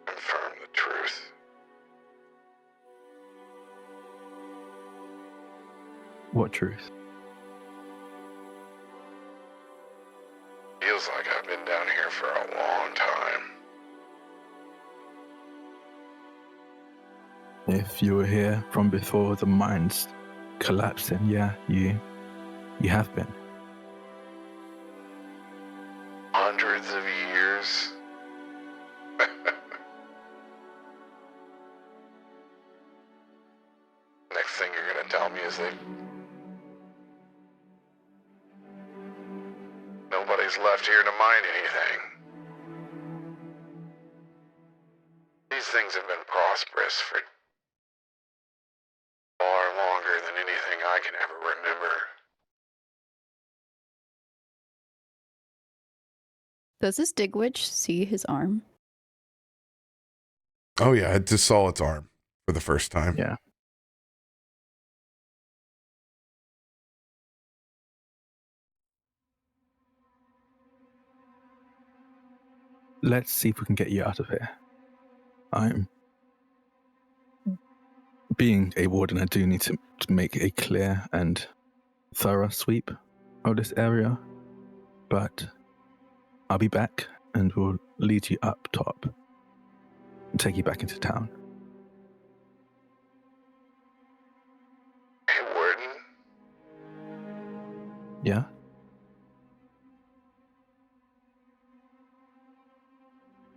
confirm the truth. what truth? Feels like I've been down here for a long time. If you were here from before the mines collapsed, then yeah, you have been. Hundreds of years. Next thing you're gonna tell me is that nobody's left here to mine anything. These things have been prosperous for far longer than anything I can ever remember. Does this Digwitch see his arm? Oh yeah, I just saw its arm for the first time. Yeah. Let's see if we can get you out of here. Being a warden, I do need to make a clear and thorough sweep of this area, but I'll be back and we'll lead you up top and take you back into town. Hey, Warden, Yeah?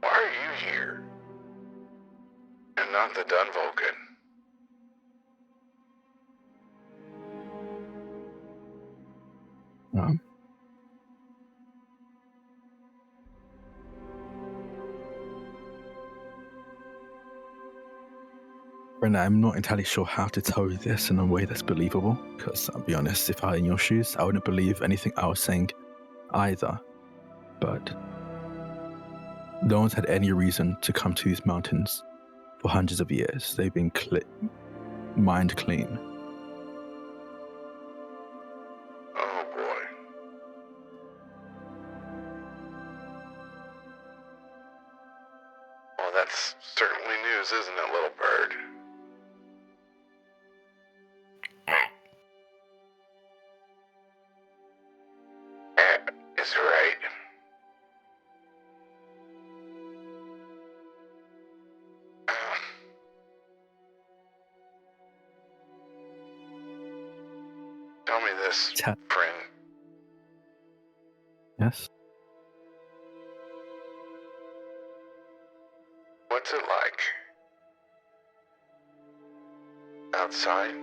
why are you here? And not the Dunvolkin? Brenda, I'm not entirely sure how to tell you this in a way that's believable, because I'll be honest, if I were in your shoes, I wouldn't believe anything I was saying either. But no one's had any reason to come to these mountains for hundreds of years. They've been mined clean. Oh boy. Well, that's certainly news, isn't it, little bird? Is right. Tell me this, Chat. friend. Yes? What's it like outside?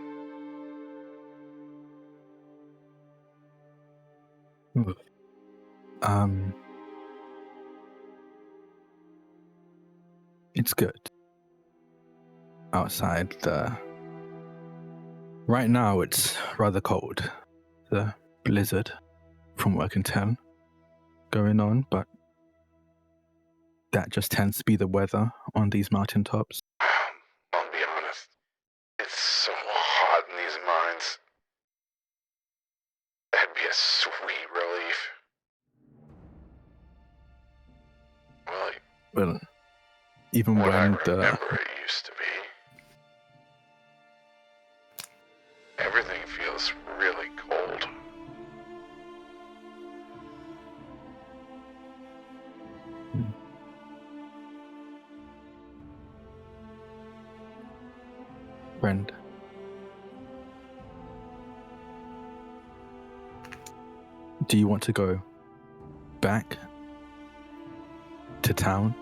It's good. Outside, right now it's rather cold. The blizzard, from what I can tell, going on, but that just tends to be the weather on these mountaintops. I'll be honest. It's so hot in these mines. That'd be a sweet relief. Well, even What I when remember it used to be. Everything feels really cold. Friend, do you want to go back to town?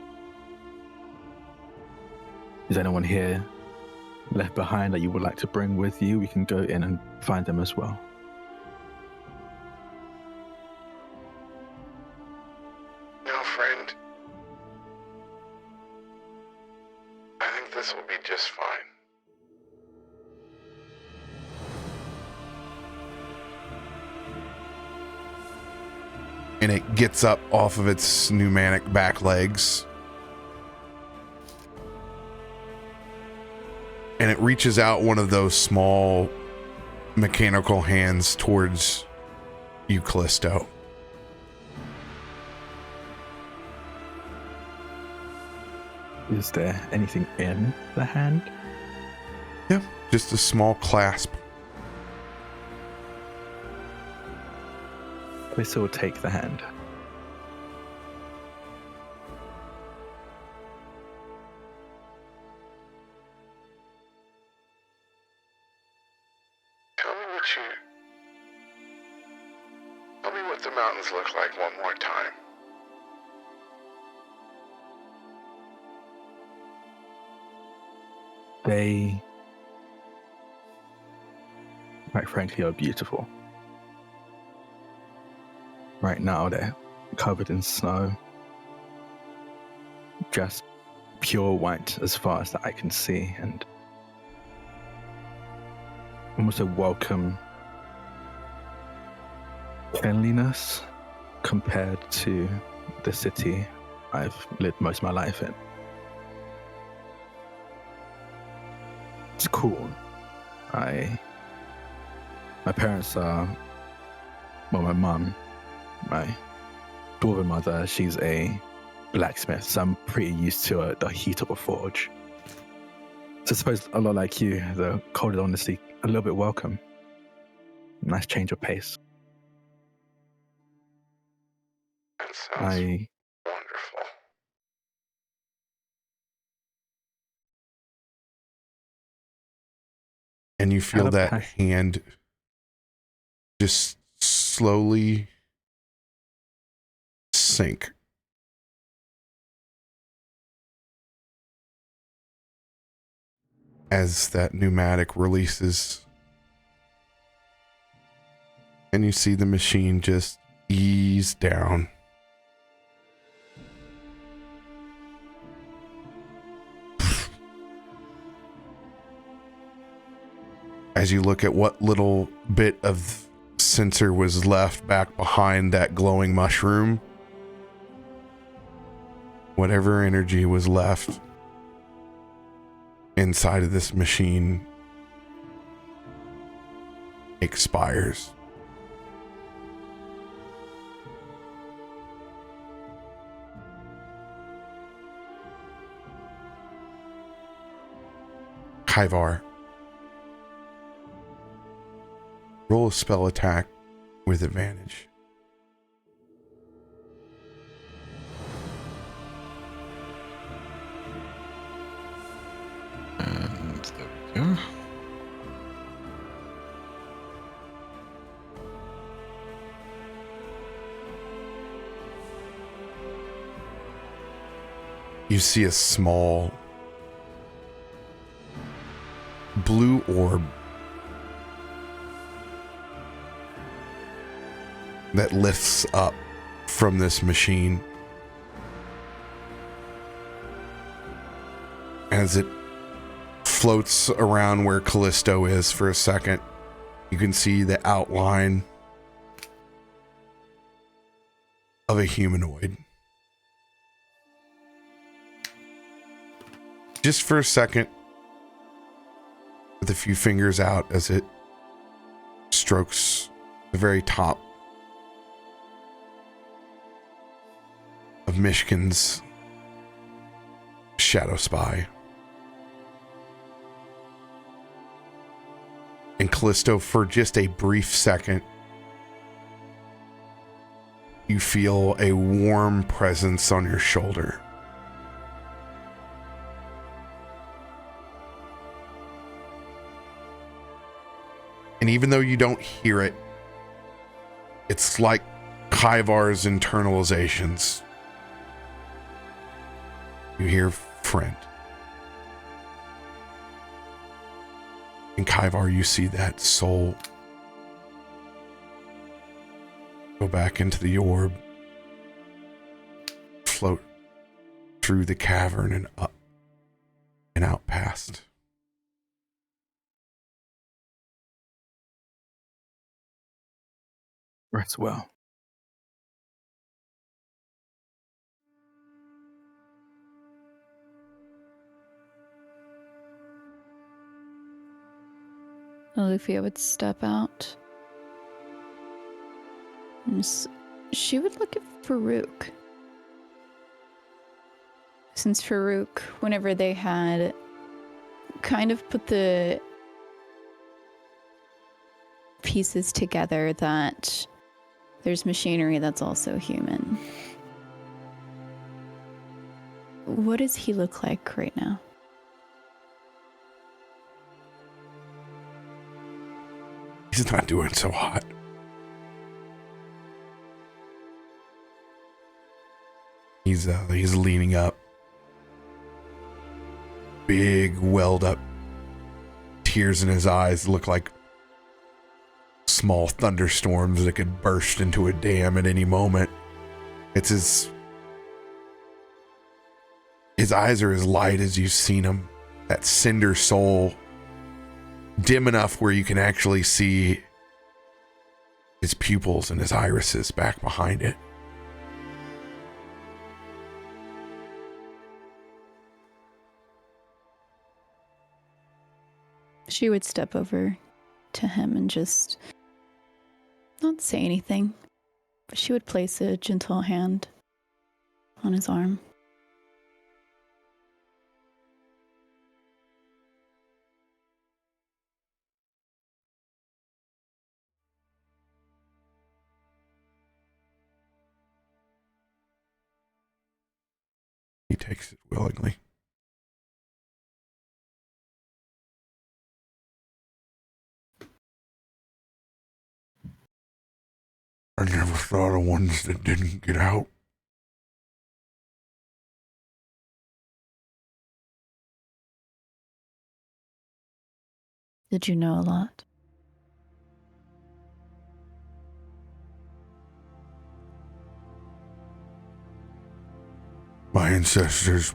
Is anyone here left behind that you would like to bring with you? We can go in and find them as well. No, friend. I think this will be just fine. And it gets up off of its pneumatic back legs. And it reaches out one of those small mechanical hands towards you, Kallisto. Is there anything in the hand? Yeah, just a small clasp. Kallisto will take the hand. Tell me what the mountains look like one more time. They, quite frankly, are beautiful. Right now, they're covered in snow. Just pure white as far as that I can see, and almost a welcome cleanliness compared to the city I've lived most of my life in. It's cool. My parents are, well, my mum, my dwarven mother, she's a blacksmith, so I'm pretty used to the heat of a forge. So I suppose a lot like you, the cold is honestly a little bit welcome. Nice change of pace. That sounds wonderful. And you feel that hand just slowly sink. As that pneumatic releases. And you see the machine just ease down. As you look at what little bit of sensor was left back behind that glowing mushroom, whatever energy was left inside of this machine expires. Kaivar, roll a spell attack with advantage. And there we go. You see a small blue orb that lifts up from this machine. As it floats around where Kallisto is for a second, you can see the outline of a humanoid. Just for a second, with a few fingers out as it strokes the very top of Myshkin's shadow spy. And Kallisto, for just a brief second, you feel a warm presence on your shoulder. And even though you don't hear it, it's like Kaivar's internalizations. You hear friend. In Kaivar, you see that soul go back into the orb, float through the cavern and up and out past. Rest well. Loluphia would step out. She would look at Farouk. Since Farouk, whenever they had kind of put the pieces together that there's machinery that's also human. What does he look like right now? He's not doing so hot. He's leaning up. Big, welled up tears in his eyes look like small thunderstorms that could burst into a dam at any moment. It's his eyes are as light as you've seen them. That cinder soul, dim enough where you can actually see his pupils and his irises back behind it. She would step over to him and just not say anything, but she would place a gentle hand on his arm. He takes it willingly. I never saw the ones that didn't get out. Did you know a lot? My ancestors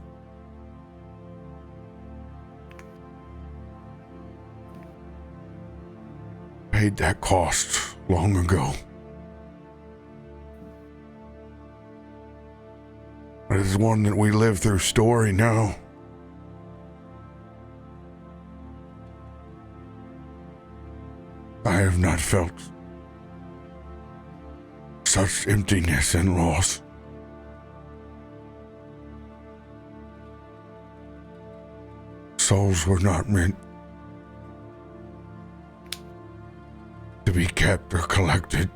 paid that cost long ago. It is one that we live through story now. I have not felt such emptiness and loss. Souls were not meant to be kept or collected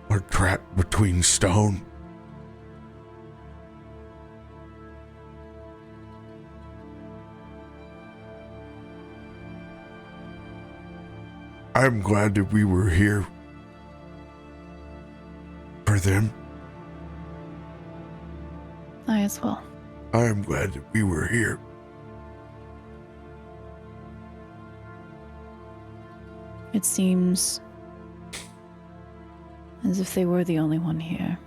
or trapped between stone. I'm glad that we were here for them. I as well. I am glad that we were here. It seems as if they were the only one here.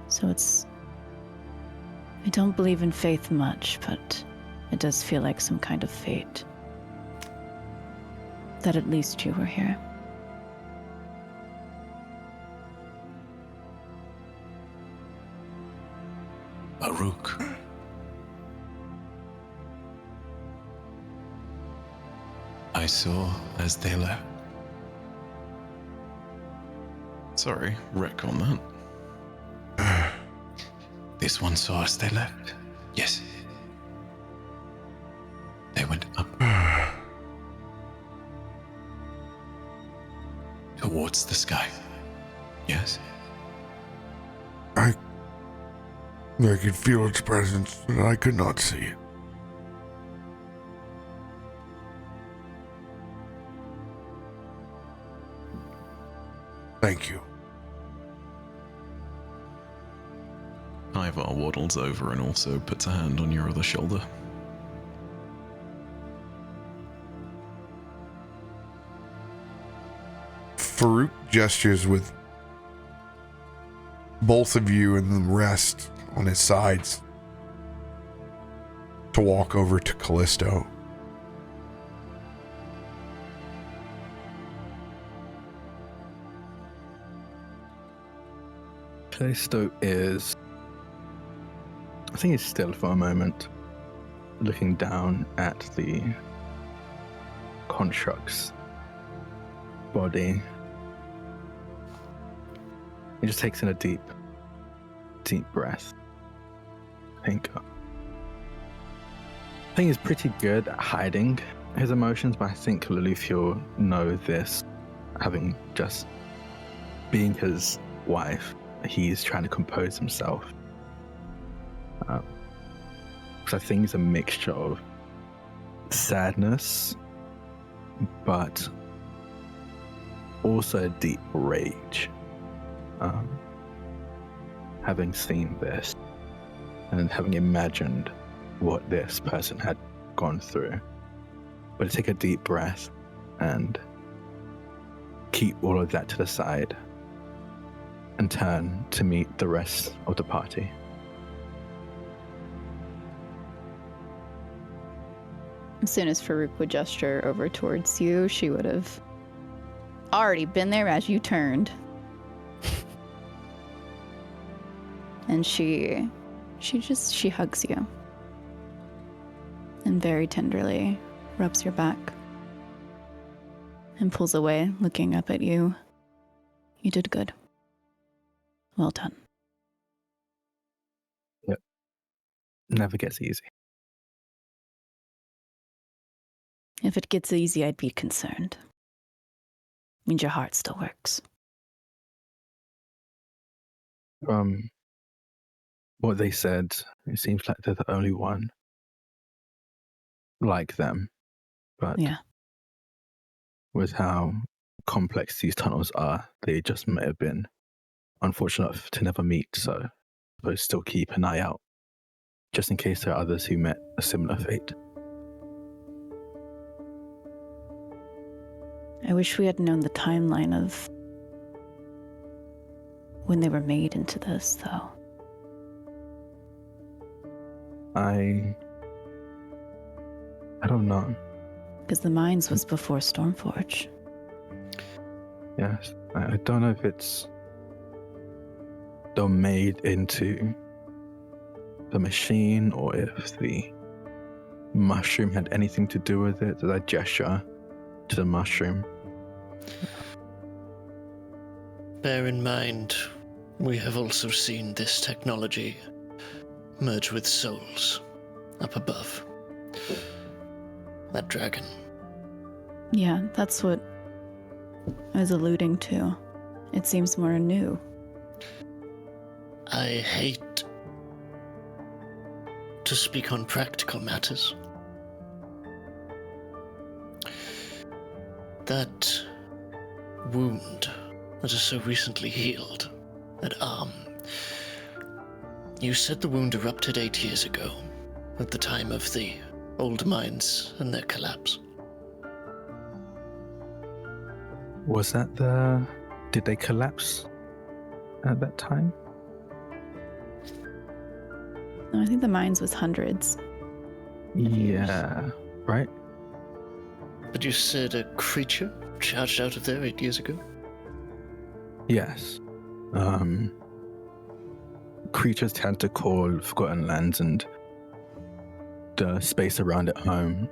So I don't believe in faith much, but it does feel like some kind of fate. That at least you were here. Faroük. I saw as they left. Sorry, wreck on that. This one saw as they left. Yes. They went up. Towards the sky. Yes? I could feel its presence, but I could not see it. Thank you. Ivar waddles over and also puts a hand on your other shoulder. Faroük gestures with both of you and the rest on his sides to walk over to Kallisto. Kallisto is, I think he's still for a moment, looking down at the construct's body. He just takes in a deep breath. I think he's pretty good at hiding his emotions, but I think Loluphia will know this, having just being his wife. He's trying to compose himself. Because I think it's a mixture of sadness, but also a deep rage. Having seen this and having imagined what this person had gone through. But take a deep breath and keep all of that to the side and turn to meet the rest of the party. As soon as Faroük would gesture over towards you, she would have already been there as you turned. And she hugs you and very tenderly rubs your back and pulls away, looking up at you. You did good. Well done. Yep. Never gets easy. If it gets easy, I'd be concerned. Means your heart still works. What they said, it seems like they're the only one like them. But Yeah. with how complex these tunnels are, they just may have been unfortunate to never meet, so I suppose still keep an eye out, just in case there are others who met a similar fate. I wish we had known the timeline of when they were made into this, though. I don't know. Because the mines was before Stormforge. Yes, I don't know if it's they're made into the machine or if the mushroom had anything to do with it. Did I gesture to the mushroom? Bear in mind, we have also seen this technology merge with souls up above. That dragon. Yeah, that's what I was alluding to. It seems more new. I hate to speak on practical matters. That wound that is so recently healed, that arm. You said the wound erupted 8 years ago, at the time of the old mines and their collapse. Was that did they collapse at that time? No, I think the mines was hundreds. Yeah, right? But you said a creature charged out of there 8 years ago? Yes. Creatures tend to call Forgotten Lands and the space around it home.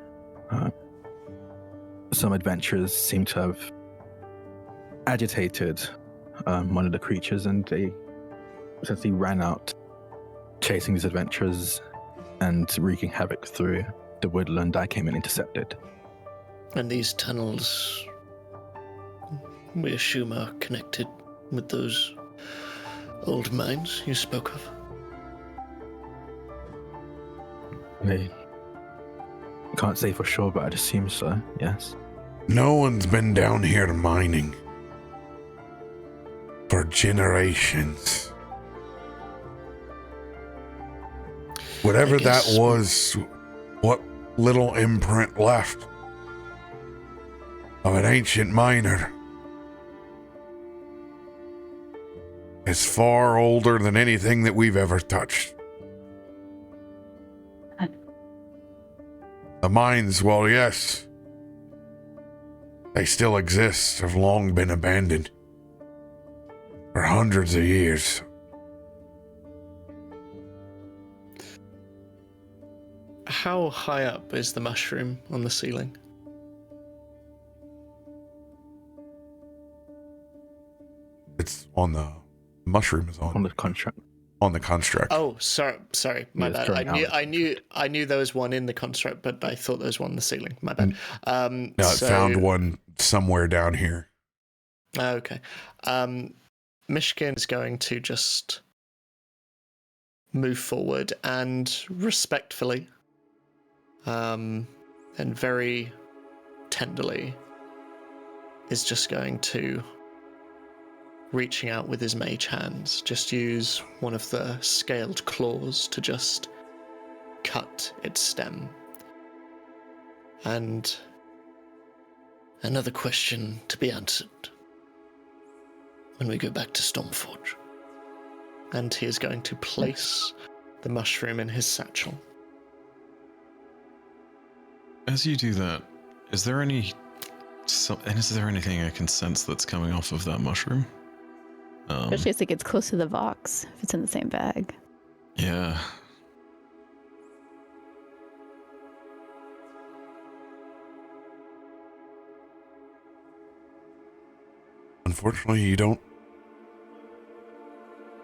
Some adventurers seem to have agitated one of the creatures, and they essentially ran out chasing these adventurers and wreaking havoc through the woodland. I came and intercepted. And these tunnels, we assume, are connected with those old mines you spoke of? I can't say for sure, but I'd assume so, yes. No one's been down here mining for generations. Whatever that was, what little imprint left of an ancient miner is far older than anything that we've ever touched. The mines, well, yes, they still exist, have long been abandoned for hundreds of years. How high up is the mushroom on the ceiling? It's on the mushroom is On the contract. on the construct. Oh, sorry, my Yeah, it's bad. going I knew there was one in the construct, but I thought there was one on the ceiling. My bad. No, I found one somewhere down here. Okay. Myshkin is going to just move forward and respectfully, and very tenderly, is just going to, reaching out with his mage hands, just use one of the scaled claws to just cut its stem. And another question to be answered when we go back to Stormforge. And he is going to place the mushroom in his satchel. As you do that, is there anything I can sense that's coming off of that mushroom? Especially as it gets close to the Vox, if it's in the same bag. Yeah. Unfortunately, you don't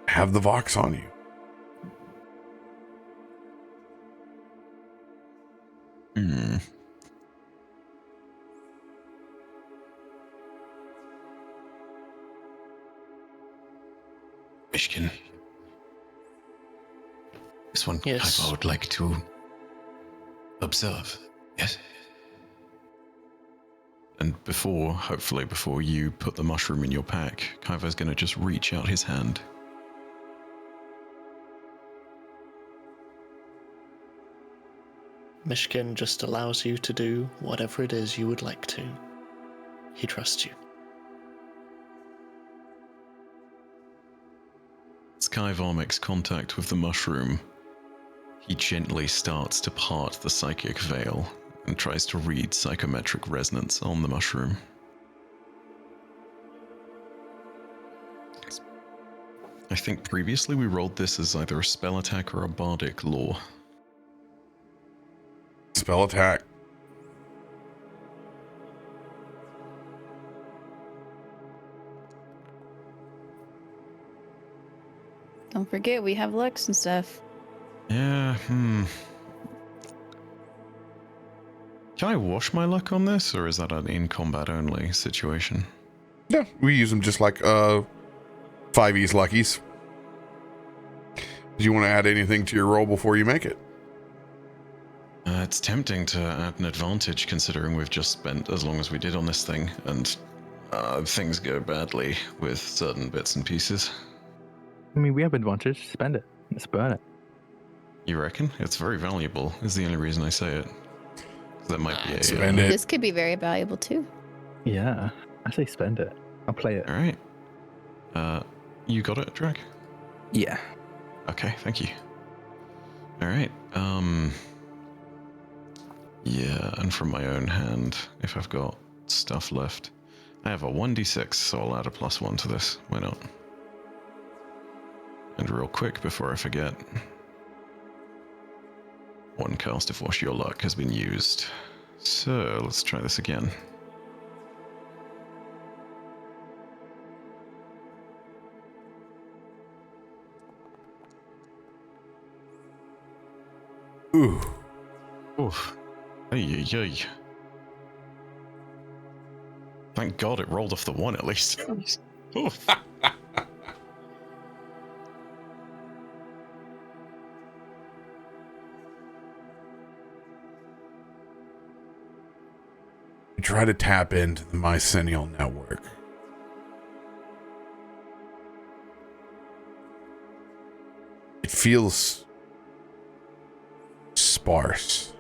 have the Vox on you. Hmm. Myshkin. This one Yes. I would like to observe. Yes. And hopefully before you put the mushroom in your pack, Kaiva's going to just reach out his hand. Myshkin just allows you to do whatever it is you would like to. He trusts you. Skyvar makes contact with the mushroom, he gently starts to part the psychic veil and tries to read psychometric resonance on the mushroom. I think previously we rolled this as either a spell attack or a bardic lore. Spell attack. Don't forget, we have Lex and stuff. Yeah, Can I wash my luck on this, or is that an in-combat only situation? Yeah, we use them just like 5e luckies. Do you want to add anything to your roll before you make it? It's tempting to add an advantage considering we've just spent as long as we did on this thing, and things go badly with certain bits and pieces. I mean, we have advantage. Spend it. Let's burn it. You reckon? It's very valuable, is the only reason I say it. That might be a... Spend it. This could be very valuable too. Yeah, I say spend it. I'll play it. Alright. You got it, Drak? Yeah. Okay, thank you. Alright, yeah, and from my own hand, if I've got stuff left, I have a 1d6, so I'll add a +1 to this. Why not? And real quick, before I forget, one cast of Wash Your Luck has been used. So, let's try this again. Ooh. Oof. Ay, ay, ay. Thank God it rolled off the 1 at least. Oof. You try to tap into the mycelial network. It feels sparse.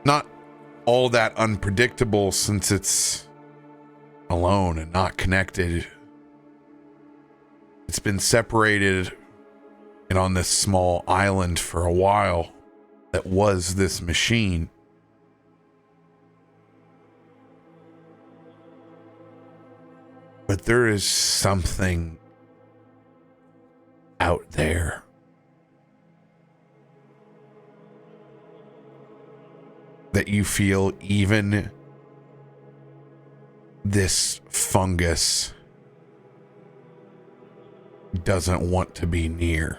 Not all that unpredictable since it's alone and not connected. It's been separated and on this small island for a while that was this machine. But there is something out there. That you feel even this fungus doesn't want to be near.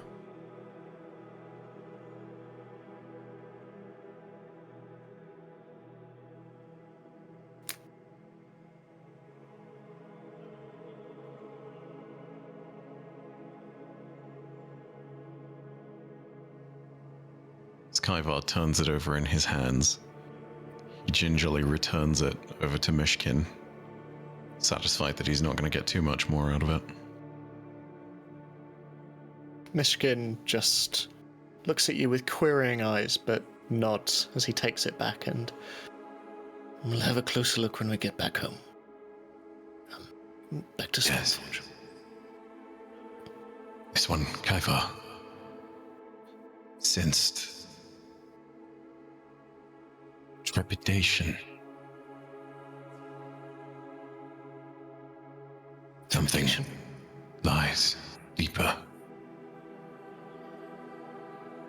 Skyvar turns it over in his hands. He gingerly returns it over to Myshkin, satisfied that he's not going to get too much more out of it. Myshkin just looks at you with querying eyes, but nods as he takes it back, and we'll have a closer look when we get back home. Back to Stormforge. This one, Skyvar, sensed trepidation. Something lies deeper.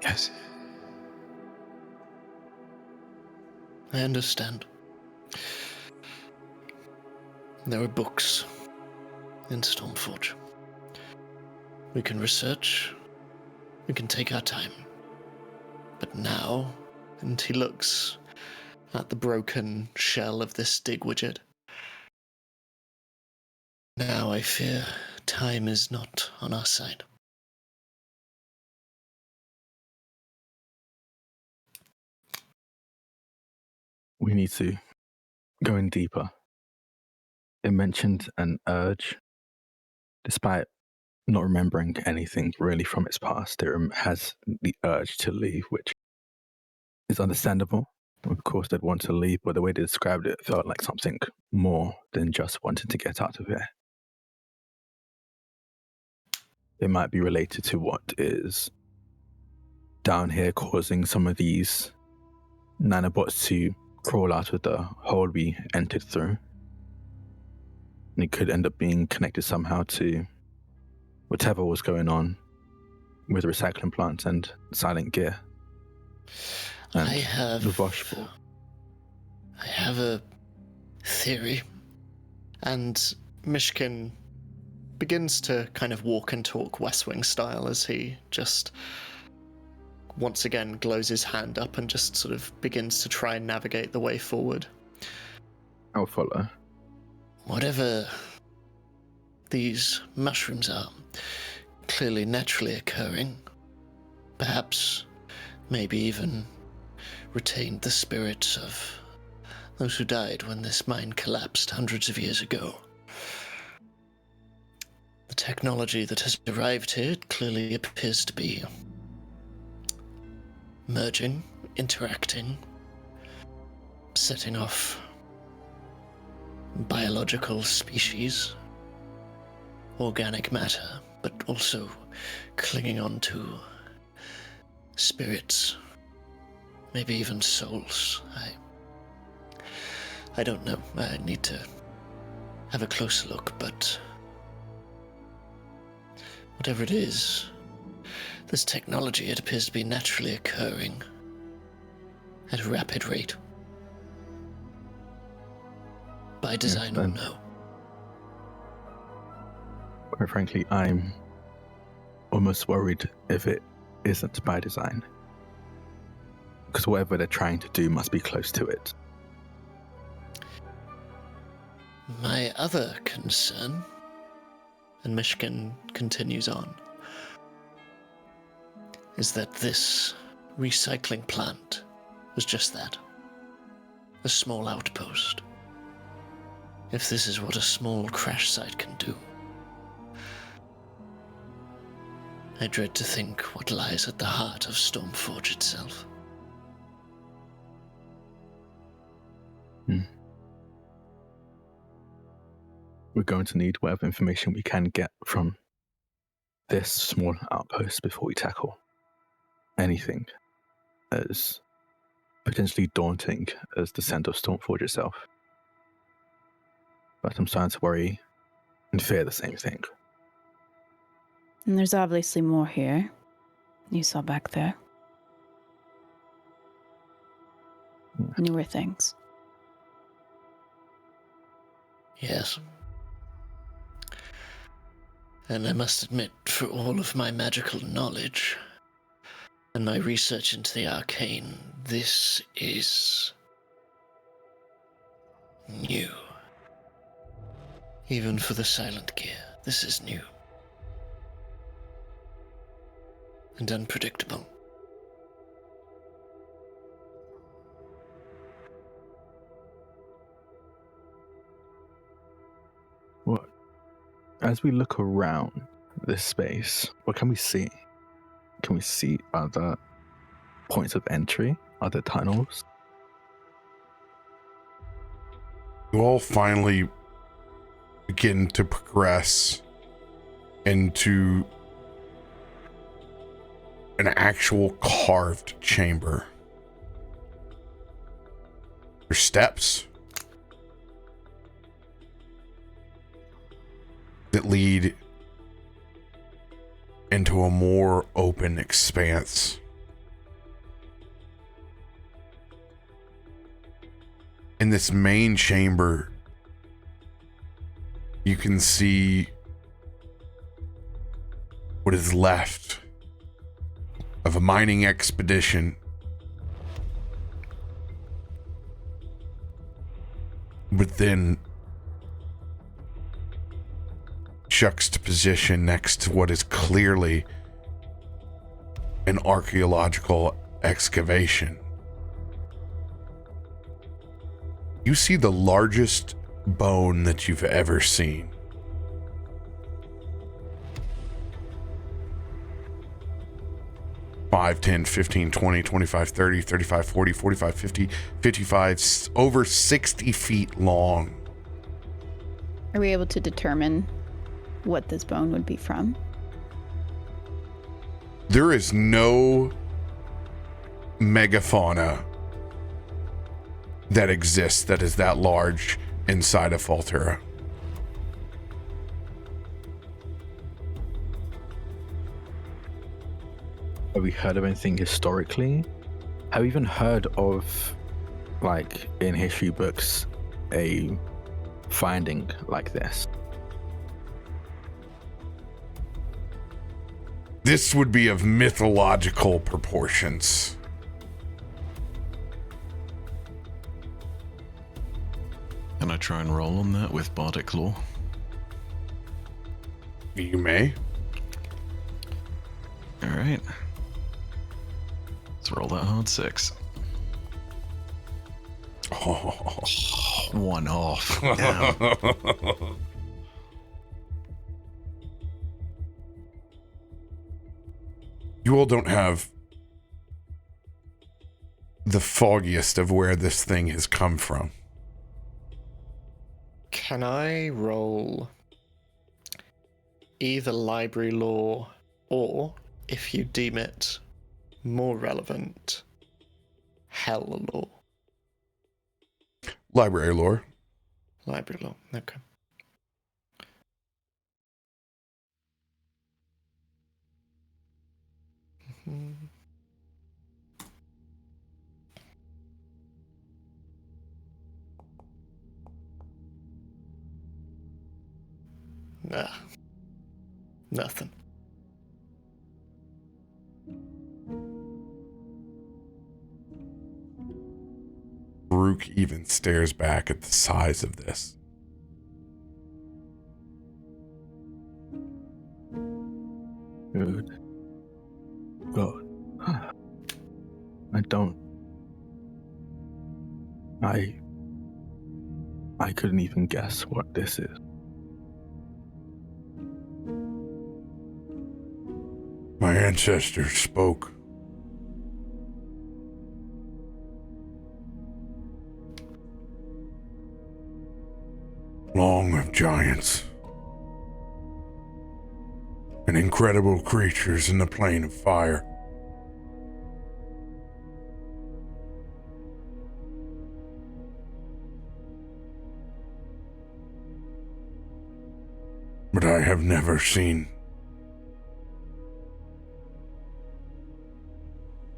Yes. I understand. There are books in Stormforge. We can research. We can take our time. But now, and he looks at the broken shell of this dig widget. Now I fear time is not on our side. We need to go in deeper. It mentioned an urge. Despite not remembering anything really from its past, it has the urge to leave, which is understandable. Of course, they'd want to leave, but the way they described it felt like something more than just wanting to get out of here. it might be related to what is down here causing some of these nanobots to crawl out of the hole we entered through. And it could end up being connected somehow to whatever was going on with recycling plants and silent gear. And I have the washboard. I have a theory. And Myshkin begins to kind of walk and talk West Wing style as he just once again glows his hand up and just sort of begins to try and navigate the way forward. I'll follow. Whatever these mushrooms are, clearly naturally occurring, perhaps maybe even retained the spirits of those who died when this mine collapsed hundreds of years ago. The technology that has arrived here clearly appears to be merging, interacting, setting off biological species, organic matter, but also clinging on to spirits, maybe even souls. I don't know. I need to have a closer look, but whatever it is, this technology, it appears to be naturally occurring at a rapid rate. By design or no. Quite frankly, I'm almost worried if it isn't by design. Because whatever they're trying to do must be close to it. My other concern, and Myshkin continues on, is that this recycling plant was just that. A small outpost. If this is what a small crash site can do, I dread to think what lies at the heart of Stormforge itself. We're going to need whatever information we can get from this small outpost before we tackle anything as potentially daunting as the scent of Stormforge itself. But I'm starting to worry and fear the same thing. And there's obviously more here. You saw back there. Newer things. Yes. And I must admit, for all of my magical knowledge and my research into the arcane, this is new. Even for the silent gear, this is new. And unpredictable. What? As we look around this space, what can we see? Can we see other points of entry? Other tunnels? You all finally begin to progress into an actual carved chamber. There's steps that lead into a more open expanse. In this main chamber, you can see what is left of a mining expedition. But then juxtaposition next to what is clearly an archaeological excavation. You see the largest bone that you've ever seen. Five, 10, 15, 20, 25, 30, 35, 40, 45, 50, 55, over 60 feet long. Are we able to determine what this bone would be from? There is no megafauna that exists that is that large inside of Falterra. Have we heard of anything historically? Have we even heard of, like, in history books, a finding like this? This would be of mythological proportions. Can I try and roll on that with Bardic Law? You may. All right. Let's roll that hard 6. Oh. 1 off. Damn. You all don't have the foggiest of where this thing has come from. Can I roll either library lore or, if you deem it more relevant, hell lore? Library lore. Library lore, okay. Nah. Nothing. Farouk even stares back at the size of this. Good God. I couldn't even guess what this is. My ancestors spoke. Long of giants and incredible creatures in the plane of fire. But I have never seen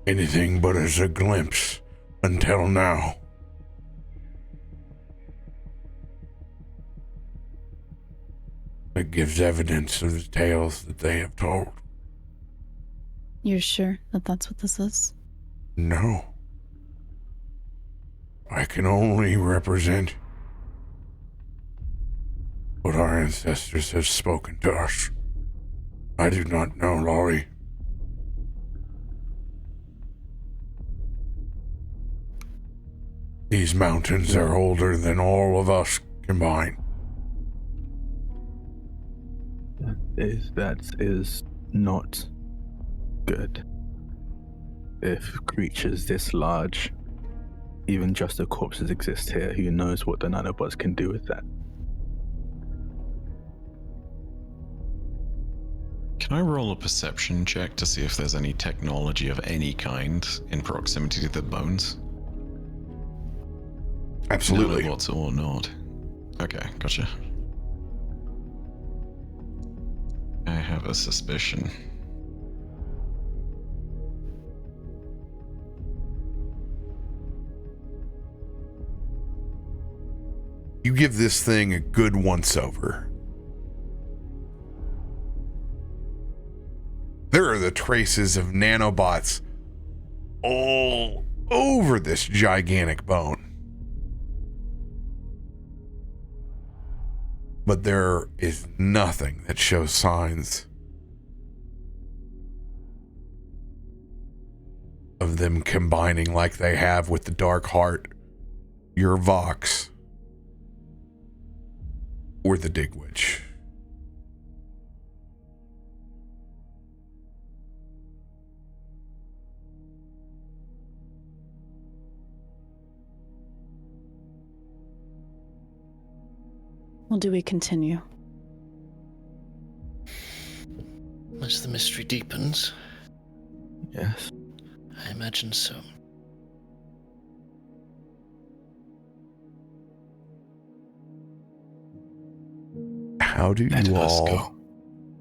anything but as a glimpse until now. It gives evidence of the tales that they have told. You're sure that that's what this is? No. I can only represent what our ancestors have spoken to us. I do not know, Lolly. These mountains are older than all of us combined. That is not good. If creatures this large, even just the corpses exist here, who knows what the nanobots can do with that? Can I roll a perception check to see if there's any technology of any kind in proximity to the bones? Absolutely. Nanobots or not? Okay, gotcha. I have a suspicion. You give this thing a good once-over. There are the traces of nanobots all over this gigantic bone. But there is nothing that shows signs of them combining like they have with the Dark Heart, your Vox, or the Digwitch. Well, do we continue? As the mystery deepens, Yes. I imagine so. How do Let you us all go.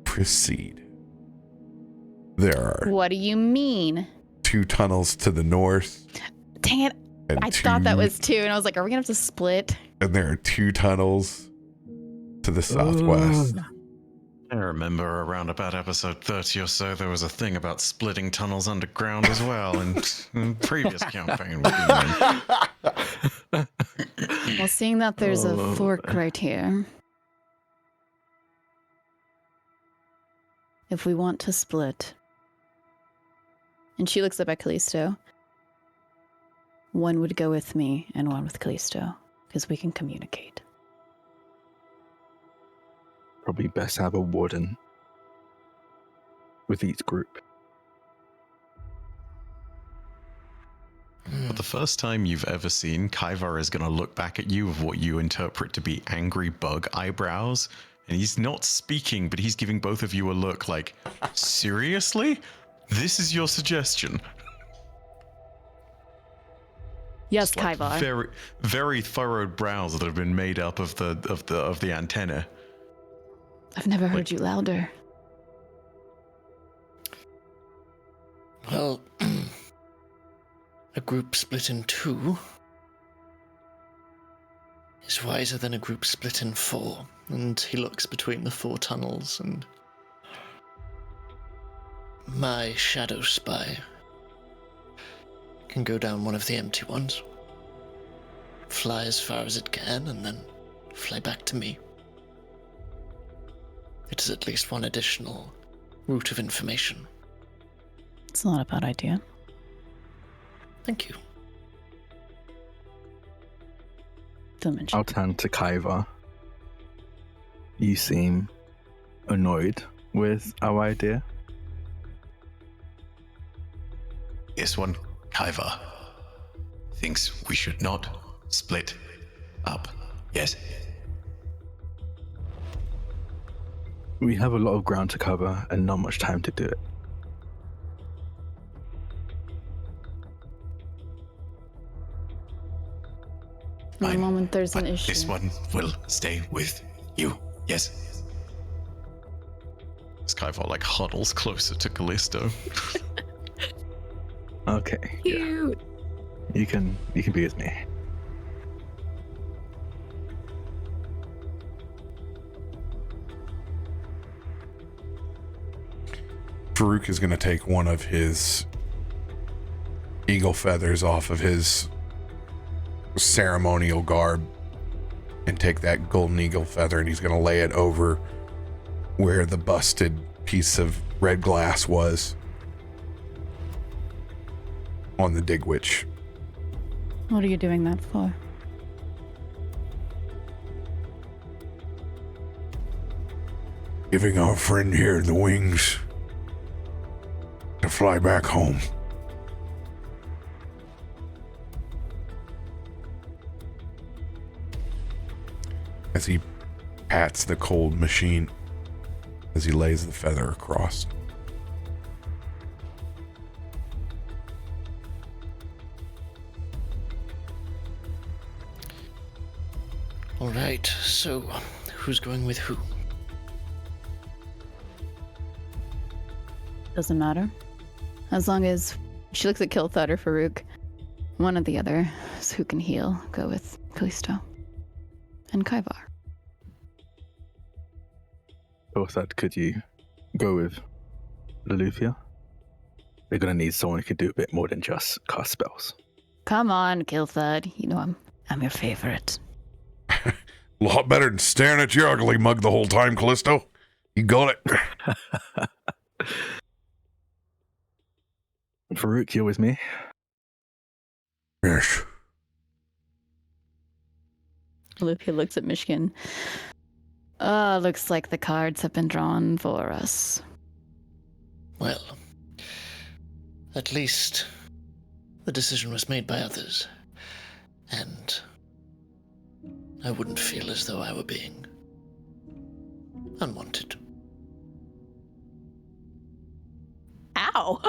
proceed? There are What do you mean? 2 tunnels to the north. Dang it. And I thought that was 2, and I was like, are we going to have to split? And there are 2 tunnels to the southwest. I remember around about episode 30 or so, there was a thing about splitting tunnels underground as well in previous campaign. Well, seeing that there's a fork right here, if we want to split, And she looks up at Kallisto. one would go with me and one with Kallisto, because we can communicate. Probably best to have a warden with each group. For the first time you've ever seen, Kaivar is going to look back at you with what you interpret to be angry bug eyebrows. And he's not speaking, but he's giving both of you a look like, seriously? This is your suggestion? Yes, Like Kaivar. very, very furrowed brows that have been made up of the antenna. I've never heard you louder. Well, a group split in 2 is wiser than a group split in 4. And he looks between the 4 tunnels, and my shadow spy can go down one of the empty ones, fly as far as it can, and then fly back to me. It is at least one additional route of information. It's not a bad idea. Thank you. Don't mention. I'll turn to Kaiva. You seem annoyed with our idea. This one, Kaivar, thinks we should not split up. Yes? We have a lot of ground to cover and not much time to do it. The Fine, moment there's an but issue. this one will stay with you. Yes? Skyfall like huddles closer to Kallisto. Okay. Cute. You can be with me. Farouk is going to take one of his eagle feathers off of his ceremonial garb and take that golden eagle feather, and he's going to lay it over where the busted piece of red glass was on the dig witch. What are you doing that for? Giving our friend here the wings to fly back home. As he pats the cold machine, as he lays the feather across. All right, so who's going with who? Doesn't matter. As long as She looks at Kilthud or Farouk. one or the other is who can heal, go with Kallisto and Kaivar. Both that, could you go with Loluphia? They're gonna need someone who can do a bit more than just cast spells. Come on, Kilthud. You know I'm your favorite. A lot better than staring at your ugly mug the whole time, Kallisto. You got it. Farouk, you're with me. Yes. Loluphia looks at Myshkin. Looks like the cards have been drawn for us. Well, at least the decision was made by others, and I wouldn't feel as though I were being unwanted. Ow!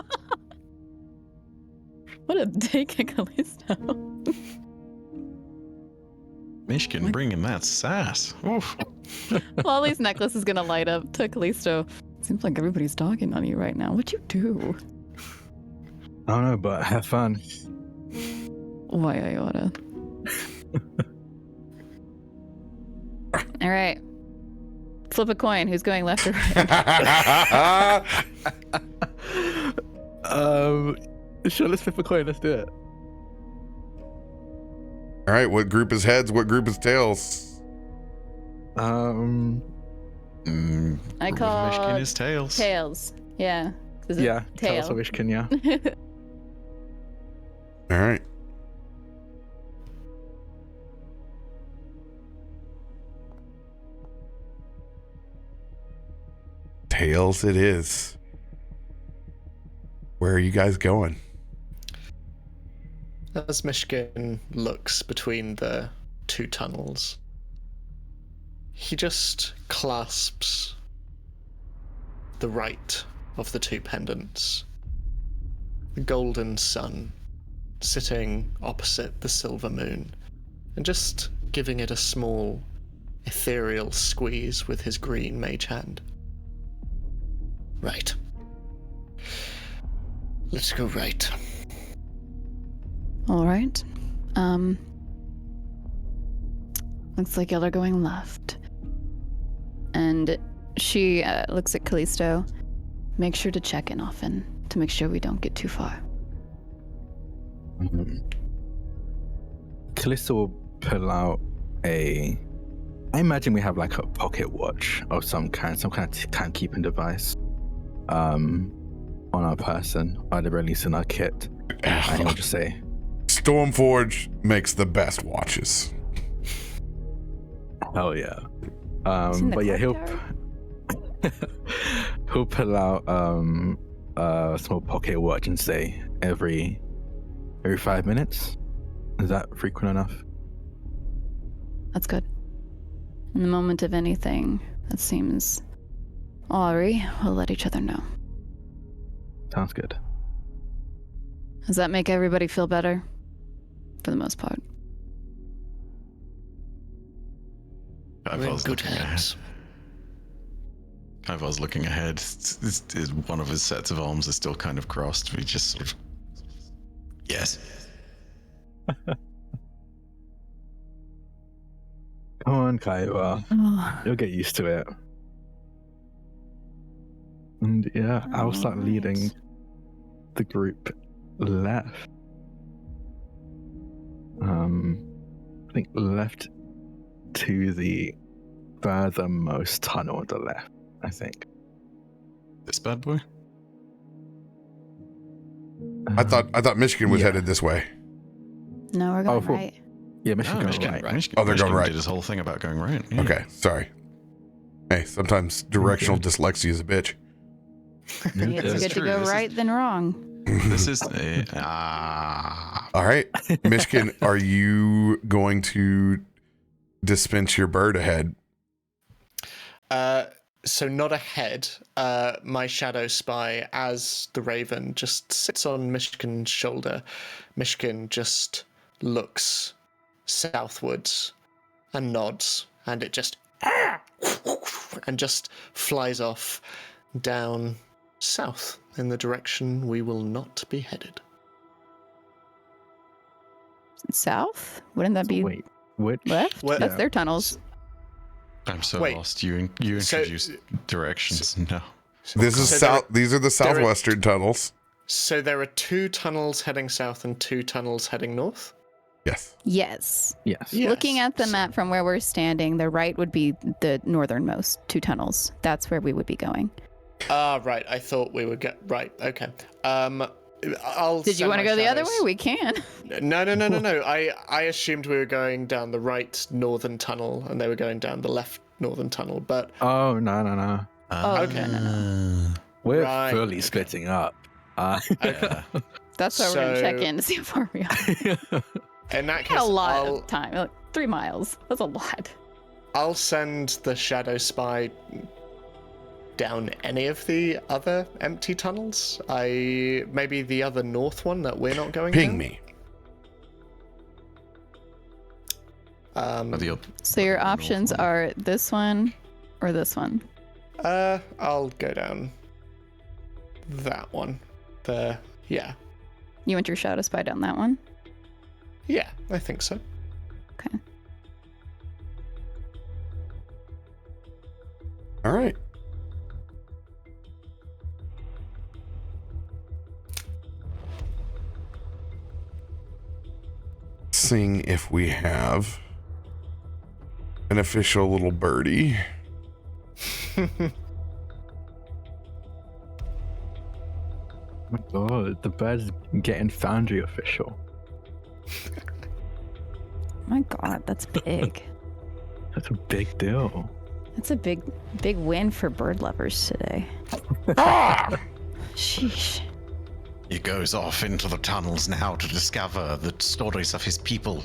take a Kallisto. Myshkin bringing that sass. Oof. Lolly's necklace is gonna light up to Kallisto. Seems like everybody's dogging on you right now. What'd you do? I don't know, but have fun. Why, Iota? All right. Flip a coin. Who's going left or right? Sure, let's flip a coin. Let's do it. All right, what group is heads? What group is tails? I Myshkin call is tails. tails. Yeah. Yeah, Tail. tell us which can, yeah. All right. Tails it is. Where are you guys going? As Myshkin looks between the two tunnels, he just clasps the right of the two pendants. The golden sun sitting opposite the silver moon, and just giving it a small, ethereal squeeze with his green mage hand. Right. Let's go right. All right. Looks like y'all are going left. And she looks at Kallisto. Make sure to check in often to make sure we don't get too far. Kallisto will pull out I imagine we have like a pocket watch of some kind of timekeeping device on our person, or at least in our kit. And he'll just say, Stormforge makes the best watches. "Oh yeah." Isn't the But yeah, clock he'll pull out a small pocket watch and say every 5 minutes. Is that frequent enough? That's good. In the moment of anything that seems awry, we'll let each other know. Sounds good. Does that make everybody feel better? For the most part. We're in good hands. Kaivar's looking ahead. One of his sets of arms is still kind of crossed. We just sort of... Yes. Come on, Kaiva. Oh, You'll get used to it. And yeah, I'll start Alright. leading the group left. I think left to the furthermost tunnel on the left, I think. This bad boy? I thought Myshkin was yeah. headed this way. no, we're going cool. right. Yeah, Myshkin goes Myshkin, right. Myshkin, Oh, they're going Myshkin right. did his whole thing about going right. Yeah. Okay, sorry. Hey, sometimes directional dyslexia is a bitch. Maybe it's That's good true. to go This is- right than wrong. This is... All right, Myshkin, are you going to dispense your bird ahead? So not ahead. My shadow spy, as the raven, just sits on Myshkin's shoulder. Myshkin just looks southwards and nods, and it just and just flies off down south in the direction we will not be headed. South? Wouldn't that be Wait, which? left? What- That's Yeah. their tunnels. I'm so Wait. lost. You introduced directions. No. This is So south. there- These are the there are- southwestern tunnels. So there are 2 tunnels heading south and 2 tunnels heading north? Yes. Yes. Yes. Yes. Looking at the map from where we're standing, the right would be the northernmost 2 tunnels. That's where we would be going. Right. I thought we would get... Right, okay. I'll Did you send want to my go the other shadows- way? We can. No. I assumed we were going down the right northern tunnel and they were going down the left northern tunnel, but Oh, no. Oh, Okay. no. We're Right, fully okay. splitting up. okay. That's why we're going to check So- in to see how far we are. In that case, A lot I'll, of time. Like 3 miles. That's a lot. I'll send the shadow spy down any of the other empty tunnels. Maybe the other north one that we're not going Ping down? me. So your options are this one or this one. I'll go down that one. Yeah. You want your shadow spy down that one? Yeah, I think so. Okay. All right. Seeing if we have an official little birdie. Oh my god, the bird's getting Foundry official. My God, that's big. That's a big deal. That's a big win for bird lovers today. Sheesh. He goes off into the tunnels now to discover the stories of his people.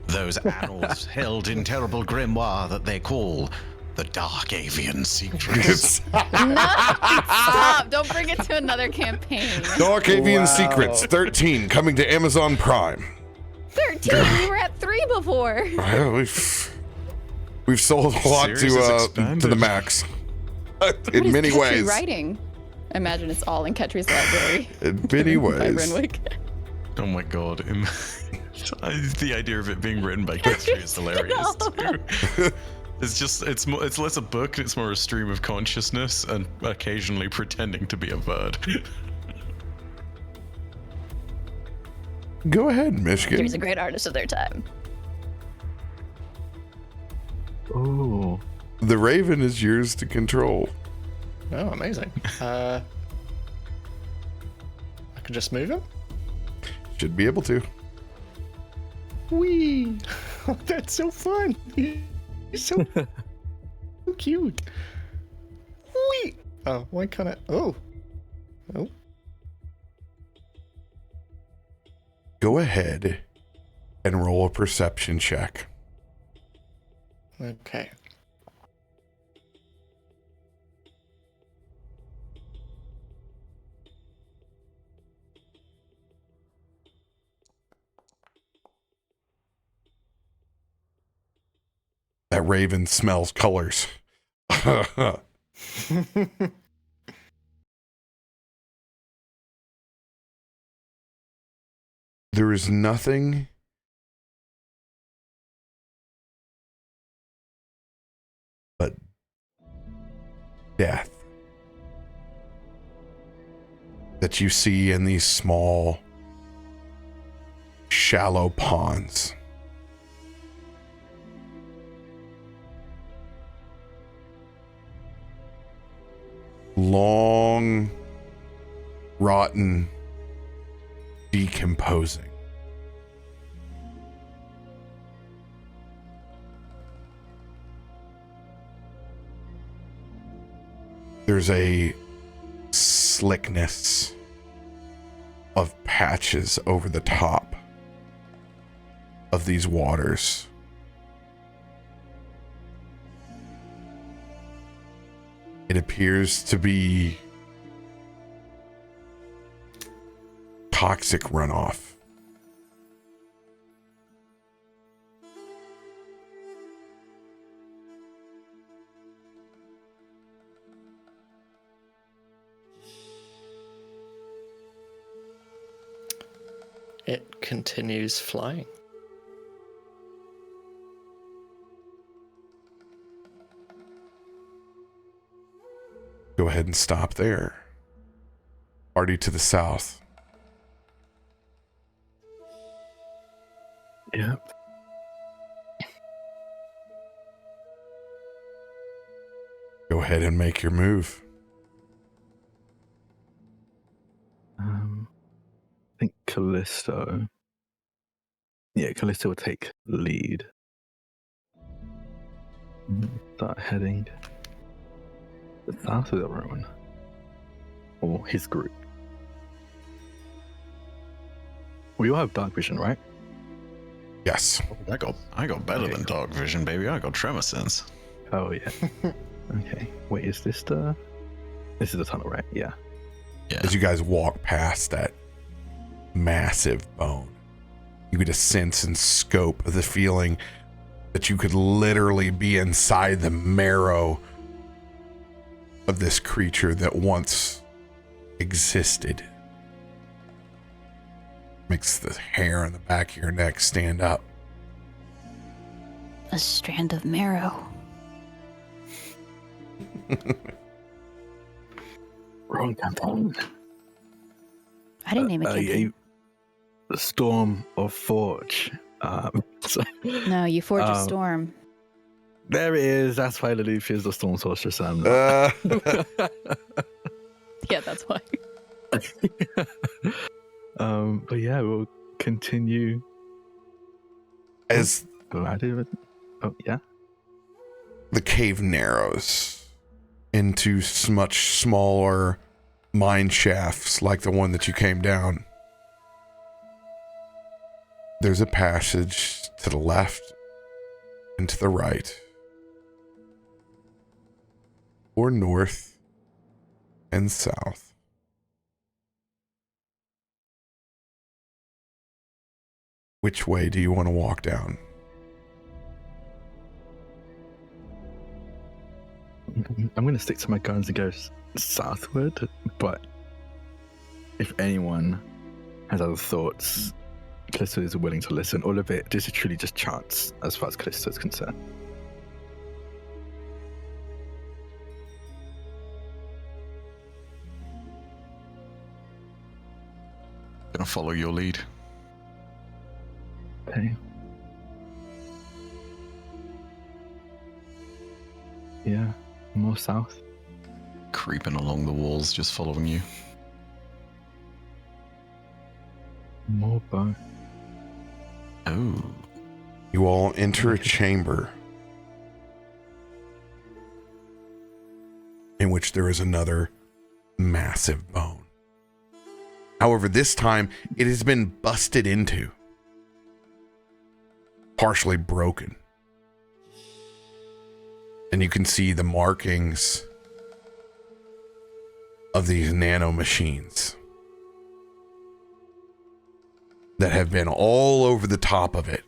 Those annals held in terrible grimoire that they call the Dark Avian Secrets. No, stop! Don't bring it to another campaign. Dark Avian Wow. Secrets 13 coming to Amazon Prime. 13. We were at 3 before. Well, we've sold a lot Series is to the expanded. max. What In is many Ketri ways. writing? Imagine it's all in Ketri's library. In many By ways. Renwick. Oh my god. The idea of it being written by Catri is hilarious too. It's less a book, it's more a stream of consciousness and occasionally pretending to be a bird. Go ahead, He's Myshkin. a great artist of their time. Oh. The Raven is yours to control. Oh, amazing. I can just move him? Should be able to. Whee! Oh, that's so fun. He's so cute. Whee! Oh, why can't I? Oh. Go ahead and roll a perception check. Okay. That Raven smells colors. There is nothing but death that you see in these small, shallow ponds. Long, rotten, decomposing. There's a slickness of patches over the top of these waters. It appears to be toxic runoff. It continues flying. Go ahead and stop there. Party to the south. Yep. Go ahead and make your move. I think Kallisto. Yeah, Kallisto will take lead. Start heading the south of the ruin. Or his group. We all have dark vision, right? Yes. I got better than dark vision, baby. I got tremor sense. Oh yeah. Okay. Wait, is this the This is the tunnel, right? Yeah. As you guys walk past that massive bone, you get a sense and scope of the feeling that you could literally be inside the marrow of this creature that once existed. Makes the hair on the back of your neck stand up. A strand of marrow. Wrong campaign. I didn't name it. Campaign. The Storm of Forge. No, you forge a storm. There it is. That's why Loluphia is the Storm Sorceress. Yeah, that's why. But yeah, we'll continue. As oh yeah, the cave narrows into much smaller mine shafts like the one that you came down, there's a passage to the left and to the right, or north and south. Which way do you want to walk down? I'm going to stick to my guns and go southward, but if anyone has other thoughts, Kallisto is willing to listen. All of it is truly just chance as far as Kallisto is concerned. Gonna follow your lead. Okay. Yeah, more south. Creeping along the walls, just following you. More bow. Oh. You all enter a chamber in which there is another massive bone. However, this time it has been busted into, partially broken. And you can see the markings of these nano machines that have been all over the top of it.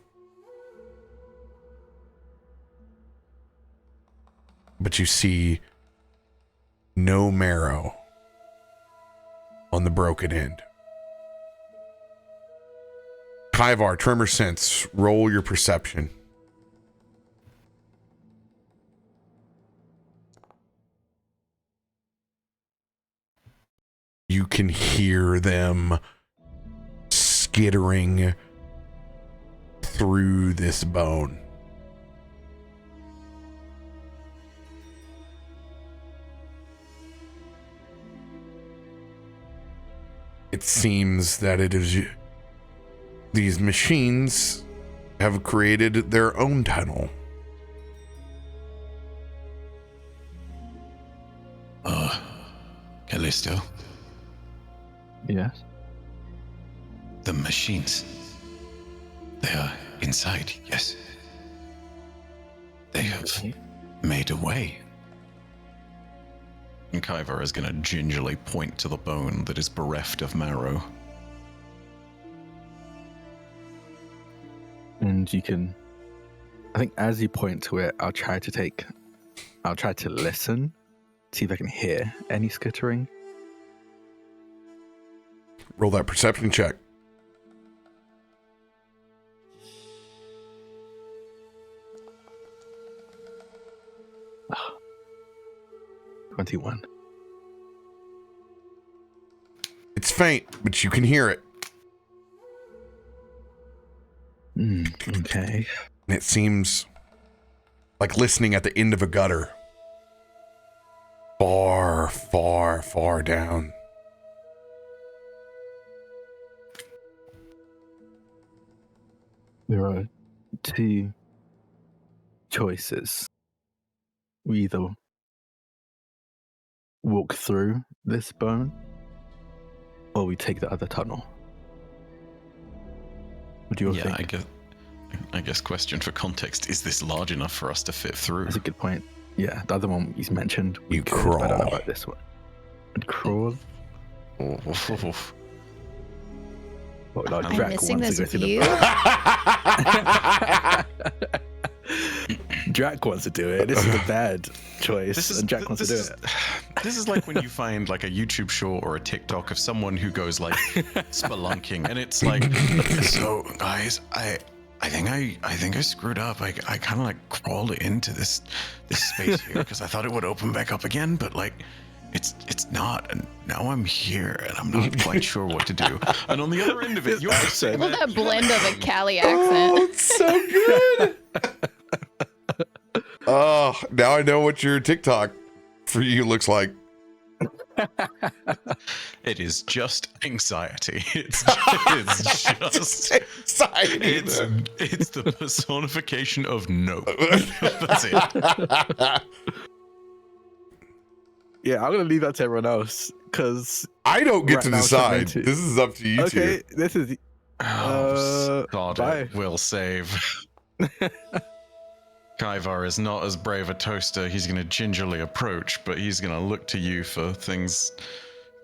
But you see no marrow on the broken end. Kaivar, Tremor Sense, roll your perception. You can hear them skittering through this bone. It seems that it is these machines have created their own tunnel. Kallisto, Yes. the machines. They are inside, yes. They have made a way. And Kaivar is going to gingerly point to the bone that is bereft of marrow. And you can, I think as you point to it, I'll try to listen, see if I can hear any skittering. Roll that perception check. Oh. 21. It's faint, but you can hear it. Okay. And it seems like listening at the end of a gutter. Far, far, far down. There are two choices. We either walk through this bone, or we take the other tunnel. What do you all think? I guess question for context, is this large enough for us to fit through? That's a good point. Yeah, the other one he's mentioned. You I don't know crawl. about this one. And crawl. Oh. Oh, no, I'm Drak missing wants this to go to view. Drak wants to do it. This is a bad choice, and Drak wants to do it. This is like when you find like a YouTube short or a TikTok of someone who goes like spelunking, and it's like, so guys, I think I screwed up. I kind of like crawled into this space here because I thought it would open back up again, but like it's not, and now I'm here and I'm not quite sure what to do. And on the other end of it, you're just saying Well, that blend of a Cali Oh, accent. it's so good. Oh, now I know what your TikTok for you looks like. it is just anxiety. It's just Anxiety. it's the personification of no. That's it. Yeah, I'm gonna leave that to everyone else because I don't get Right to now, decide. submit it. This is up to you okay, two. this is God, bye. it will save. Kaivar is not as brave a toaster. He's going to gingerly approach, but he's going to look to you for things.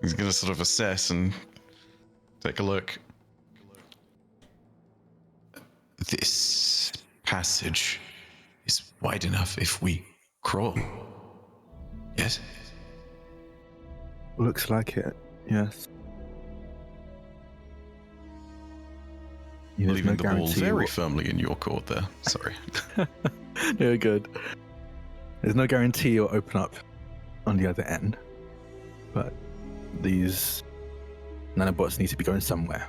He's going to sort of assess and take a look. This passage is wide enough if we crawl. Yes? looks like it. Yes. There's Leaving no the ball guarantee very what- firmly in your court there. Sorry. Yeah, good. There's no guarantee you'll open up on the other end, but these nanobots need to be going somewhere.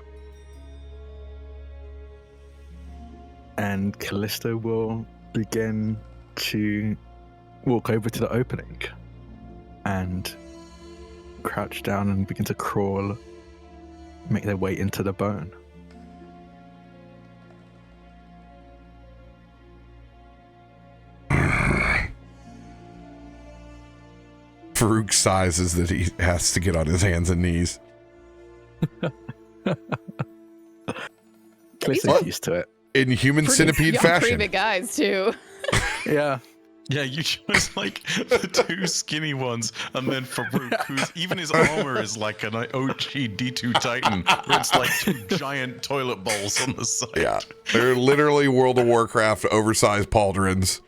And Kallisto will begin to walk over to the opening and crouch down and begin to crawl, make their way into the bone. Farouk sizes that he has to get on his hands and knees. Kallisto's used to it. In human centipede Y'all pretty fashion. big guys too. Yeah. Yeah, you chose like the two skinny ones, and then Farouk, who's even his armor is like an OG D2 Titan, where it's like two giant toilet bowls on the side. Yeah. They're literally World of Warcraft oversized pauldrons.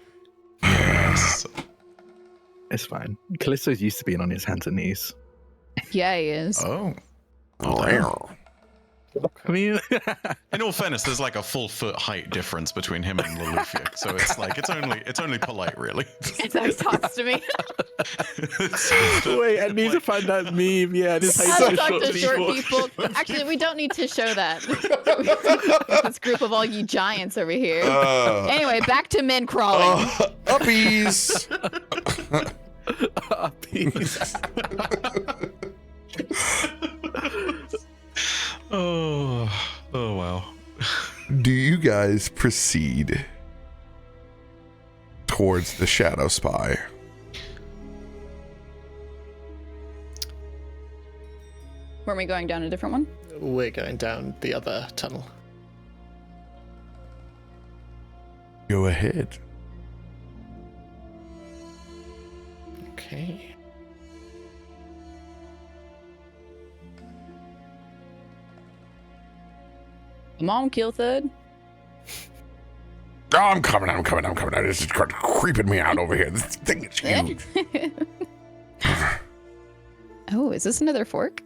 Yes. It's fine. Kallisto's used to being on his hands and knees. Yeah, he is. Oh. I mean, In all fairness, there's like a full foot height difference between him and Loluphia, so it's like it's only polite, really. That's how he talks to me. wait, I need to find that meme. Yeah, this How how to you talk short to short people. people. Actually, we don't need to show that. This group of all you giants over here. Anyway, back to men crawling. Uppies. Peace. Oh wow. Do you guys proceed towards the Shadow Spy? Weren't we going down a different one? We're going down the other tunnel. Go ahead. Okay. Come on, Kill Thud. Oh, I'm coming. This is creeping me out over here. This thing is huge. Oh, is this another fork?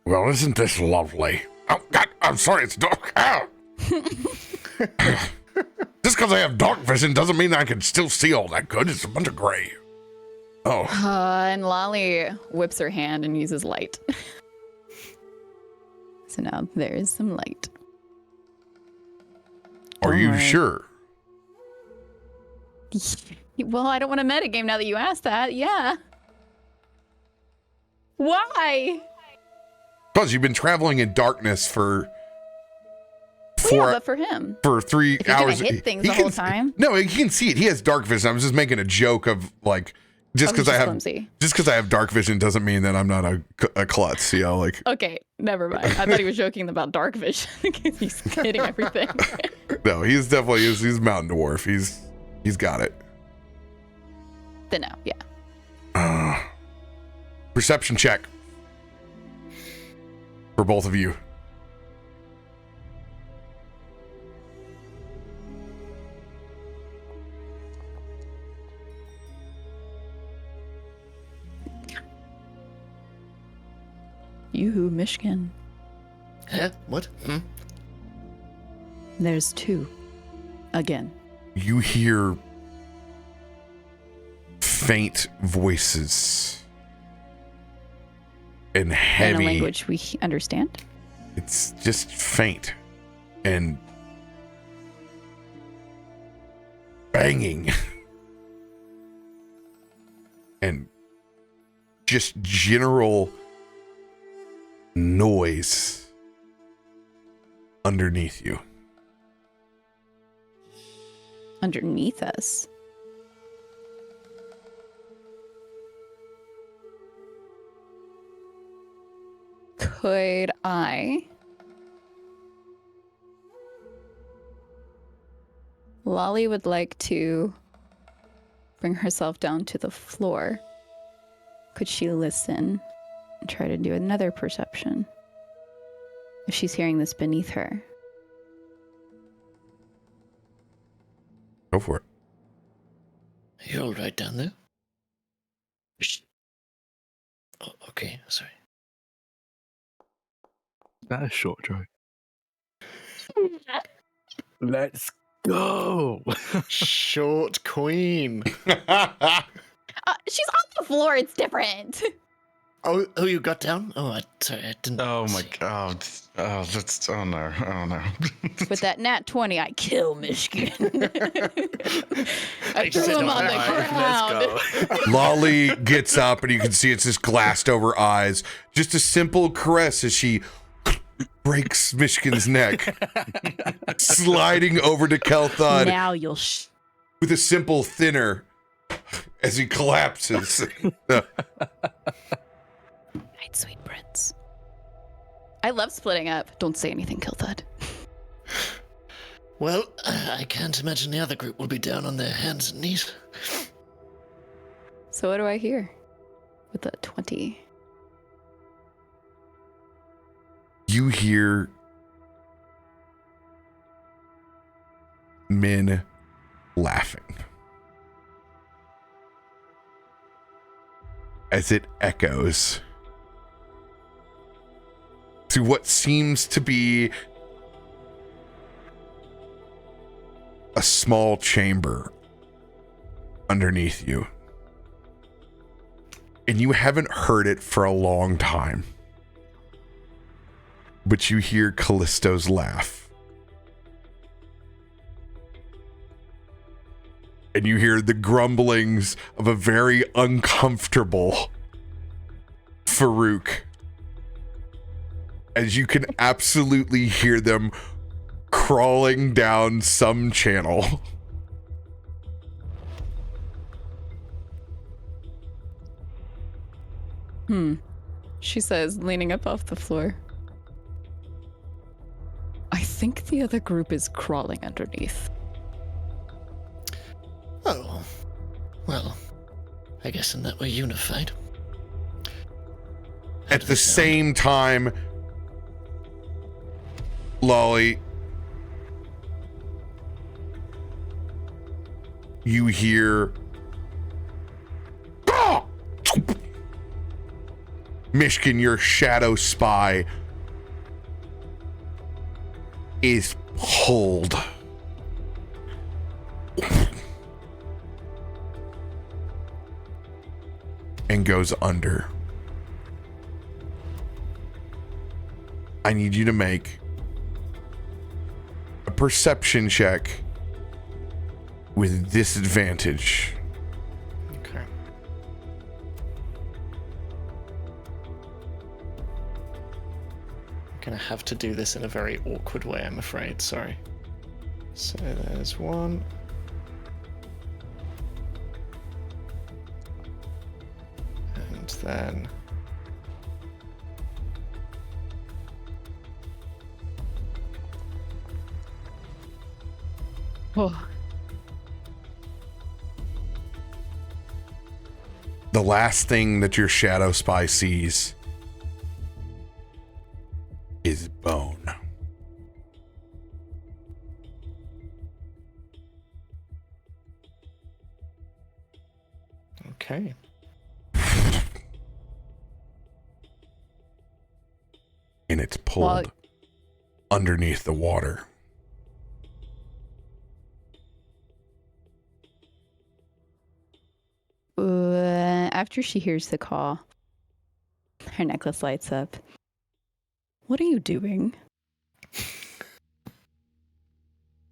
Well, isn't this lovely? Oh, God, I'm sorry, it's dark. Ow. Just because I have dark vision doesn't mean I can still see all that good. It's a bunch of gray. Oh, And Lolly whips her hand and uses light. So now there is some light. are you Alright. sure? Well, I don't want to metagame now that you asked that. Yeah. Why? Because you've been traveling in darkness for Well, yeah, but for him. for 3 If he's gonna hours. hit things He the can- whole time. No, he can see it. He has dark vision. I was just making a joke of like, just Oh, he's because I just have clumsy. just because I have dark vision doesn't mean that I'm not a klutz. You know, like Okay, never mind. I thought he was joking about dark vision because he's hitting everything. no, he's definitely he's a mountain dwarf. He's got it. Then no, yeah. Perception check for both of you. You, Myshkin. Huh? What? There's 2. Again. You hear faint voices and heavy. In a language we understand? It's just faint and banging and just general noise underneath you. Underneath us. Could I... Lolly would like to bring herself down to the floor. Could she listen and try to do another perception? If she's hearing this beneath her. Go for it. Are you all right down there? Shh. Oh, okay, sorry. That is short joke. Let's go. Short queen. She's on the floor. It's different. Oh, you got down? Oh, sorry, I didn't. Oh my god. Oh, that's. Oh no. Oh no. With that nat 20, I kill Myshkin. I said threw him on the alright, ground. Lolly gets up and you can see it's just glassed over eyes. Just a simple caress as she breaks Myshkin's neck. Sliding over to Kel'Thuzad Now you'll with a simple thinner as he collapses. Night, sweet prince. I love splitting up. Don't say anything, Kel'Thuzad. Well, I can't imagine the other group will be down on their hands and knees. So what do I hear? With the 20. You hear men laughing as it echoes to what seems to be a small chamber underneath you. And you haven't heard it for a long time. But you hear Kallisto's laugh. And you hear the grumblings of a very uncomfortable Farouk. As you can absolutely hear them crawling down some channel. She says, leaning up off the floor. I think the other group is crawling underneath. Oh, well, I guess in that we're unified. At the same time, Lolly, you hear Myshkin, your shadow spy, is pulled. And goes under. I need you to make a perception check with disadvantage. Okay. I'm gonna have to do this in a very awkward way, I'm afraid. Sorry. So there's one. And then... Oh. the last thing that your shadow spy sees is bone. Okay. And it's pulled underneath the water. After she hears the call, her necklace lights up. What are you doing?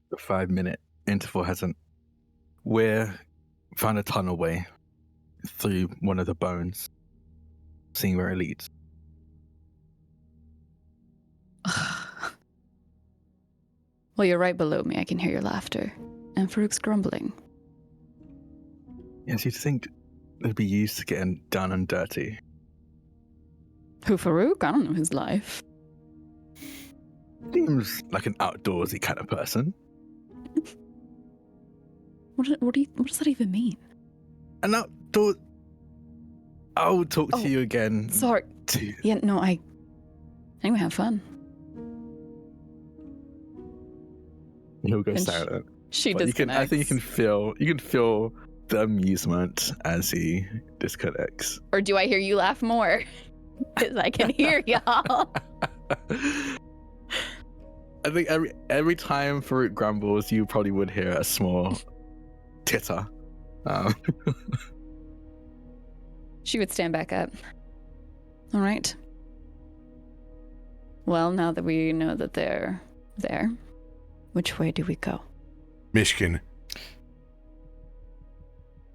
The 5-minute interval hasn't. We're found a tunnel way through one of the bones, seeing where it leads. Well, you're right below me. I can hear your laughter. And Farouk's grumbling. Yes, you'd think it'd be used to getting down and dirty. Who, Farouk? I don't know his life. Seems like an outdoorsy kind of person. What does that even mean? An outdoor. I'll talk to you again. Sorry. Yeah, no, I think we have fun. He'll go And silent. She But disconnects. I think you can feel the amusement as he disconnects. Or do I hear you laugh more? Because I can hear y'all. I think every time Farouk grumbles, you probably would hear a small titter. She would stand back up. All right. Well, now that we know that they're there, which way do we go? Myshkin,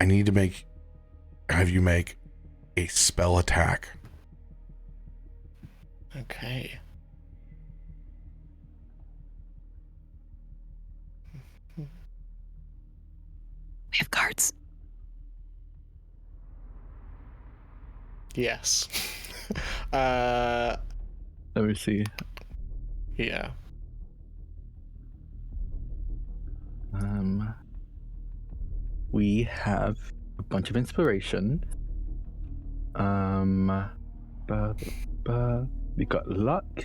I need to have you make a spell attack. Okay. We have cards. Yes. Let me see. Yeah. We have a bunch of inspiration. We got luck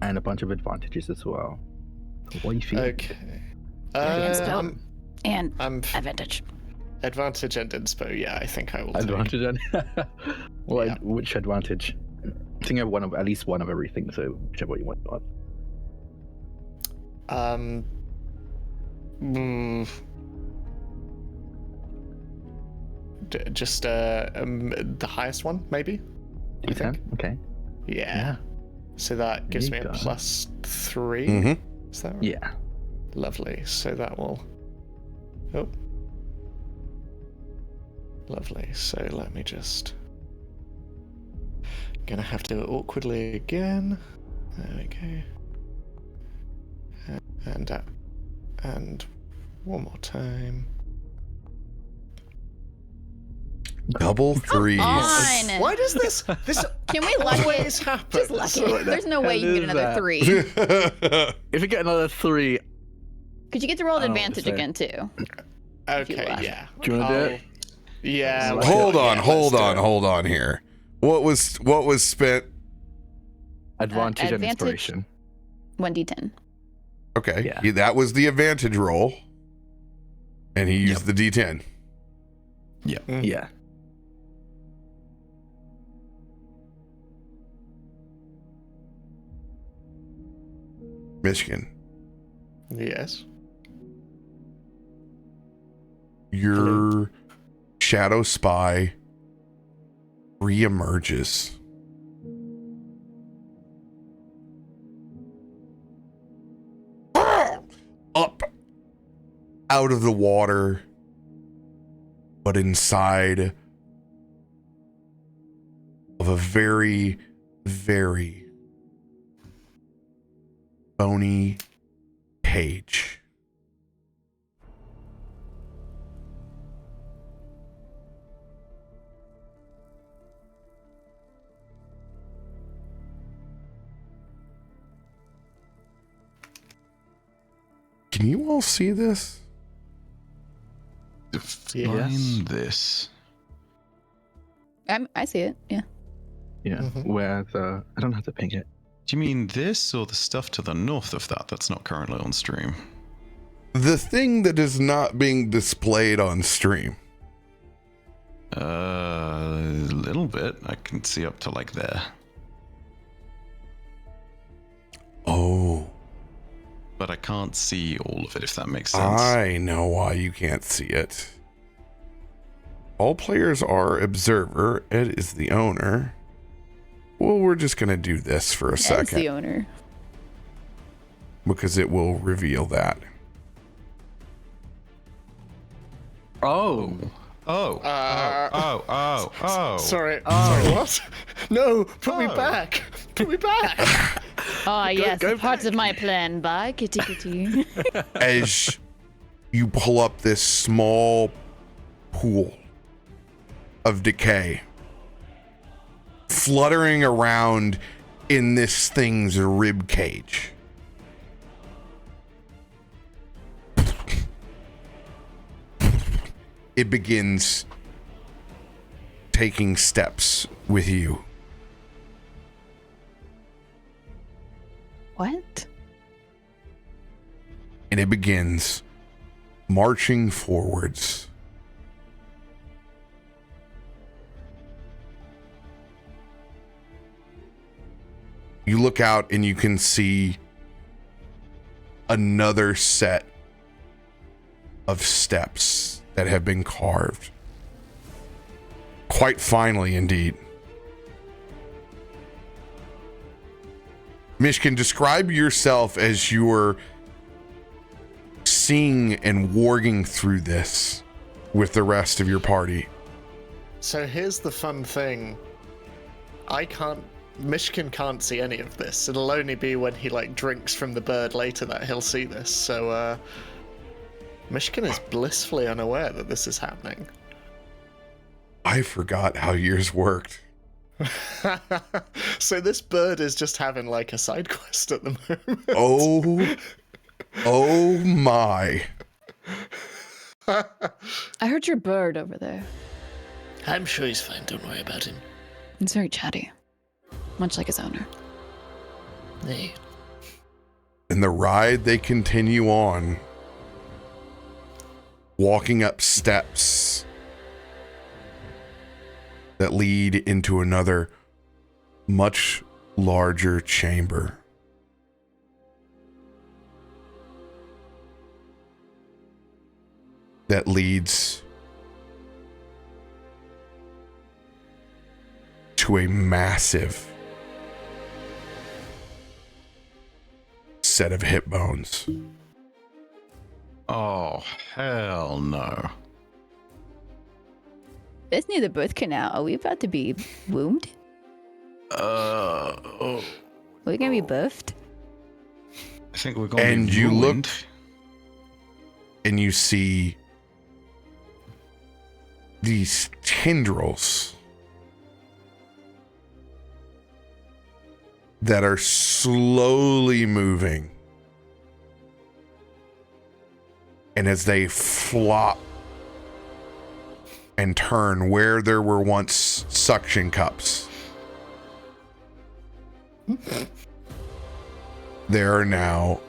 and a bunch of advantages as well. What are you feeling? Okay. And I'm advantage. advantage and inspo. Yeah, I think I will take. Advantage and well, Yeah. which advantage? I think I have at least one of everything, so whichever you want. Just the highest one, maybe. I think. D10? Okay. Yeah. So that gives me you a go. +3. Mm-hmm. Is that right? Yeah. Lovely. So that will. Oh. Lovely. So let me just. Gonna have to do it awkwardly again. There we go. And one more time. Double threes. on. Why does this Can we luck always it? happen? Just luck it. There's no way you can get hell another is 3. If you get another 3, Because you get to roll an I don't advantage say. again, too. Okay, laugh. yeah. do you want to do I'll- it? Yeah. let's hold do it. on, Yeah, hold let's do on, it. hold on here. What was spent? Advantage and advantage. inspiration. 1d10. Okay, Yeah. that was the advantage roll, and he used the D10. Mm. Yeah. Myshkin, Yes. your shadow spy reemerges. Up out of the water, but inside of a very, very bony cage. Can you all see this? Define this. I see it. Yeah. Yeah. Where the I don't know how to ping it. Do you mean this or the stuff to the north of that that's not currently on stream? The thing that is not being displayed on stream. A little bit. I can see up to like there. Oh. But I can't see all of it, if that makes sense. I know why you can't see it. All players are observer. Ed is the owner. Well, we're just going to do this for a Ed's second. the owner. Because it will reveal that. Oh. Oh. Sorry, what? No, put me back. Put me back. Oh, yes, go parts of back. my plan. Bye, kitty kitty. As you pull up this small pool of decay, fluttering around in this thing's rib cage. It begins taking steps with you. What? And it begins marching forwards. You look out and you can see another set of steps that have been carved. Quite finely indeed. Myshkin, describe yourself as you're seeing and warging through this with the rest of your party. So here's the fun thing. Myshkin can't see any of this. It'll only be when he drinks from the bird later that he'll see this. So Myshkin is blissfully unaware that this is happening. I forgot how yours worked. So this bird is just having a side quest at the moment. Oh my. I heard your bird over there. I'm sure he's fine, don't worry about him. It's very chatty, much like his owner. Hey. And the ride they continue on, walking up steps that lead into another much larger chamber. That leads to a massive set of hip bones. Oh, hell no. This near the birth canal. Are we about to be wombed? Are we gonna be birthed? I think we're going And to be you look ruined. and you see these tendrils that are slowly moving. And as they flop and turn where there were once suction cups, there are now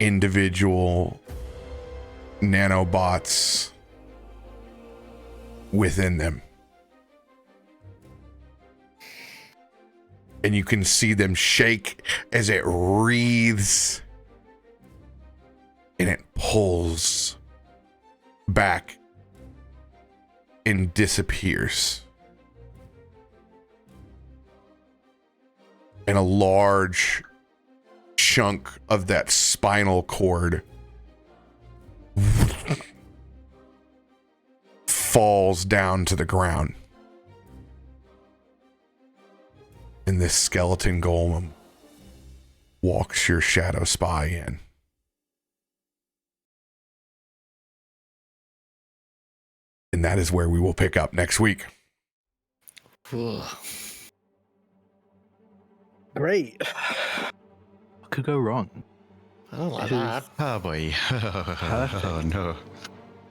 individual nanobots within them. And you can see them shake as it wreathes and it pulls back and disappears. And a large chunk of that spinal cord falls down to the ground. And this skeleton golem walks your shadow spy in. And that is where we will pick up next week. Great. What could go wrong? I don't like that. Oh boy. Oh no.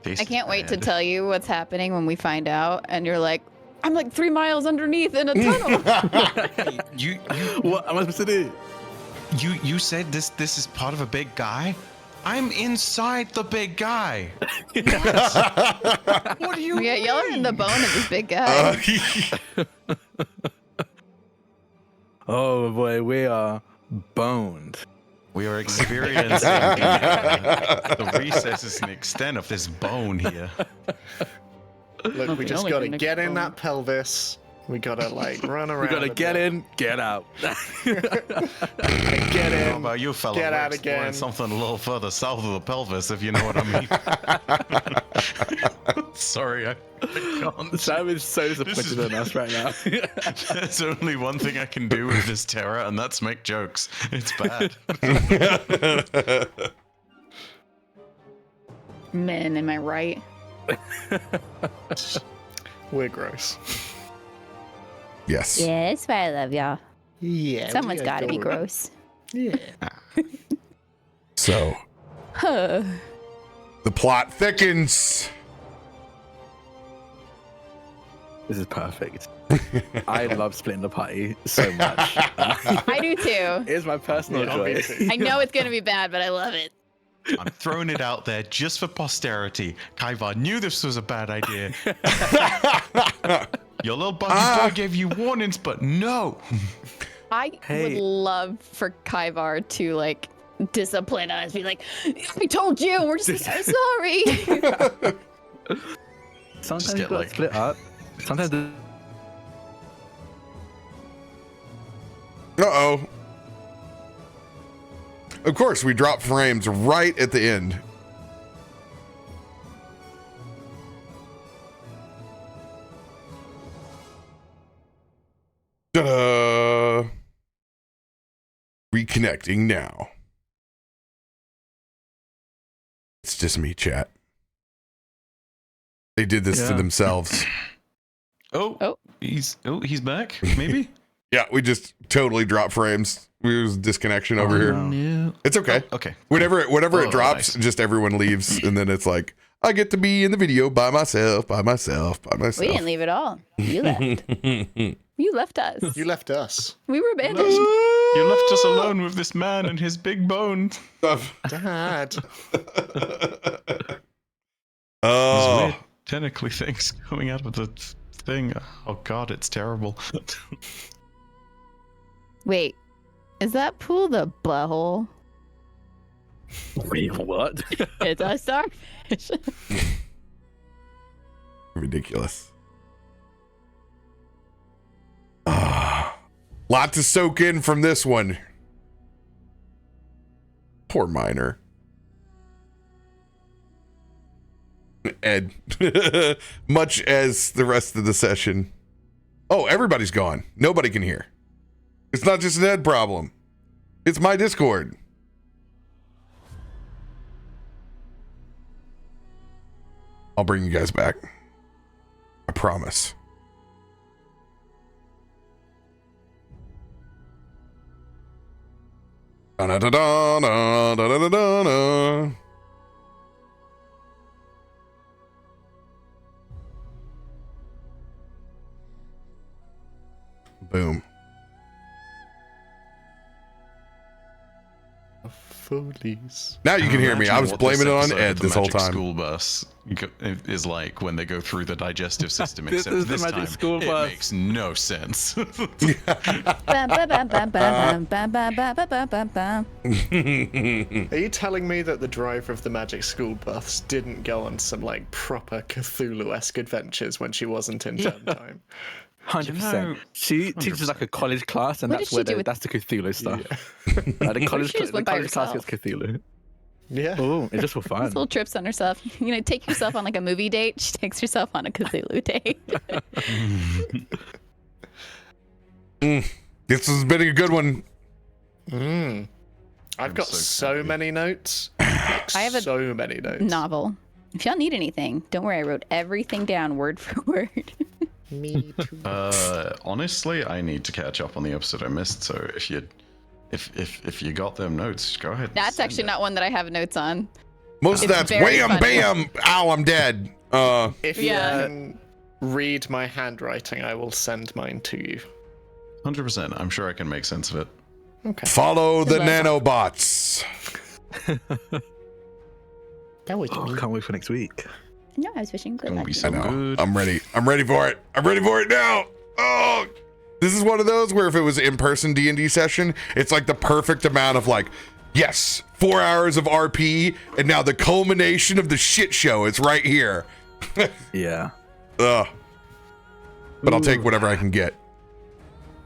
I can't wait to tell you what's happening when we find out, and you're like, I'm like 3 miles underneath in a tunnel. Hey, you What am I supposed to do? you said this is part of a big guy? I'm inside the big guy. What do you Yeah, y'all are in the bone of this big Uh, guy. Oh boy, we are boned. We are experiencing the recesses and extent of this bone here. Look, we just only gotta thing that get can in go. that pelvis. We gotta like run around. We gotta a get bit. in, get out. Get in. How about you, fella? Get We're out exploring again. something a little further south of the pelvis, if you know what I mean. Sorry, I can't. Sam is so disappointed in us right now. There's only one thing I can do with this terror, and that's make jokes. It's bad. Men, am I right? We're gross. yes. Yeah, that's why I love y'all. Yeah. Someone's got to be gross. Yeah. So Huh. the plot thickens. This is perfect. I love splitting the party so much. I do too. It's my personal Yeah, joy. me too. I know it's gonna be bad, but I love it. I'm throwing it out there just for posterity. Kaiva knew this was a bad idea. Your little buggy boy gave you warnings, but no. I Hey. would love for Kaivar to like discipline us, be like, "I told you, we're just so sorry." Sometimes get you gotta like- split up. Sometimes Uh-oh. Of course, we drop frames right at the end. Ta-da! Reconnecting now. It's just me, chat. They did this to Yeah. themselves. Oh. He's back. Maybe. Yeah, we just totally dropped frames. There's disconnection over Oh, here. no. It's okay. Okay. Whenever Oh, it drops, nice. just everyone leaves, and then it's like I get to be in the video by myself. We didn't leave at all. You left. You left us. You left us. We were abandoned. You left us alone with this man and his big bone. Dad. There's Oh, weird, technically things coming out of the thing. Oh god, it's terrible. Wait, is that pool the butthole? Wait, what? It's a starfish. ridiculous. Lot to soak in from this one. Poor miner. Ed. Much as the rest of the session. Oh, everybody's gone. Nobody can hear. It's not just an Ed problem. It's my Discord. I'll bring you guys back. I promise. Da-da-da-da-da-da-da-da-da. Boom. Folies. Now you can hear me. I Imagine was what blaming it on episode Ed of the this whole Magic time. School bus is like when they go through the digestive system. This Except is the this Magic time, School it bus. makes no sense. Bam, bam, bam, bam, bam, bam, bam, bam, bam, bam, bam. Are you telling me that the driver of the Magic School bus didn't go on some like proper Cthulhu-esque adventures when she wasn't in term time? 100%. She teaches like a college class, and What that's did she where do with- that's the Cthulhu stuff. Like the college, she just the went by college class herself. gets Cthulhu. Yeah. Oh, it's just for fun. Little trips on herself. You know, take yourself on like a movie date. She takes herself on a Cthulhu date. This has been a good one. I've got so so happy. many notes. I have a so many notes. Novel. If y'all need anything, don't worry. I wrote everything down word for word. Me too. Honestly, I need to catch up on the episode I missed. So if you got them notes, go ahead. and That's send actually it. not one that I have notes on. Most of It's that's very wham funny. bam. Ow, I'm dead. If Yeah. you can read my handwriting, I will send mine to you. 100%. I'm sure I can make sense of it. Okay. Follow the Good luck. nanobots. That was Oh, me. can't wait for next week. No, I was wishing good Gonna luck. be to so I know. good. I'm ready. I'm ready for it. I'm ready for it now. Oh, this is one of those where if it was in-person D&D session, it's like the perfect amount of like, yes, 4 hours of RP, and now the culmination of the shit show is right here. Yeah. Ugh. But I'll take Ooh. whatever I can get.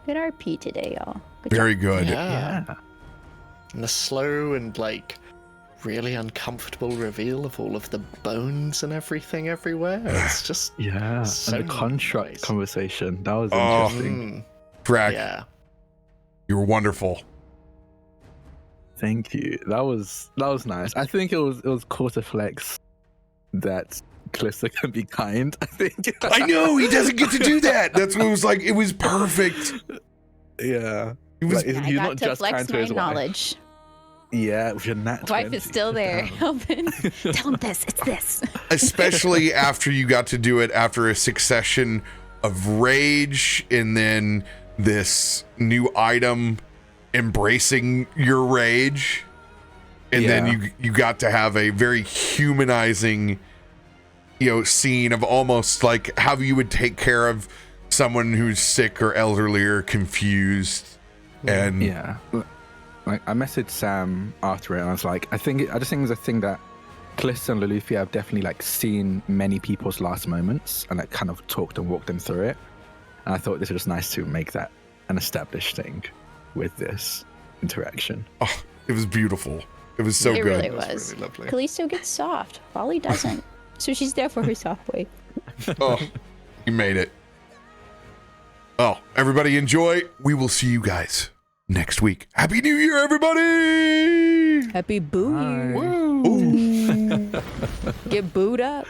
Good RP today, y'all. Good Very good. Yeah. Yeah. And the slow and like really uncomfortable reveal of all of the bones and everything everywhere. It's just Yeah. So And the contract nice. conversation. That was Oh. interesting. Drak, yeah. you were wonderful. Thank you. That was nice. I think it was cool to flex that Kallisto can be kind. I think. I know he doesn't get to do that. That's what it was like. It was perfect. Yeah. It was Like, I he's got not to just flex kind to my his wife. knowledge. Yeah, with your nat Wife 20. is still there Damn. helping. Tell him this. It's this. especially after you got to do it after a succession of rage and then this new item embracing your rage, and Yeah. then you got to have a very humanizing scene of almost like how you would take care of someone who's sick or elderly or confused. And Yeah. Like I messaged Sam after it and I was like, I just think it's a thing that Kallisto and Loluphia have definitely like seen many people's last moments and like kind of talked and walked them through it. And I thought this was nice to make that an established thing with this interaction. oh, it was beautiful. It was so It good. really It was was. really lovely. Kallisto gets soft. Wally doesn't. So she's there for her soft boy. Oh, you made it. Oh, everybody enjoy. We will see you guys next week. Happy New Year, everybody! Happy boo. Bye. Ooh. Get booed up.